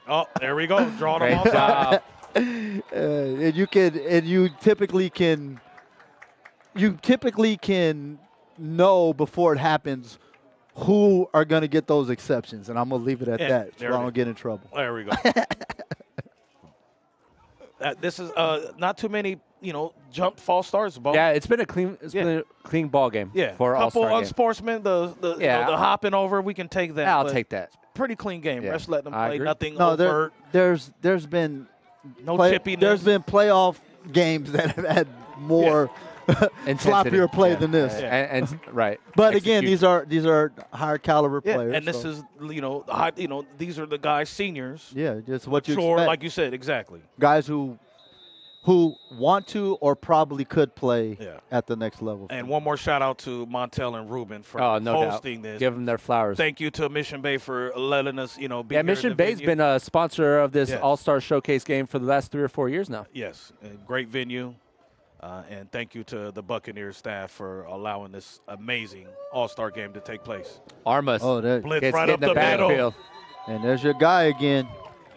Oh, there we go. Drawing them Great all out. job. and you typically can know before it happens who are going to get those exceptions, and I'm gonna leave it at Yeah, that so there I it don't is. get in trouble. There we go. This is not too many, jump false starts, Bo. Yeah, it's been a clean ball game Yeah. for Couple All-Star game. unsportsmen, the hopping over, we can take that. I'll but take that. Pretty clean game. Yeah, Let's let them I play. agree. Nothing No, overt. there's been No chippiness. There's been playoff games that have had more Intensity. sloppier play Yeah. than this. Yeah. And right. But again, Execution. these are higher caliber Yeah, players. and this so- is, these are the guys, seniors. yeah, just what you Sure, expect. like you said, exactly. Guys who want to or probably could play Yeah. at the next level. And one more shout out to Montel and Ruben for Oh, no doubt. hosting this. Give them their flowers. Thank you to Mission Bay for letting us, be Yeah, here in Mission the Bay's venue. been a sponsor of this Yes. All-Star Showcase game for the last 3 or 4 years now. Yes, a great venue. And thank you to the Buccaneers staff for allowing this amazing All-Star game to take place. Armas Blitz gets right hit up in the the middle. backfield. And there's your guy again.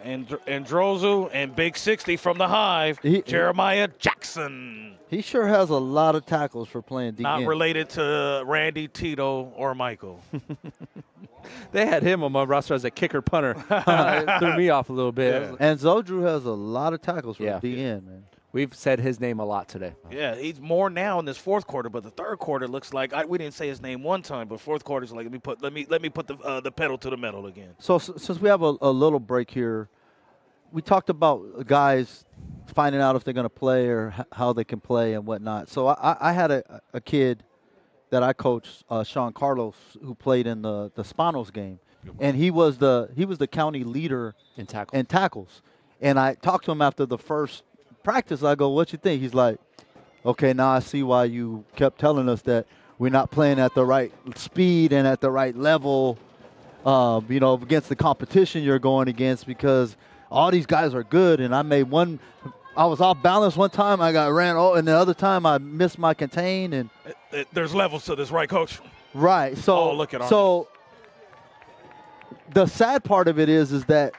And Drozu and Big 60 from the Hive, Jeremiah Jackson. He sure has a lot of tackles for playing DN. Not related to Randy, Tito, or Michael. They had him on my roster as a kicker punter. It threw me off a little bit. Yeah. And Zodru has a lot of tackles for Yeah. DN, man. We've said his name a lot today. Yeah, he's more now in this fourth quarter, but the third quarter looks like we didn't say his name one time, but fourth quarter's like let me put the pedal to the metal again. So since we have a little break here, we talked about guys finding out if they're going to play or how they can play and whatnot. So I had a kid that I coached, Sean Carlos, who played in the Spanos game, and he was the county leader in tackles. And I talked to him after the first practice. I go, "What you think?" He's like, "Okay, now I see why you kept telling us that we're not playing at the right speed and at the right level, against the competition you're going against, because all these guys are good." And I was off balance one time. I got ran, and the other time I missed my contain. And There's levels to this, right, Coach? right. So look at so the sad part of it is that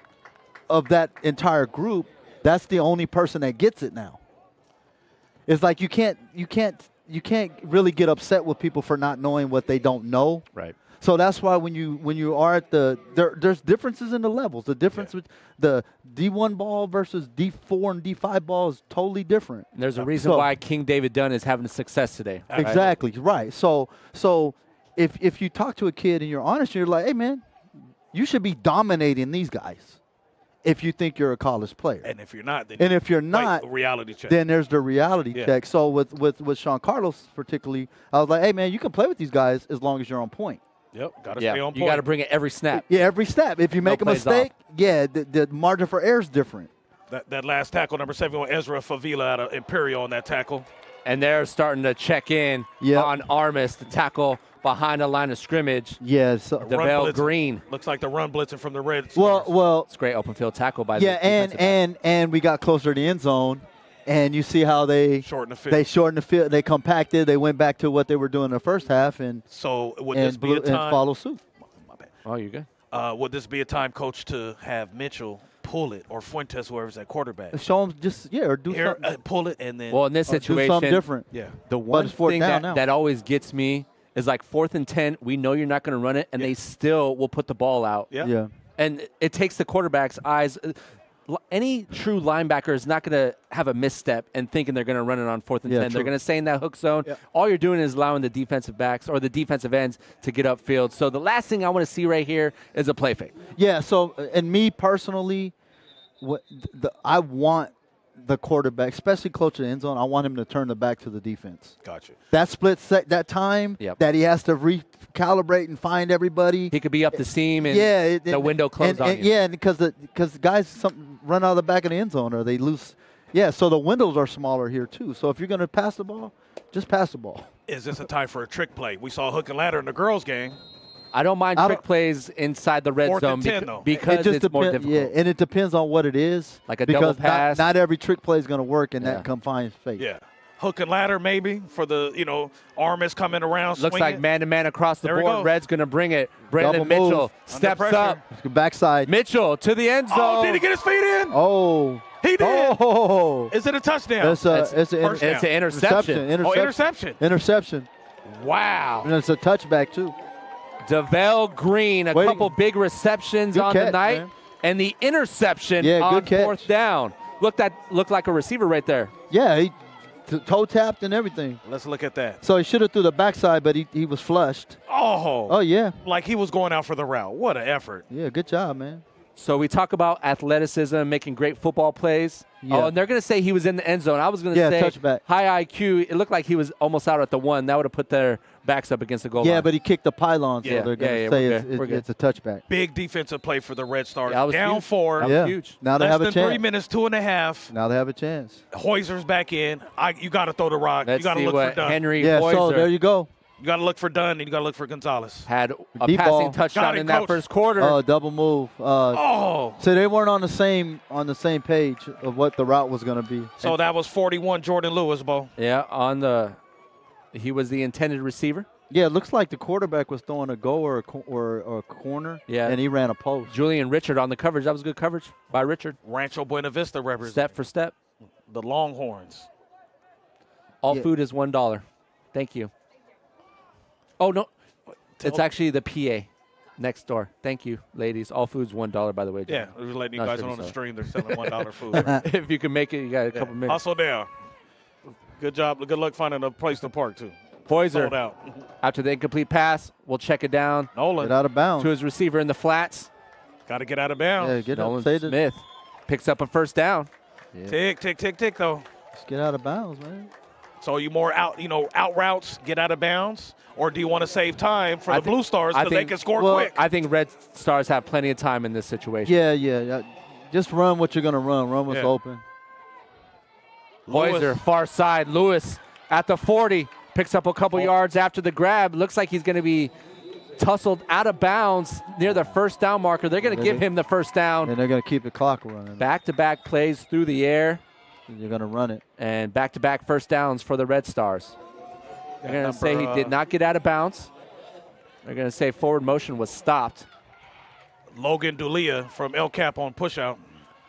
of that entire group, that's the only person that gets it now. It's like you can't really get upset with people for not knowing what they don't know. Right. So that's why when you are at there's differences in the levels. The difference with the D1 ball versus D4 and D5 ball is totally different. And there's a reason why King David Dunn is having success today. right? Exactly, right. So if you talk to a kid and you're honest, you're like, "Hey man, you should be dominating these guys if you think you're a college player." And if you're not, then not, reality check. then there's the reality Yeah. check. So with Sean Carlos particularly, I was like, "Hey man, you can play with these guys as long as you're on point." Yep, got to Yeah, stay on point. you got to bring it every snap. Yeah, every step. If you make a plays mistake, yeah, the margin for error is different. That last tackle, number 71, Ezra Favila out of Imperial on that tackle. And they're starting to check in on Armis, the tackle behind the line of scrimmage. Yeah, so DeVale Green. Looks like the run blitzing from the Reds. Well, it's a great open field tackle by the defensive back. and we got closer to the end zone, and you see how they shortened the field. They shortened the field. They compacted. They went back to what they were doing in the first half, and so would this be a time? And follow suit. My bad. Oh, you're good. Would this be a time, Coach, to have Mitchell pull it or Fuentes, whoever's at quarterback? Show them or do something. Pull it and then. Well, in this situation, do something different. Yeah. The one thing that always gets me is like 4th and 10. We know you're not going to run it, and they still will put the ball out. Yeah. And it takes the quarterback's eyes. Any true linebacker is not going to have a misstep and thinking they're going to run it on 4th and 10. True. They're going to stay in that hook zone. Yeah. All you're doing is allowing the defensive backs or the defensive ends to get upfield. So the last thing I want to see right here is a play fake. Yeah. So, and me personally, I want the quarterback, especially close to the end zone, I want him to turn the back to the defense. Gotcha. That split that time that he has to recalibrate and find everybody. He could be up the seam and the window closed on you. Yeah, because the guys run out of the back of the end zone or they lose. Yeah, so the windows are smaller here too. So if you're going to pass the ball, just pass the ball. Is this a time for a trick play? We saw hook and ladder in the girls' game. I don't mind trick plays inside the red 4th zone and 10, though. because it's more difficult. Yeah, and it depends on what it is. Like a double pass. Not every trick play is going to work in that confined space. Yeah. Hook and ladder maybe for the, arm is coming around. Looks like man-to-man across the There we board. go. Red's going to bring it. Brandon Double move. Mitchell steps Under up. Backside. Mitchell to the end zone. Oh, did he get his feet in? Oh. He did. Oh. Is it a touchdown? It's an interception. Oh, interception. Interception. Wow. And it's a touchback, too. DeVale Green, a couple big receptions on the night. Man. And the interception on 4th down. Looked like a receiver right there. Yeah, he toe tapped and everything. Let's look at that. So he should have threw the backside, but he was flushed. Oh, yeah. Like he was going out for the route. What an effort. Yeah, good job, man. So we talk about athleticism, making great football plays. Yeah. Oh, and they're going to say he was in the end zone. I was going to say touchback. High IQ. It looked like he was almost out at the 1. That would have put their backs up against the goal line. Yeah, but he kicked the pylon, so they're going to say it's a touchback. Big defensive play for the Red Stars. Yeah, down huge. 4. That was huge. Now they have a Less than chance. 3 minutes, 2.5. Now they have a chance. Hoyser's back in. You got to throw the rock. Let's you got to see look what for Dunn. Henry So Hoyser there you go. You got to look for Dunn, and you got to look for Gonzalez. had a Deep passing ball. touchdown Got it, in that Coach. first quarter. Oh, double move. Oh. So they weren't on the same page of what the route was going to be. So that was 41, Jordan Lewis, Bo. Yeah, he was the intended receiver. Yeah, it looks like the quarterback was throwing a go or a corner. Yeah. And he ran a post. Julian Richard on the coverage. That was good coverage by Richard. Rancho Buena Vista represents Step for step. the Longhorns. All food is $1. Thank you. Oh, no. It's actually the PA next door. Thank you, ladies. All food's $1, by the way. Yeah, we're letting you Not guys know on the $0.50. stream they're selling $1 food. If you can make it, you got a couple minutes. Hustle down. Good job. Good luck finding a place to park, too. Hoyser, Sold out. after the incomplete pass, we'll check it down Nolan. Get out of bounds. to his receiver in the flats. Got to get out of bounds. Yeah, get Nolan up. Say Smith picks up a first down. Tick, tick, tick, tick, though. Just get out of bounds, man. So you more out routes, get out of bounds, or do you want to save time for the Blue Stars so they can score quick? I think Red Stars have plenty of time in this situation. Yeah. Just run what you're going to run. Run what's open. Hoyser, far side. Lewis at the 40. Picks up a couple yards after the grab. Looks like he's going to be tussled out of bounds near the first down marker. They're going to give him the first down. And they're going to keep the clock running. Back-to-back plays through the air. You're going to run it. And back-to-back first downs for the Red Stars. They're going to say he did not get out of bounds. They're going to say forward motion was stopped. Logan Dulia from El Cap on push-out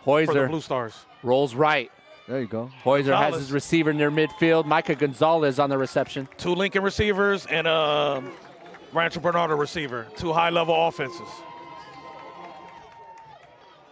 for the Hoyser Blue Stars. rolls right. There you go. Hoyser has Gonzalez. his receiver near midfield. Micah Gonzalez on the reception. 2 Lincoln receivers and a Rancho Bernardo receiver. 2 high-level offenses.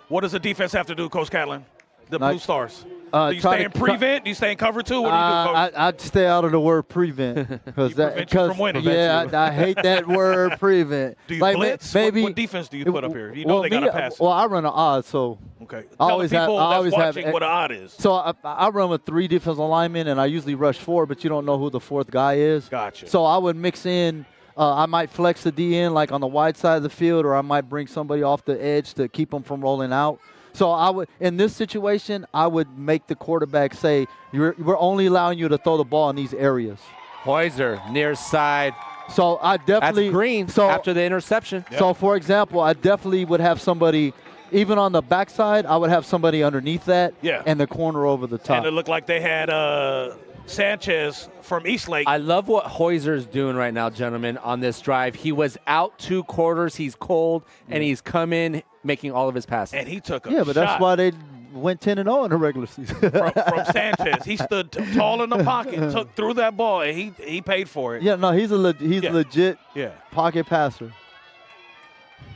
What does the defense have to do, Coach Catlin? The Blue Stars. Do you stay in prevent? Do you stay in cover 2? What do you do, Coach? I'd stay out of the word prevent because from winning. I hate that word prevent. Do you like blitz? Maybe what defense do you put up here? You know they got to pass. Well, I run an odd, so Okay. I Tell always the people have. that's watching what an odd is. So I run with 3 defensive linemen, and I usually rush 4, but you don't know who the 4th guy is. Gotcha. So I would mix in I might flex the DN like on the wide side of the field, or I might bring somebody off the edge to keep them from rolling out. So I would, in this situation, I would make the quarterback say, we're only allowing you to throw the ball in these areas. Hoiser, near side. So I definitely. That's green after the interception. Yep. So, for example, I definitely would have somebody, even on the backside, I would have somebody underneath that and the corner over the top. And it looked like they had Sanchez from Eastlake. I love what Hoiser's doing right now, gentlemen, on this drive. He was out 2 quarters. He's cold, and he's come in making all of his passes. And he took a shot. Yeah, but that's why they went 10-0 in the regular season. from Sanchez. He stood tall in the pocket, threw that ball, and he paid for it. Yeah, no, he's a legit pocket passer.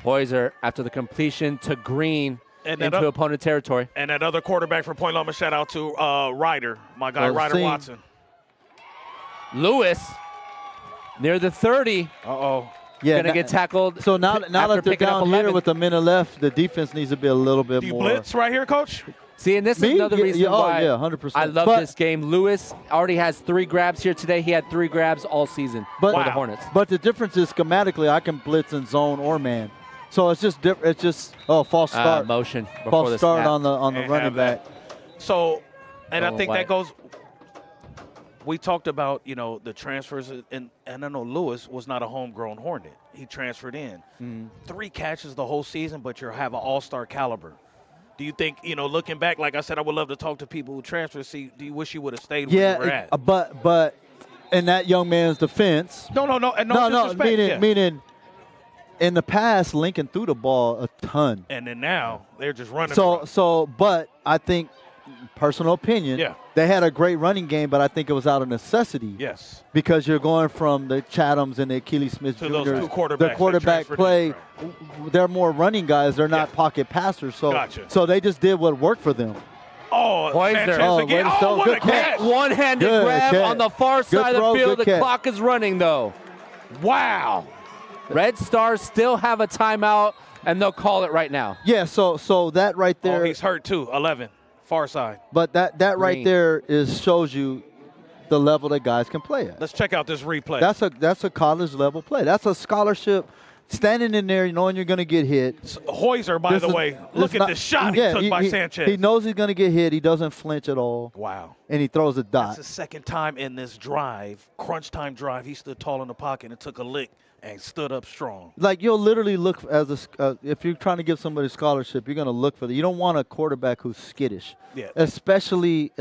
Hoiser, after the completion to Green, into opponent territory. And that other quarterback for Point Loma, shout out to Ryder, my guy, Ryder Watson. Lewis, near the 30. Uh-oh. Yeah, going to get tackled. So now that they're down here with a minute left, the defense needs to be a little bit more. Do you blitz right here, Coach? See, and this is another reason why 100%. I love this game. Lewis already has 3 grabs here today. He had 3 grabs all season for the Hornets. But the difference is schematically, I can blitz in zone or man. So it's just different. It's just false start. Motion. False start on the running back. So, and I think that goes. We talked about, the transfers, and I know Lewis was not a homegrown Hornet. He transferred in. 3 catches the whole season, but you have an all-star caliber. Do you think, looking back, like I said, I would love to talk to people who transfer, see, do you wish you would have stayed where you were at? But in that young man's defense. No, disrespect. Meaning in the past, Lincoln threw the ball a ton. And then now, they're just running. But I think, personal opinion, they had a great running game, but I think it was out of necessity. Yes. Because you're going from the Chathams and the Achilles Smith to Jr. those 2 quarterbacks. The quarterback play, they're more running guys. They're not pocket passers. So they just did what worked for them. Oh, Sanchez again. What a catch. One-handed grab on the far side of the field. The clock is running, though. Wow. Red Stars still have a timeout, and they'll call it right now. Yeah, so that right there. Oh, he's hurt, too. 11. Far side. But that right there shows you the level that guys can play at. Let's check out this replay. That's a college level play. That's a scholarship. Standing in there, knowing you're going to get hit. Hoiser, by the way, look at the shot he took by Sanchez. He knows he's going to get hit. He doesn't flinch at all. Wow. And he throws a dot. That's the second time in this drive, crunch time drive, he stood tall in the pocket and took a lick and stood up strong. Like, you'll literally look if you're trying to give somebody a scholarship, you're going to look for that. You don't want a quarterback who's skittish. Yeah. Especially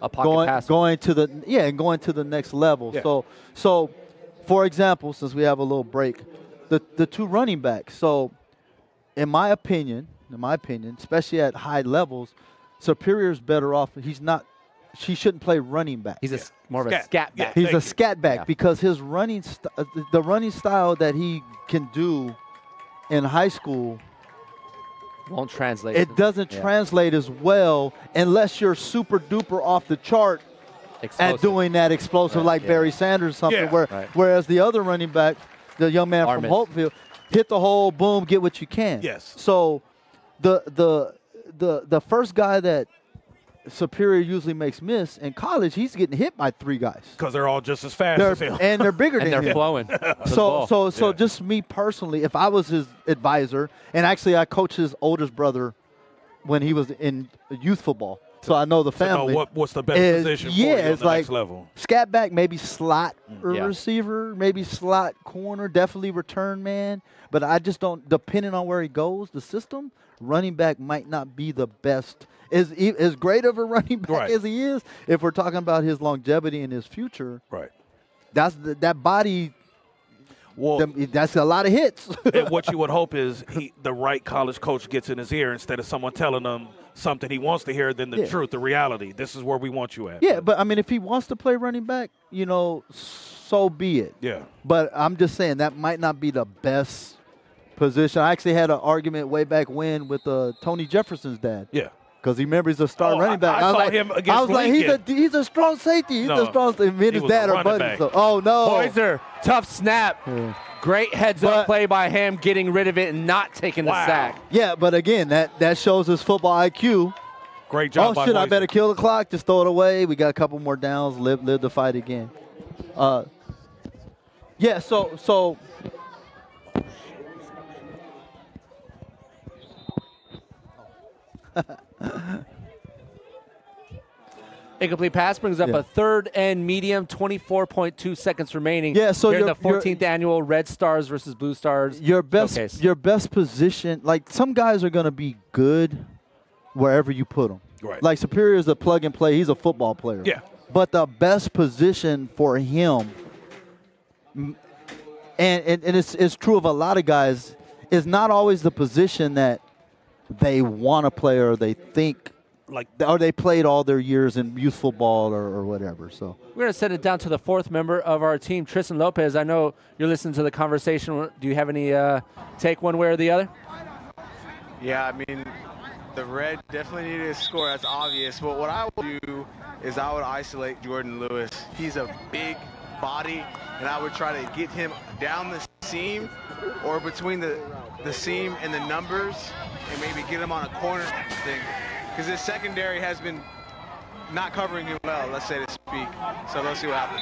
a pocket passer. Going to the next level. Yeah. So for example, since we have a little break, the 2 running backs. So in my opinion, especially at high levels, Superior's better off. He shouldn't play running back. He's more of a scat back. He's a scat back because his the running style that he can do in high school won't translate. It doesn't translate as well unless you're super duper off the chart at doing that explosive like Barry Sanders or something. Whereas the other running back, the young man from Holtfield, hit the hole, boom, get what you can. Yes. So the first guy that Superior usually makes miss in college, he's getting hit by 3 guys because they're all just as fast as him, and they're bigger than him. They're flowing. So just me personally, if I was his advisor, and actually I coached his oldest brother when he was in youth football, so I know the family. So what's the best position for you on it's the like next level? Scat back, maybe slot receiver, maybe slot corner, definitely return man. But I just don't. Depending on where he goes, the system running back might not be the best. As great of a running back as he is, if we're talking about his longevity and his future, that's that body. Well, that's a lot of hits. And what you would hope is the right college coach gets in his ear instead of someone telling him something he wants to hear than the truth, the reality. This is where we want you at. Yeah, but I mean, if he wants to play running back, so be it. Yeah. But I'm just saying that might not be the best position. I actually had an argument way back when with Tony Jefferson's dad. Yeah. Because he remembers the star running back. I saw him against Lincoln. He's a strong safety. He's a strong safety. Me and his dad are buddies. So, oh, no. Hoiser, tough snap. Yeah. Great heads-up play by him, getting rid of it and not taking the sack. Yeah, but again, that shows his football IQ. Great job by Hoiser. I better kill the clock. Just throw it away. We got a couple more downs. Live the fight again. Yeah, so Incomplete pass brings up Yeah. a third and medium, 24.2 seconds remaining. Yeah, so here in your- the 14th annual Red Stars versus Blue Stars your best showcase. your best position, like some guys are going to be good wherever you put them. Right. Like Superior is a plug and play. He's a football player. Yeah. But the best position for him, and it's true of a lot of guys, is not always the position that they want to play or they think, or they played all their years in youth football or whatever. So We're going to send it down to the fourth member of our team, Tristan Lopez. I know you're listening to the conversation. Do you have any take one way or the other? Yeah, I mean, the Red definitely needed a score. That's obvious. But what I would do is I would isolate Jordan Lewis. He's a big body, and I would try to get him down the seam or between the seam and the numbers and maybe get him on a corner thing. Because his secondary has been not covering him well, let's say to speak. So let's see what happens.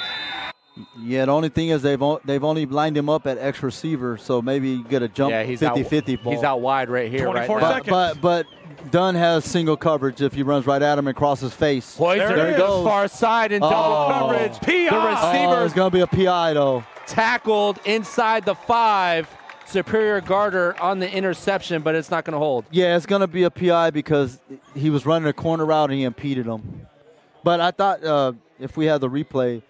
yeah, the only thing is they've only lined him up at X receiver, so maybe you get a jump 50-50 ball. He's out wide right here. 24 right now. seconds. But Dunn has single coverage if he runs right at him and crosses face. Poiser There he goes. far side in double coverage. PI. The receiver It's going to be a PI, though. tackled inside the 5. Superior Garter on the interception, but it's not going to hold. Yeah, it's going to be a PI because he was running a corner route and he impeded him. But I thought if we had the replay,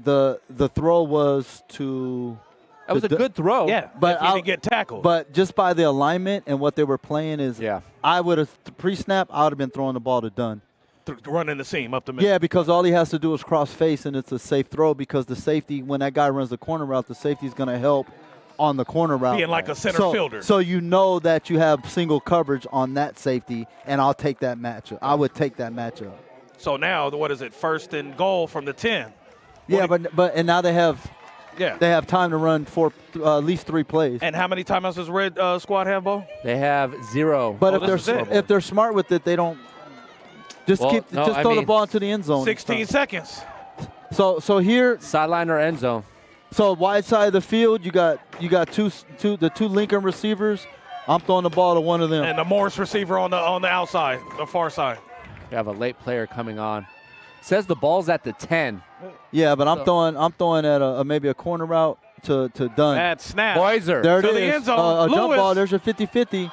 the throw was to... That was a good throw. Yeah, but if he didn't get tackled. But just by the alignment and what they were playing is, I would have pre-snap. I would have been throwing the ball to Dunn. Running the seam up the middle. Yeah, because all he has to do is cross face, and it's a safe throw. Because the safety, when that guy runs the corner route, the safety is going to help on the corner route. Being like a center fielder. So you know that you have single coverage on that safety, and I'll take that matchup. I would take that matchup. So now, what is it? First and goal from the 10. Yeah, but now they have. Yeah. They have time to run for at least 3 plays. And how many timeouts does Red Squad have, Bo? They have 0. But if they're smart with it, they don't. Just throw the ball into the end zone. 16 seconds. So here, sideline or end zone. So wide side of the field, you got the two Lincoln receivers. I'm throwing the ball to one of them. And the Morris receiver on the outside, the far side. We have a late player coming on. Says the ball's at the 10. Yeah, but I'm throwing at maybe a corner route to Dunn. Bad snap. Poiser. There it to is. the end zone. A jump ball. There's your 50-50.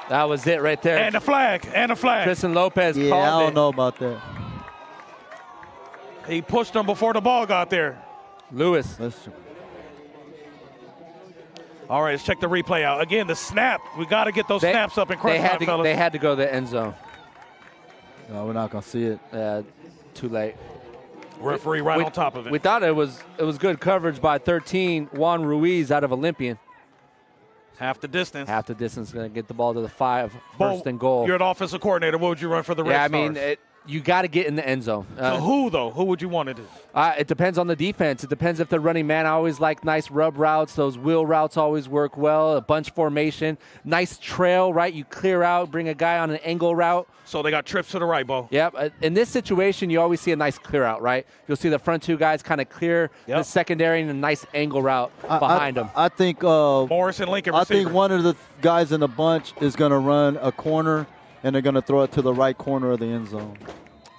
That was it right there. And a flag. And a flag. Tristan Lopez Yeah, called I don't it. know about that. He pushed him before the ball got there. Lewis. All right, let's check the replay out. Again, the snap. We got to get those snaps up in crunch time, fellas. They had to go to the end zone. No, we're not going to see it. Too late. Referee right on top of it. We thought it was good coverage by 13, Juan Ruiz out of Olympian. Half the distance. Half the distance, going to get the ball to the 5, Bo, first and goal. You're an offensive coordinator. What would you run for the Red Stars? I mean, you got to get in the end zone. So who, though? Who would you want to do? It depends on the defense. It depends if they're running man. I always like nice rub routes. Those wheel routes always work well. A bunch formation. Nice trail, right? You clear out, bring a guy on an angle route. So they got trips to the right, Bo. Yep. In this situation, you always see a nice clear out, right? You'll see the front 2 guys kind of clear the secondary and a nice angle route behind them. I think Morris and Lincoln I receiver. think one of the guys in the bunch is going to run a corner, and they're going to throw it to the right corner of the end zone.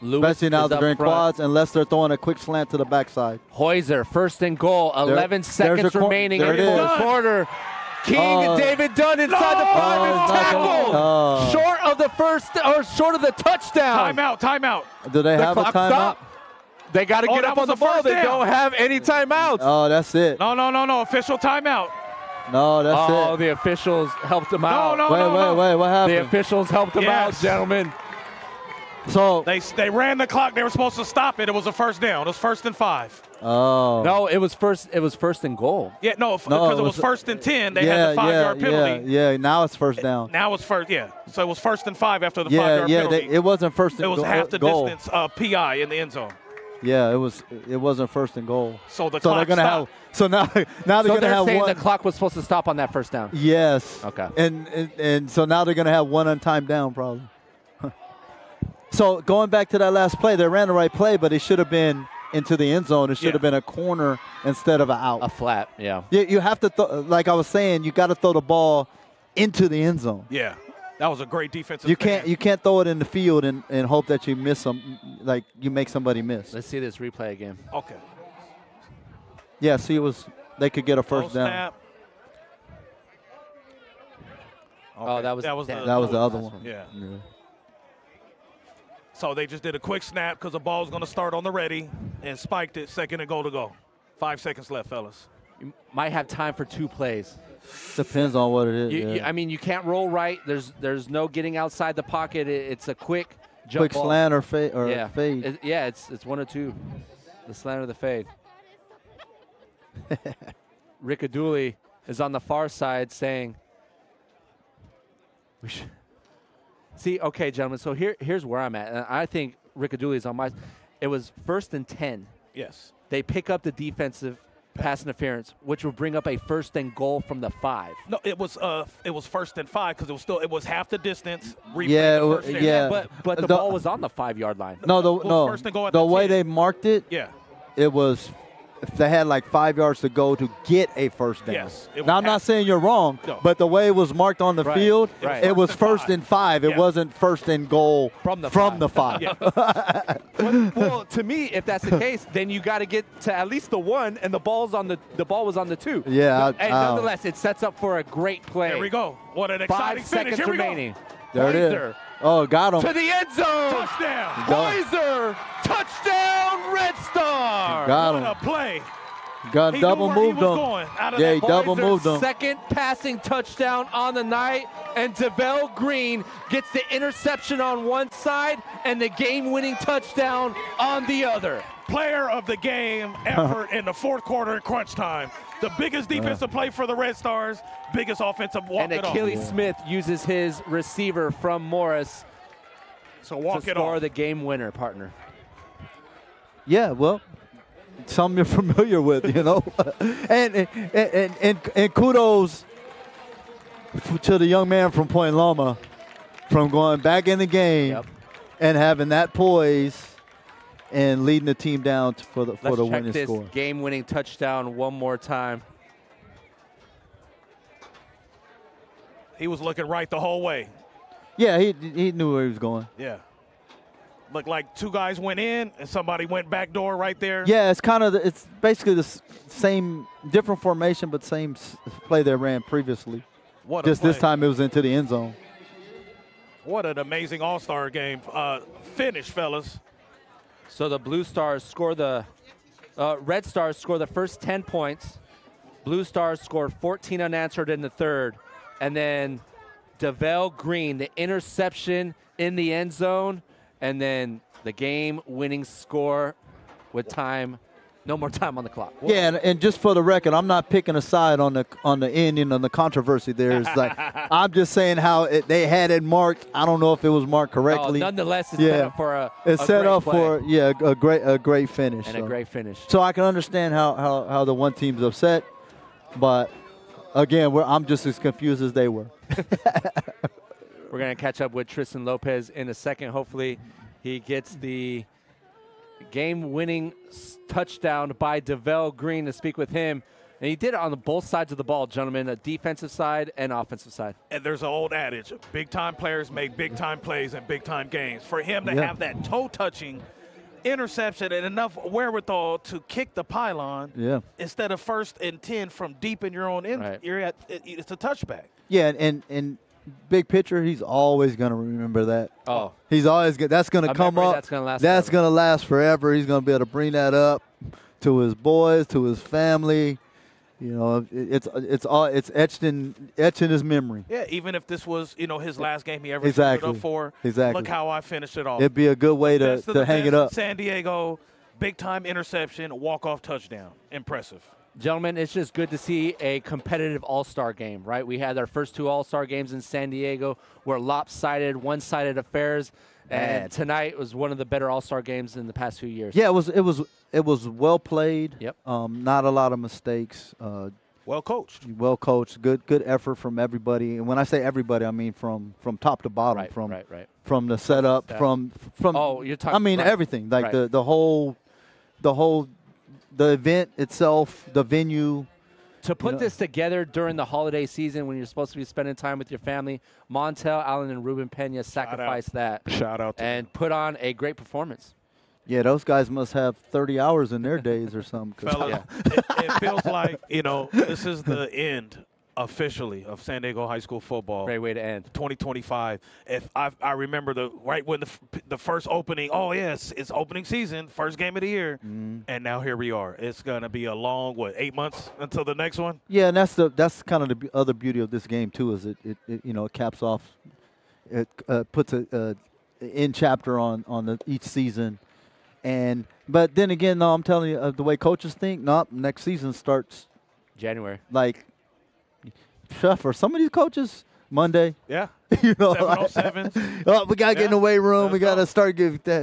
Lewis Especially now is that up they're in front. quads, unless they're throwing a quick slant to the backside. Hoyser, first and goal. 11 seconds remaining in the fourth quarter. King David Dunn inside the 5 is tackled. Short of the first, or short of the touchdown. Timeout. Do they have a clock timeout? stopped. They got to get that up on was the a ball. first They down. don't have any timeouts. Oh, that's it. No. Official timeout. No, that's it. The officials helped him out. Wait, what happened? The officials helped him out, gentlemen. So they ran the clock. They were supposed to stop it. It was a first down. It was 1st and 5. Oh. No, it was first and goal. Yeah, because it was 1st and 10. They had the 5-yard penalty. Yeah, now it's first down. Now it's first. Yeah, so it was 1st and 5 after the 5-yard penalty. It wasn't first and It was half the goal. distance PI in the end zone. Yeah, it wasn't first and goal. So the they're clock gonna stopped. have. So now they're gonna have saying one. the clock was supposed to stop on that first down. Yes. Okay. And so now they're gonna have one untimed down probably. So going back to that last play, they ran the right play, but it should have been into the end zone. It should have been a corner instead of an out. A flat, yeah. You have to, like I was saying, you got to throw the ball into the end zone. Yeah, that was a great defensive. You can't throw it in the field and hope that you miss them, like you make somebody miss. Let's see this replay again. Okay. Yeah, see, they could get a first down. Snap. Okay. Oh, that was the other one. Yeah. So they just did a quick snap because the ball was going to start on the ready and spiked it. 2nd and goal to go. 5 seconds left, fellas. You might have time for 2 plays. Depends on what it is. I mean, you can't roll right. There's no getting outside the pocket. It's a quick jump ball. Slant or fade. It's 1 or 2. The slant or the fade. Rickadooley is on the far side saying, "We should." See, okay, gentlemen. So here's where I'm at. And I think Rickadooley is on my. It was 1st and 10. Yes. They pick up the defensive pass interference, which will bring up a 1st and goal from the 5. No, it was 1st and 5 because it was half the distance. But the ball was on the 5-yard line. First and goal at the the way 10. they marked it. Yeah. It was. If they had like 5 yards to go to get a first down. Yes. Now, I'm not saying you're wrong, but the way it was marked on the field, it was 1st and 5. It wasn't 1st and goal from the 5. Well, to me, if that's the case, then you got to get to at least the 1, and the ball was on the 2. Yeah. And nonetheless, it sets up for a great play. There we go. What an exciting 5 finish. seconds Here we remaining. go. There it is. Oh, got him. To the end zone. Touchdown. Poyser. Touchdown, Red Star. Got him. What a play. Got double moved him. Yeah, he double moved him. Second passing touchdown on the night, and DeVell Green gets the interception on one side and the game-winning touchdown on the other. Player of the game effort in the 4th quarter in crunch time. The biggest defensive play for the Red Stars, biggest offensive walk and it off. And Achilles Smith uses his receiver from Morris to score the game winner, partner. Yeah, well, something you're familiar with, and kudos to the young man from Point Loma from going back in the game and having that poise and leading the team down for the winning score. Game-winning touchdown one more time. He was looking right the whole way. Yeah, he knew where he was going. Yeah. Looked like 2 guys went in and somebody went back door right there. Yeah, it's basically the same, different formation, but same play they ran previously. Just this time it was into the end zone. What an amazing all-star game finish, fellas. So the Blue Stars score Red Stars score the first 10 points. Blue Stars scored 14 unanswered in the 3rd. And then DeVell Green, the interception in the end zone. And then the game-winning score with no more time on the clock. Yeah, and just for the record, I'm not picking a side on the ending on the controversy there. It's like I'm just saying how they had it marked. I don't know if it was marked correctly. Nonetheless, it's set up for a great finish. And a great finish. So I can understand how the one team's upset, but again, I'm just as confused as they were. We're going to catch up with Tristan Lopez in a second. Hopefully he gets the game-winning touchdown by DeVell Green to speak with him. And he did it on both sides of the ball, gentlemen, a defensive side and offensive side. And there's an old adage, big-time players make big-time plays in big-time games. For him to have that toe-touching interception and enough wherewithal to kick the pylon instead of 1st and 10 from deep in your own end, it's a touchback. Yeah, and big picture, he's always going to remember that. Oh. He's always good. That's going to come up. That's going to last forever. He's going to be able to bring that up to his boys, to his family. It's etched in his memory. Yeah, even if this was, his last game he ever stood up for. Exactly. Look how I finished it off. It'd be a good way to hang it up. San Diego, big-time interception, walk-off touchdown. Impressive. Gentlemen, it's just good to see a competitive all-star game, right? We had our first 2 all-star games in San Diego were lopsided, one-sided affairs, and tonight was one of the better all-star games in the past few years. Yeah, it was well played. Yep. Not a lot of mistakes. Well coached. Well coached. Good effort from everybody. And when I say everybody, I mean from top to bottom. Right. From the setup, from you're talking. everything. Like the whole the event itself, the venue. To put this together during the holiday season when you're supposed to be spending time with your family, Montel, Allen, and Ruben Pena sacrificed that. Shout out to and put on a great performance. Yeah, those guys must have 30 hours in their days or something. Fellas, it feels like, this is the end officially of San Diego High School football. Great way to end. 2025. If I remember right when the first opening, it's opening season, first game of the year, and now here we are. It's going to be a long, 8 months until the next one? Yeah, and that's kind of the other beauty of this game too, is it caps off, it puts a end chapter on each season. But then again, no, I'm telling you, the way coaches think, next season starts January. Like, for some of these coaches, Monday. Yeah. 7:07. We got to get in the weight room. We got to start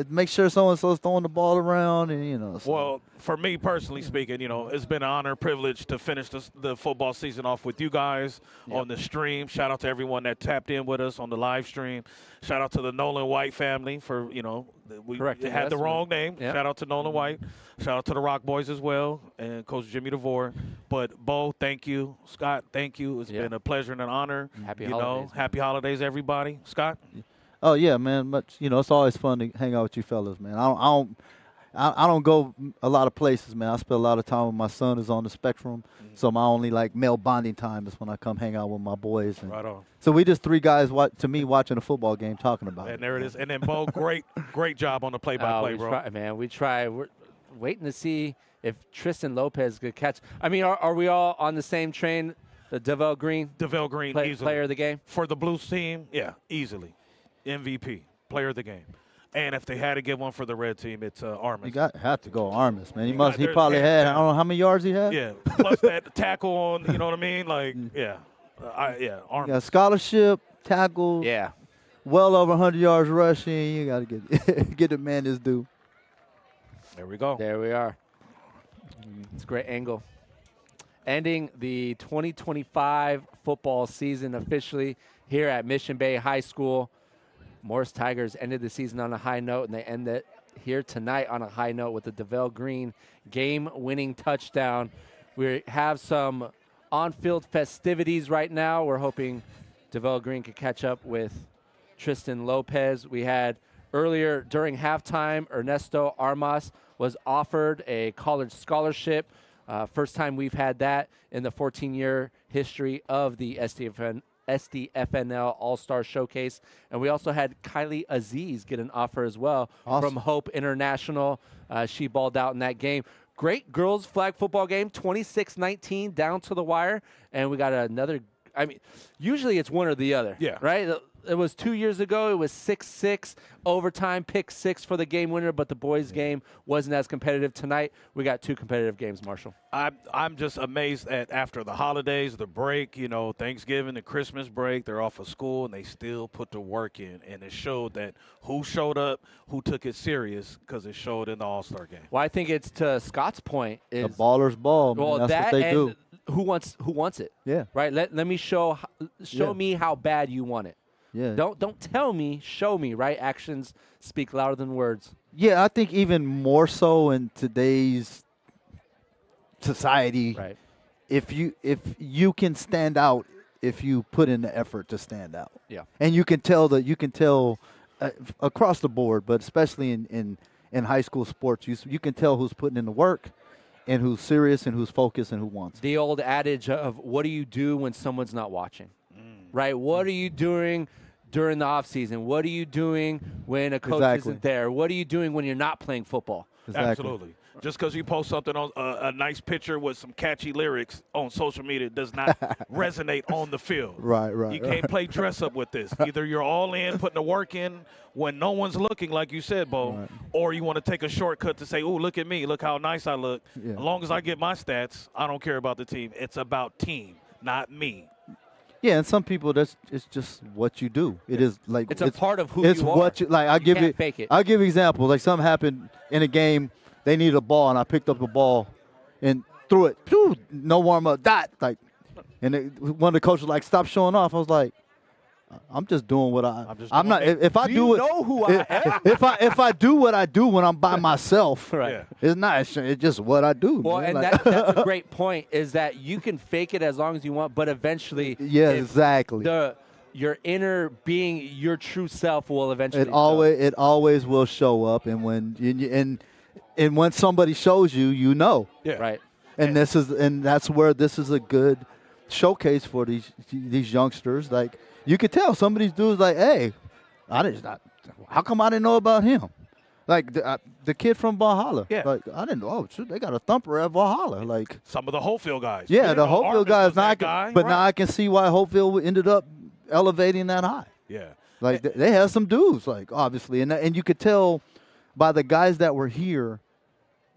make sure so-and-so's throwing the ball around. And, so. Well, for me personally speaking, it's been an honor, privilege to finish the football season off with you guys on the stream. Shout out to everyone that tapped in with us on the live stream. Shout out to the Nolan White family for, we had the wrong name. Yep. Shout out to Nolan White. Shout out to the Rock Boys as well and Coach Jimmy DeVore. But, Bo, thank you. Scott, thank you. It's been a pleasure and an honor. Happy holidays. Happy holidays, everybody. Scott? Oh, yeah, man. But, it's always fun to hang out with you fellas, man. I don't go a lot of places, man. I spend a lot of time with my son who's on the spectrum. So my only, male bonding time is when I come hang out with my boys. Right on. So we just three guys, watching a football game talking about it. And there it is. And then, Bo, great job on the play-by-play, bro. Try, man. We try. We're waiting to see if Tristan Lopez could catch. I mean, are we all on the same train? The DeVell Green? DeVell Green, easily. Player of the game? For the Blues team, yeah, easily. MVP, player of the game. And if they had to get one for the red team, it's Armas. You had to go Armas, man. He probably had, I don't know how many yards he had. Yeah, plus that tackle on, you know what I mean? Armas. Yeah, scholarship, tackle. Yeah. Well over 100 yards rushing. You got to get the man his due. There we go. There we are. It's a great angle. Ending the 2025 football season officially here at Mission Bay High School. Morris Tigers ended the season on a high note, and they end it here tonight on a high note with the DeVell Green game-winning touchdown. We have some on-field festivities right now. We're hoping DeVell Green could catch up with Tristan Lopez. We had earlier during halftime, Ernesto Armas was offered a college scholarship. First time we've had that in the 14-year history of the SDFNL All-Star Showcase. And we also had Kylie Aziz get an offer as well from Hope International. She balled out in that game. Great girls flag football game, 26-19 down to the wire. And we got another, usually it's one or the other, right? It was 2 years ago. It was 6-6 overtime, pick six for the game winner, but the boys' game wasn't as competitive. Tonight, we got two competitive games, Marshall. I'm just amazed at after the holidays, the break, Thanksgiving, the Christmas break, they're off of school, and they still put the work in. And it showed that who showed up, who took it serious, because it showed in the All-Star game. Well, I think it's to Scott's point. The baller's ball, man. Well, That's what they do. Who wants it? Yeah. Right? Let me show me how bad you want it. Yeah. Don't tell me, show me, right? Actions speak louder than words. Yeah, I think even more so in today's society. Right. If you can stand out, if you put in the effort to stand out. Yeah. And you can tell across the board, but especially in high school sports, you can tell who's putting in the work and who's serious and who's focused and who wants it. The old adage of what do you do when someone's not watching? Right? What are you doing during the off season? What are you doing when a coach isn't there? What are you doing when you're not playing football? Exactly. Absolutely. Just because you post something on a nice picture with some catchy lyrics on social media does not resonate on the field. Right. You can't play dress up with this. Either you're all in, putting the work in when no one's looking, like you said, Bo, or you want to take a shortcut to say, oh, look at me. Look how nice I look. Yeah. As long as I get my stats, I don't care about the team. It's about team, not me. Yeah, and some people it's just what you do. It is like it's a part of who it's you are. What you like. Fake it. I'll give you example. Like something happened in a game, they needed a ball, and I picked up the ball and threw it. No warm up. And one of the coaches was like, stop showing off. I was like, I'm just doing what I'm not. doing If I do it, know who I am? if I do what I do when I'm by myself, Right. Yeah. it's not. It's just what I do. Well, man. and Like- that's a great point. Is that you can fake it as long as you want, but eventually, Yeah, if exactly. your inner being, your true self, will eventually. It always will show up, and and when somebody shows you, you know. Yeah. Right. And that's where this is a good showcase for these youngsters. Like, you could tell some of these dudes, like, hey, how come I didn't know about him? Like the kid from Valhalla. Yeah. Like, I didn't know. Oh, shoot, they got a thumper at Valhalla. Like, Some of the Hopefield guys. yeah, We the didn't know Hopefield Armis guys. was Now that guy. but Right. now I can see why Hopefield ended up elevating that high. Yeah. Like, they had some dudes, like, obviously, and you could tell by the guys that were here,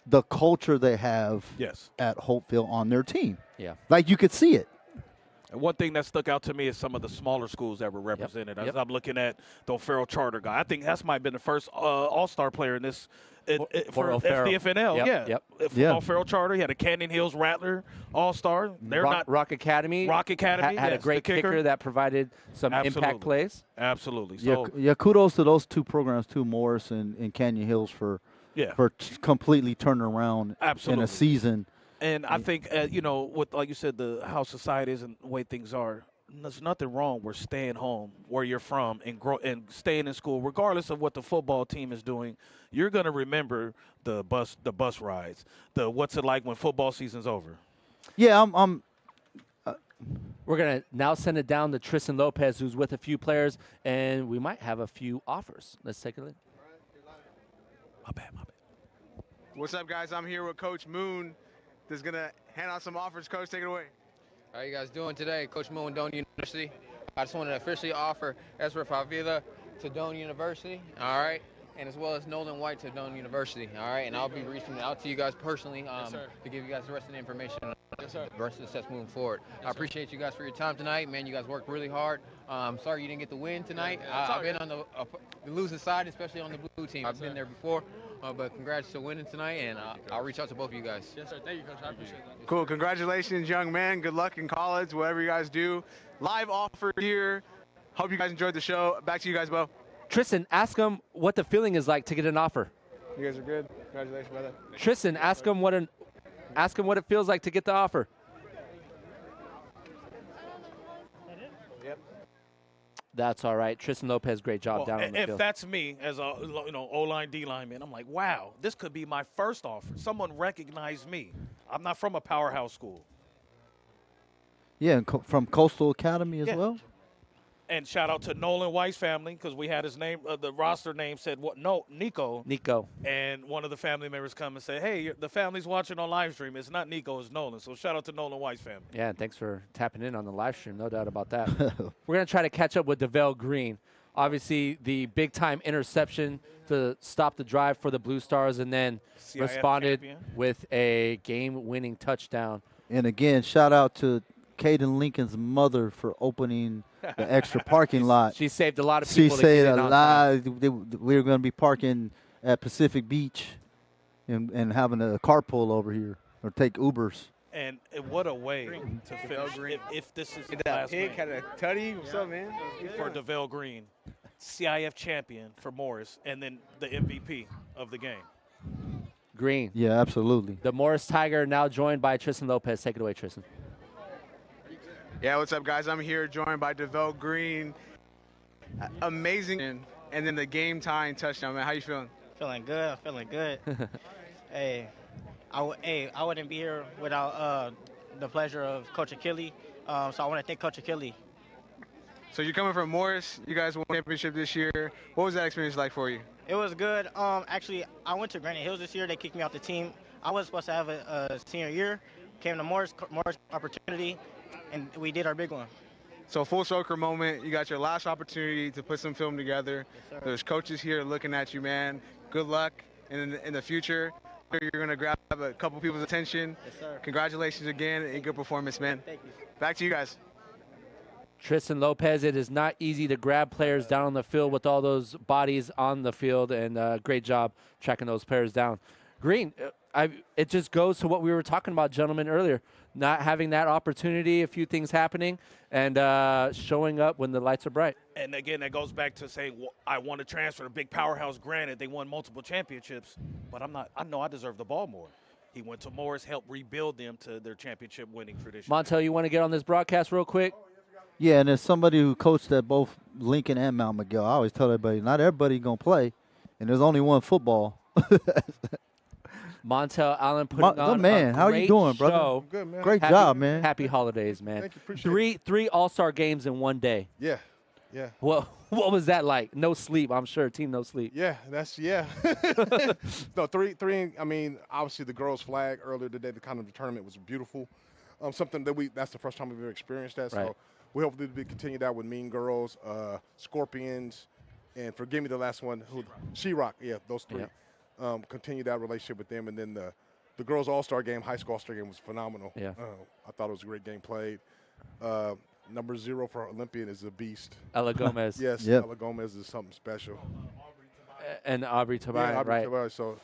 the culture they have Yes. at Hopefield on their team. Yeah. Like, you could see it. And one thing that stuck out to me is some of the smaller schools that were represented. As I'm looking at the O'Farrell Charter guy, I think that's might have been the first All-Star player in this for O'Farrell. SDFNL. Yep, Yeah. yep. For O'Farrell Charter, he had a Canyon Hills Rattler All-Star. They're not Rock Academy. Rock Academy had a yes, great the kicker that provided some Absolutely. impact plays. Absolutely. Yeah, So yeah. Kudos to those two programs too, Morris and Canyon Hills for completely turning around in Absolutely. a season. And I think, with like you said, how society is and the way things are, there's nothing wrong with staying home where you're from and staying in school, regardless of what the football team is doing. You're gonna remember the bus rides, what's it like when football season's over. Yeah, We're going to now send it down to Tristan Lopez, who's with a few players, and we might have a few offers. Let's take a look. My bad. What's up, guys? I'm here with Coach Moon. That's gonna hand out some offers. Coach, take it away. How you guys doing today? Coach Moon, Doane University. I just wanted to officially offer Ezra Favila to Doane University, all right? And as well as Nolan White to Doane University, all right? And I'll be reaching out to you guys personally to give you guys the rest of the information on the rest of the steps moving forward. I appreciate you guys for your time tonight. Man, you guys worked really hard. Sorry you didn't get the win tonight. I've been on the losing side, especially on the blue team. I've been there before. But congrats to winning tonight, and I'll reach out to both of you guys. Yes, sir. Thank you, Coach. I appreciate that. Cool. Congratulations, young man. Good luck in college, whatever you guys do. Live offer here. Hope you guys enjoyed the show. Back to you guys, Bo. Tristan, ask him what the feeling is like to get an offer. You guys are good. Congratulations, brother. Tristan, ask him what it feels like to get the offer. Yep. That's all right. Tristan Lopez, great job down on the If field. that's me as a O-line, D-line man, I'm like, wow, this could be my first offer. Someone recognized me. I'm not from a powerhouse school. Yeah, and from Coastal Academy as well. And shout out to Nolan White's family because we had his name, the roster name said what? No, Nico. Nico. And one of the family members come and say, hey, the family's watching on live stream. It's not Nico, it's Nolan. So shout out to Nolan White's family. Yeah, thanks for tapping in on the live stream. No doubt about that. We're going to try to catch up with DeVell Green. Obviously, the big-time interception to stop the drive for the Blue Stars, and then CIF responded champion. with a game-winning touchdown. And again, shout out to Caden Lincoln's mother for opening the extra parking lot. She saved a lot of She people. saved a lot. We were going to be parking at Pacific Beach and having a carpool over here or take Ubers. And what a way to finish if this is the last Pig game had a tutty. What's up, man? for DeVell Green, CIF champion for Morris, and then the MVP of the game. Green. Yeah, absolutely. The Morris Tiger now joined by Tristan Lopez. Take it away, Tristan. Yeah, what's up, guys? I'm here joined by DeVell Green. Amazing. And then the game-tying touchdown, man. How you feeling? Feeling good. I'm feeling good. Hey, I wouldn't be here without the pleasure of Coach Achille. So I want to thank Coach Achille. So you're coming from Morris. You guys won the championship this year. What was that experience like for you? It was good. Actually, I went to Granite Hills this year. They kicked me off the team. I was supposed to have a senior year. Came to Morris opportunity, and we did our big one. So full circle moment. You got your last opportunity to put some film together. Yes, There's coaches here looking at you, man. Good luck in the future. You're going to grab a couple people's attention. Yes, sir. Congratulations again and good performance, man. Thank you. Back to you guys. Tristan Lopez, it is not easy to grab players down on the field with all those bodies on the field, and great job tracking those players down. Green, it just goes to what we were talking about, gentlemen, earlier. Not having that opportunity, a few things happening, and showing up when the lights are bright. And again, that goes back to saying, well, I want to transfer to big powerhouse. Granted, they won multiple championships, but I know I deserve the ball more. He went to Morris, helped rebuild them to their championship winning tradition. Montel, you want to get on this broadcast real quick? Yeah, and as somebody who coached at both Lincoln and Mount Miguel, I always tell everybody, not everybody going to play, and there's only one football. Montel Allen putting on man, a how great you doing, brother? show. Good, man. Great job, man. Happy holidays, man. Thank you, appreciate Three All-Star games in one day. Yeah. What was that like? No sleep, I'm sure. Team no sleep. Yeah, No, three. I mean, obviously the girls' flag earlier today, the tournament was beautiful. Something that's the first time we've ever experienced that. Right. So we hope to continue that with Mean Girls, Scorpions, and forgive me the last one, She-Rock. Yeah, those three. Yeah. Continue that relationship with them, and then the girls' All-Star game, high school All-Star game was phenomenal. Yeah. I thought it was a great game played. Number 0 for Olympian is a beast. Ella Gomez. Yes, Yep. Ella Gomez is something special. And Aubrey Tabine, Aubrey right. Tabine, so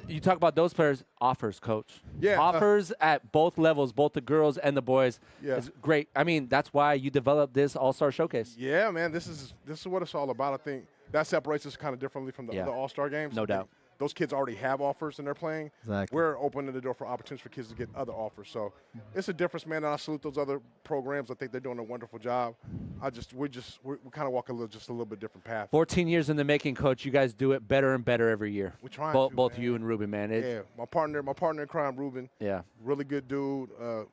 You talk about those players, offers, coach. Yeah, Offers at both levels, both the girls and the boys. Yeah. Is great. I mean, that's why you developed this All-Star Showcase. Yeah, man, this is what it's all about. I think that separates us kind of differently from the other All-Star games. No doubt. Those kids already have offers and they're playing. Exactly. We're opening the door for opportunities for kids to get other offers. So it's a difference, man. And I salute those other programs. I think they're doing a wonderful job. We kind of walk just a little bit different path. 14 years in the making, coach. You guys do it better and better every year. We're trying both you and Ruben, man. Yeah, my partner in crime, Ruben. Yeah. Really good dude.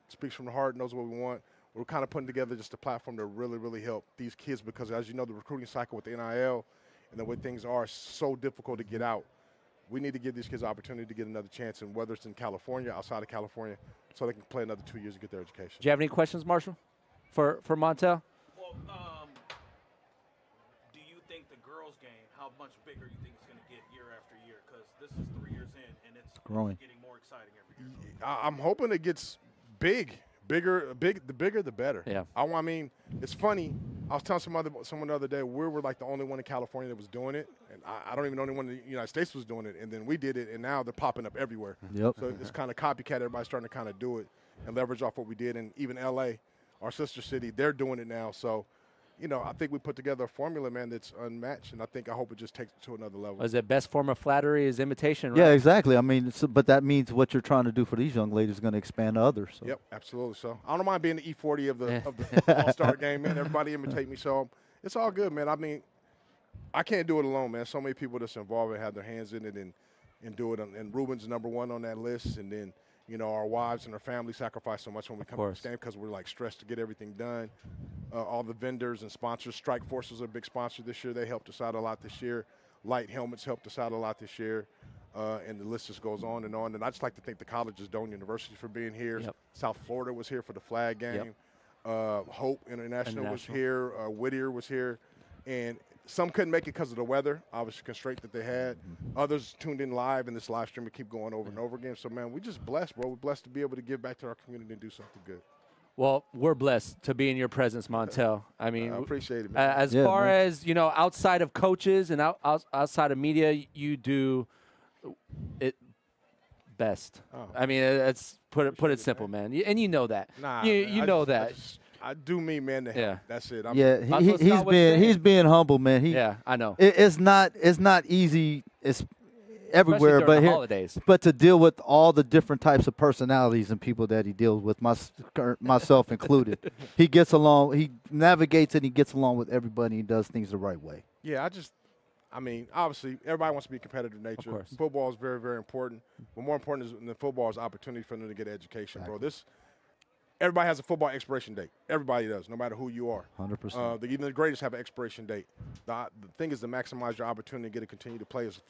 Speaks from the heart. Knows what we want. We're kind of putting together just a platform to really, really help these kids because, as you know, the recruiting cycle with the NIL and the way things are so difficult to get out. We need to give these kids an opportunity to get another chance, and whether it's in California, outside of California, so they can play another 2 years and get their education. Do you have any questions, Marshall, for Montel? Well, do you think the girls' game, how much bigger you think it's going to get year after year? Because this is 3 years in, and it's growing, getting more exciting every year. I'm hoping it gets bigger. The bigger, the better. Yeah. I mean, it's funny. I was telling someone the other day, we were like the only one in California that was doing it, and I don't even know anyone in the United States was doing it. And then we did it, and now they're popping up everywhere. Yep. So it's kind of copycat. Everybody's starting to kind of do it and leverage off what we did. And even LA, our sister city, they're doing it now. So, I think we put together a formula, man, that's unmatched, and I hope it just takes it to another level. Is it best form of flattery is imitation, right? Yeah, exactly. I mean, but that means what you're trying to do for these young ladies is going to expand to others. So. Yep, absolutely. So I don't mind being the E40 of the All-Star game, man. Everybody imitate me, so it's all good, man. I mean, I can't do it alone, man. So many people that's involved and have their hands in it and do it. And Ruben's number one on that list, and then our wives and our family sacrifice so much when we come to the stand because we're like stressed to get everything done. All the vendors and sponsors. Strike Force was a big sponsor this year. They helped us out a lot this year. Light Helmets helped us out a lot this year. And the list just goes on. And I just like to thank the colleges, Doane University for being here. Yep. South Florida was here for the flag game. Hope International was here. Whittier was here. And some couldn't make it because of the weather, obviously constraint that they had. Others tuned in live, and this live stream would keep going over and over again. So, man, we just blessed, bro. We're blessed to be able to give back to our community and do something good. Well, we're blessed to be in your presence, Montel. I mean, I appreciate it, man. As far as, outside of coaches and outside of media, you do it best. Oh. I mean, it's put it simple, man. And you know that. Nah, you know that. I do me, man. Yeah. That's it. He's being humble, man. Yeah, I know. It's not easy. It's everywhere, during the holidays. But to deal with all the different types of personalities and people that he deals with, myself included, he gets along. He navigates and he gets along with everybody. And he does things the right way. Yeah, I mean, obviously, everybody wants to be competitive nature. Of course. Football is very, very important. But more important than football is opportunity for them to get education, bro. Everybody has a football expiration date. Everybody does, no matter who you are. 100%. Even the greatest have an expiration date. The thing is to maximize your opportunity to continue to play as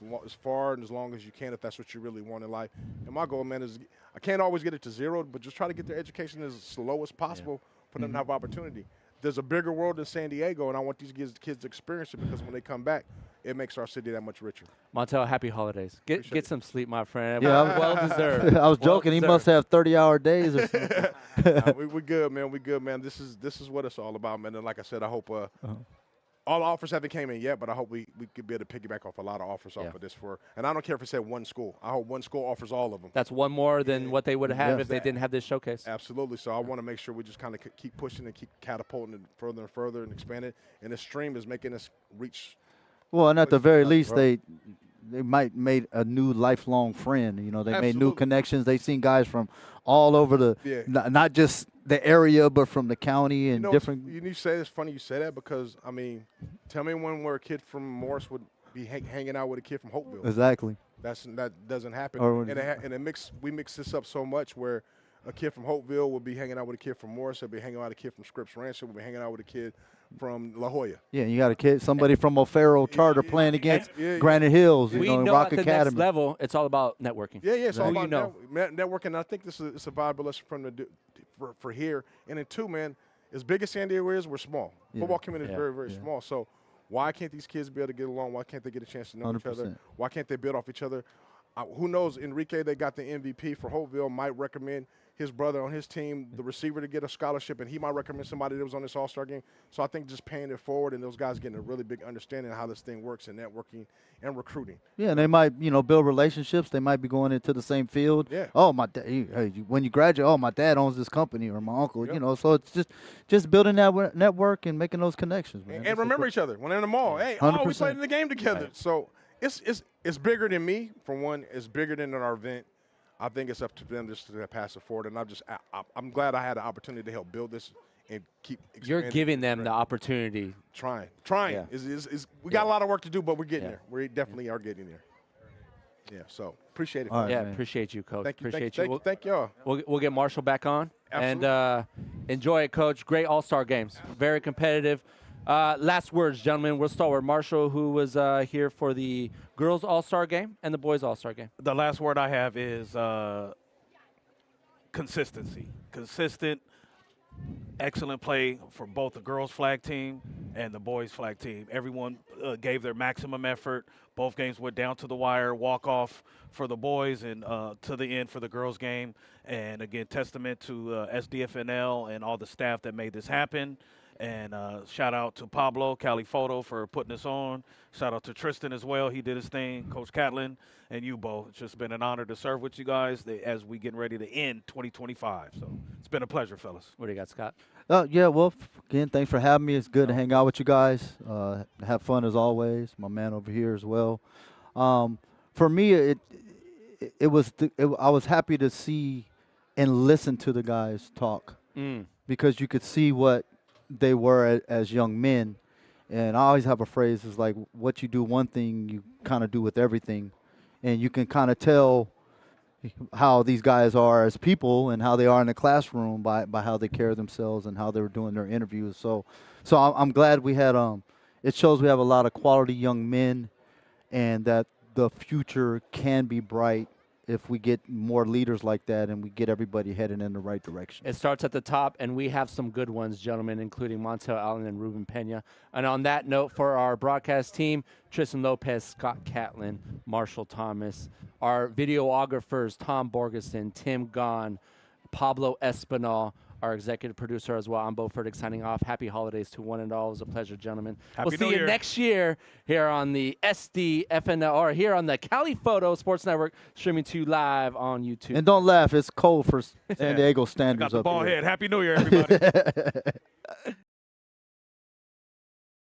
far and as long as you can if that's what you really want in life. And my goal, man, is I can't always get it to zero, but just try to get their education as slow as possible for them to have opportunity. There's a bigger world in San Diego, and I want these kids to experience it because when they come back, it makes our city that much richer. Montel, happy holidays. Get some sleep, my friend. Yeah, well deserved. I was joking. He must have 30-hour days or something. We good, man. We good, man. This is what it's all about, man. And like I said, I hope all the offers haven't came in yet, but I hope we could be able to piggyback off a lot of offers off of this and I don't care if it said one school. I hope one school offers all of them. That's one more than what they would have had if they didn't have this showcase. Absolutely. So I want to make sure we just kind of keep pushing and keep catapulting it further and further and expand it. And this stream is making us reach. Well, and at the very least, they might made a new lifelong friend. You know, they made new connections. They've seen guys from all over the, not just the area, but from the county and different. You say it's funny you say that because, I mean, tell me when where a kid from Morris would be hanging out with a kid from Hopeville. Exactly. That doesn't happen. We mix this up so much where a kid from Hopeville would be hanging out with a kid from Morris. They'll be hanging out with a kid from Scripps Ranch. They'll be hanging out with a kid from La Jolla. Yeah, you got a kid, somebody from O'Farrell Charter playing against Granite Hills. We know, know Rock at the Academy. next level, it's all about networking. Yeah, it's all about networking. I think this is a viable lesson for here. And then two, man, as big as San Diego is, we're small. Football community is very, very small. So why can't these kids be able to get along? Why can't they get a chance to know 100%. each other? Why can't they build off each other? Who knows? Enrique, they got the MVP for Hopeville, might recommend his brother on his team, the receiver, to get a scholarship, and he might recommend somebody that was on this All-Star game. So I think just paying it forward and those guys getting a really big understanding of how this thing works in networking and recruiting. Yeah, and they might, build relationships. They might be going into the same field. Yeah. Oh, my dad. When you graduate, my dad owns this company, or my uncle. So it's just building that network and making those connections, man. And remember each other when they're in the mall. Hey, 100%. we played in the game together. Right. So it's bigger than me. For one, it's bigger than our event. I think it's up to them just to pass it forward, and I'm glad I had the opportunity to help build this and keep expanding. You're giving them the opportunity. Trying. Yeah. We got a lot of work to do, but we're getting there. We definitely are getting there. Yeah, so appreciate it. Right, appreciate you, Coach. Thank you. Appreciate you. Thank y'all. We'll get Marshall back on. Absolutely. And enjoy it, Coach. Great All-Star games. Very competitive. Last words, gentlemen. We'll start with Marshall, who was here for the girls' All-Star game and the boys' All-Star game. The last word I have is consistency. Consistent, excellent play for both the girls' flag team and the boys' flag team. Everyone gave their maximum effort. Both games went down to the wire, walk-off for the boys and to the end for the girls' game. And, again, testament to SDFNL and all the staff that made this happen. And shout out to Pablo, Cali Photo, for putting this on. Shout out to Tristan as well. He did his thing. Coach Catlin and you, Bo. It's just been an honor to serve with you guys as we getting ready to end 2025. So it's been a pleasure, fellas. What do you got, Scott? Well, again, thanks for having me. It's good to hang out with you guys. Have fun as always. My man over here as well. For me, I was happy to see and listen to the guys talk because you could see what they were as young men. And I always have a phrase, is like, what you do one thing, you kind of do with everything. And you can kind of tell how these guys are as people and how they are in the classroom by how they carry themselves and how they were doing their interviews. So I'm glad we had, it shows we have a lot of quality young men and that the future can be bright if we get more leaders like that and we get everybody heading in the right direction. It starts at the top, and we have some good ones, gentlemen, including Montel Allen and Ruben Pena. And on that note, for our broadcast team, Tristan Lopez, Scott Catlin, Marshall Thomas, our videographers, Tom Borgeson, Tim Gahn, Pablo Espinal, our executive producer as well. I'm Bo Furtick signing off. Happy holidays to one and all. It was a pleasure, gentlemen. We'll see you next year here on the SDFNL, or here on the Cali Photo Sports Network, streaming to you live on YouTube. And don't laugh. It's cold for San Diego standards. Got the up ball here. head. Happy New Year, everybody.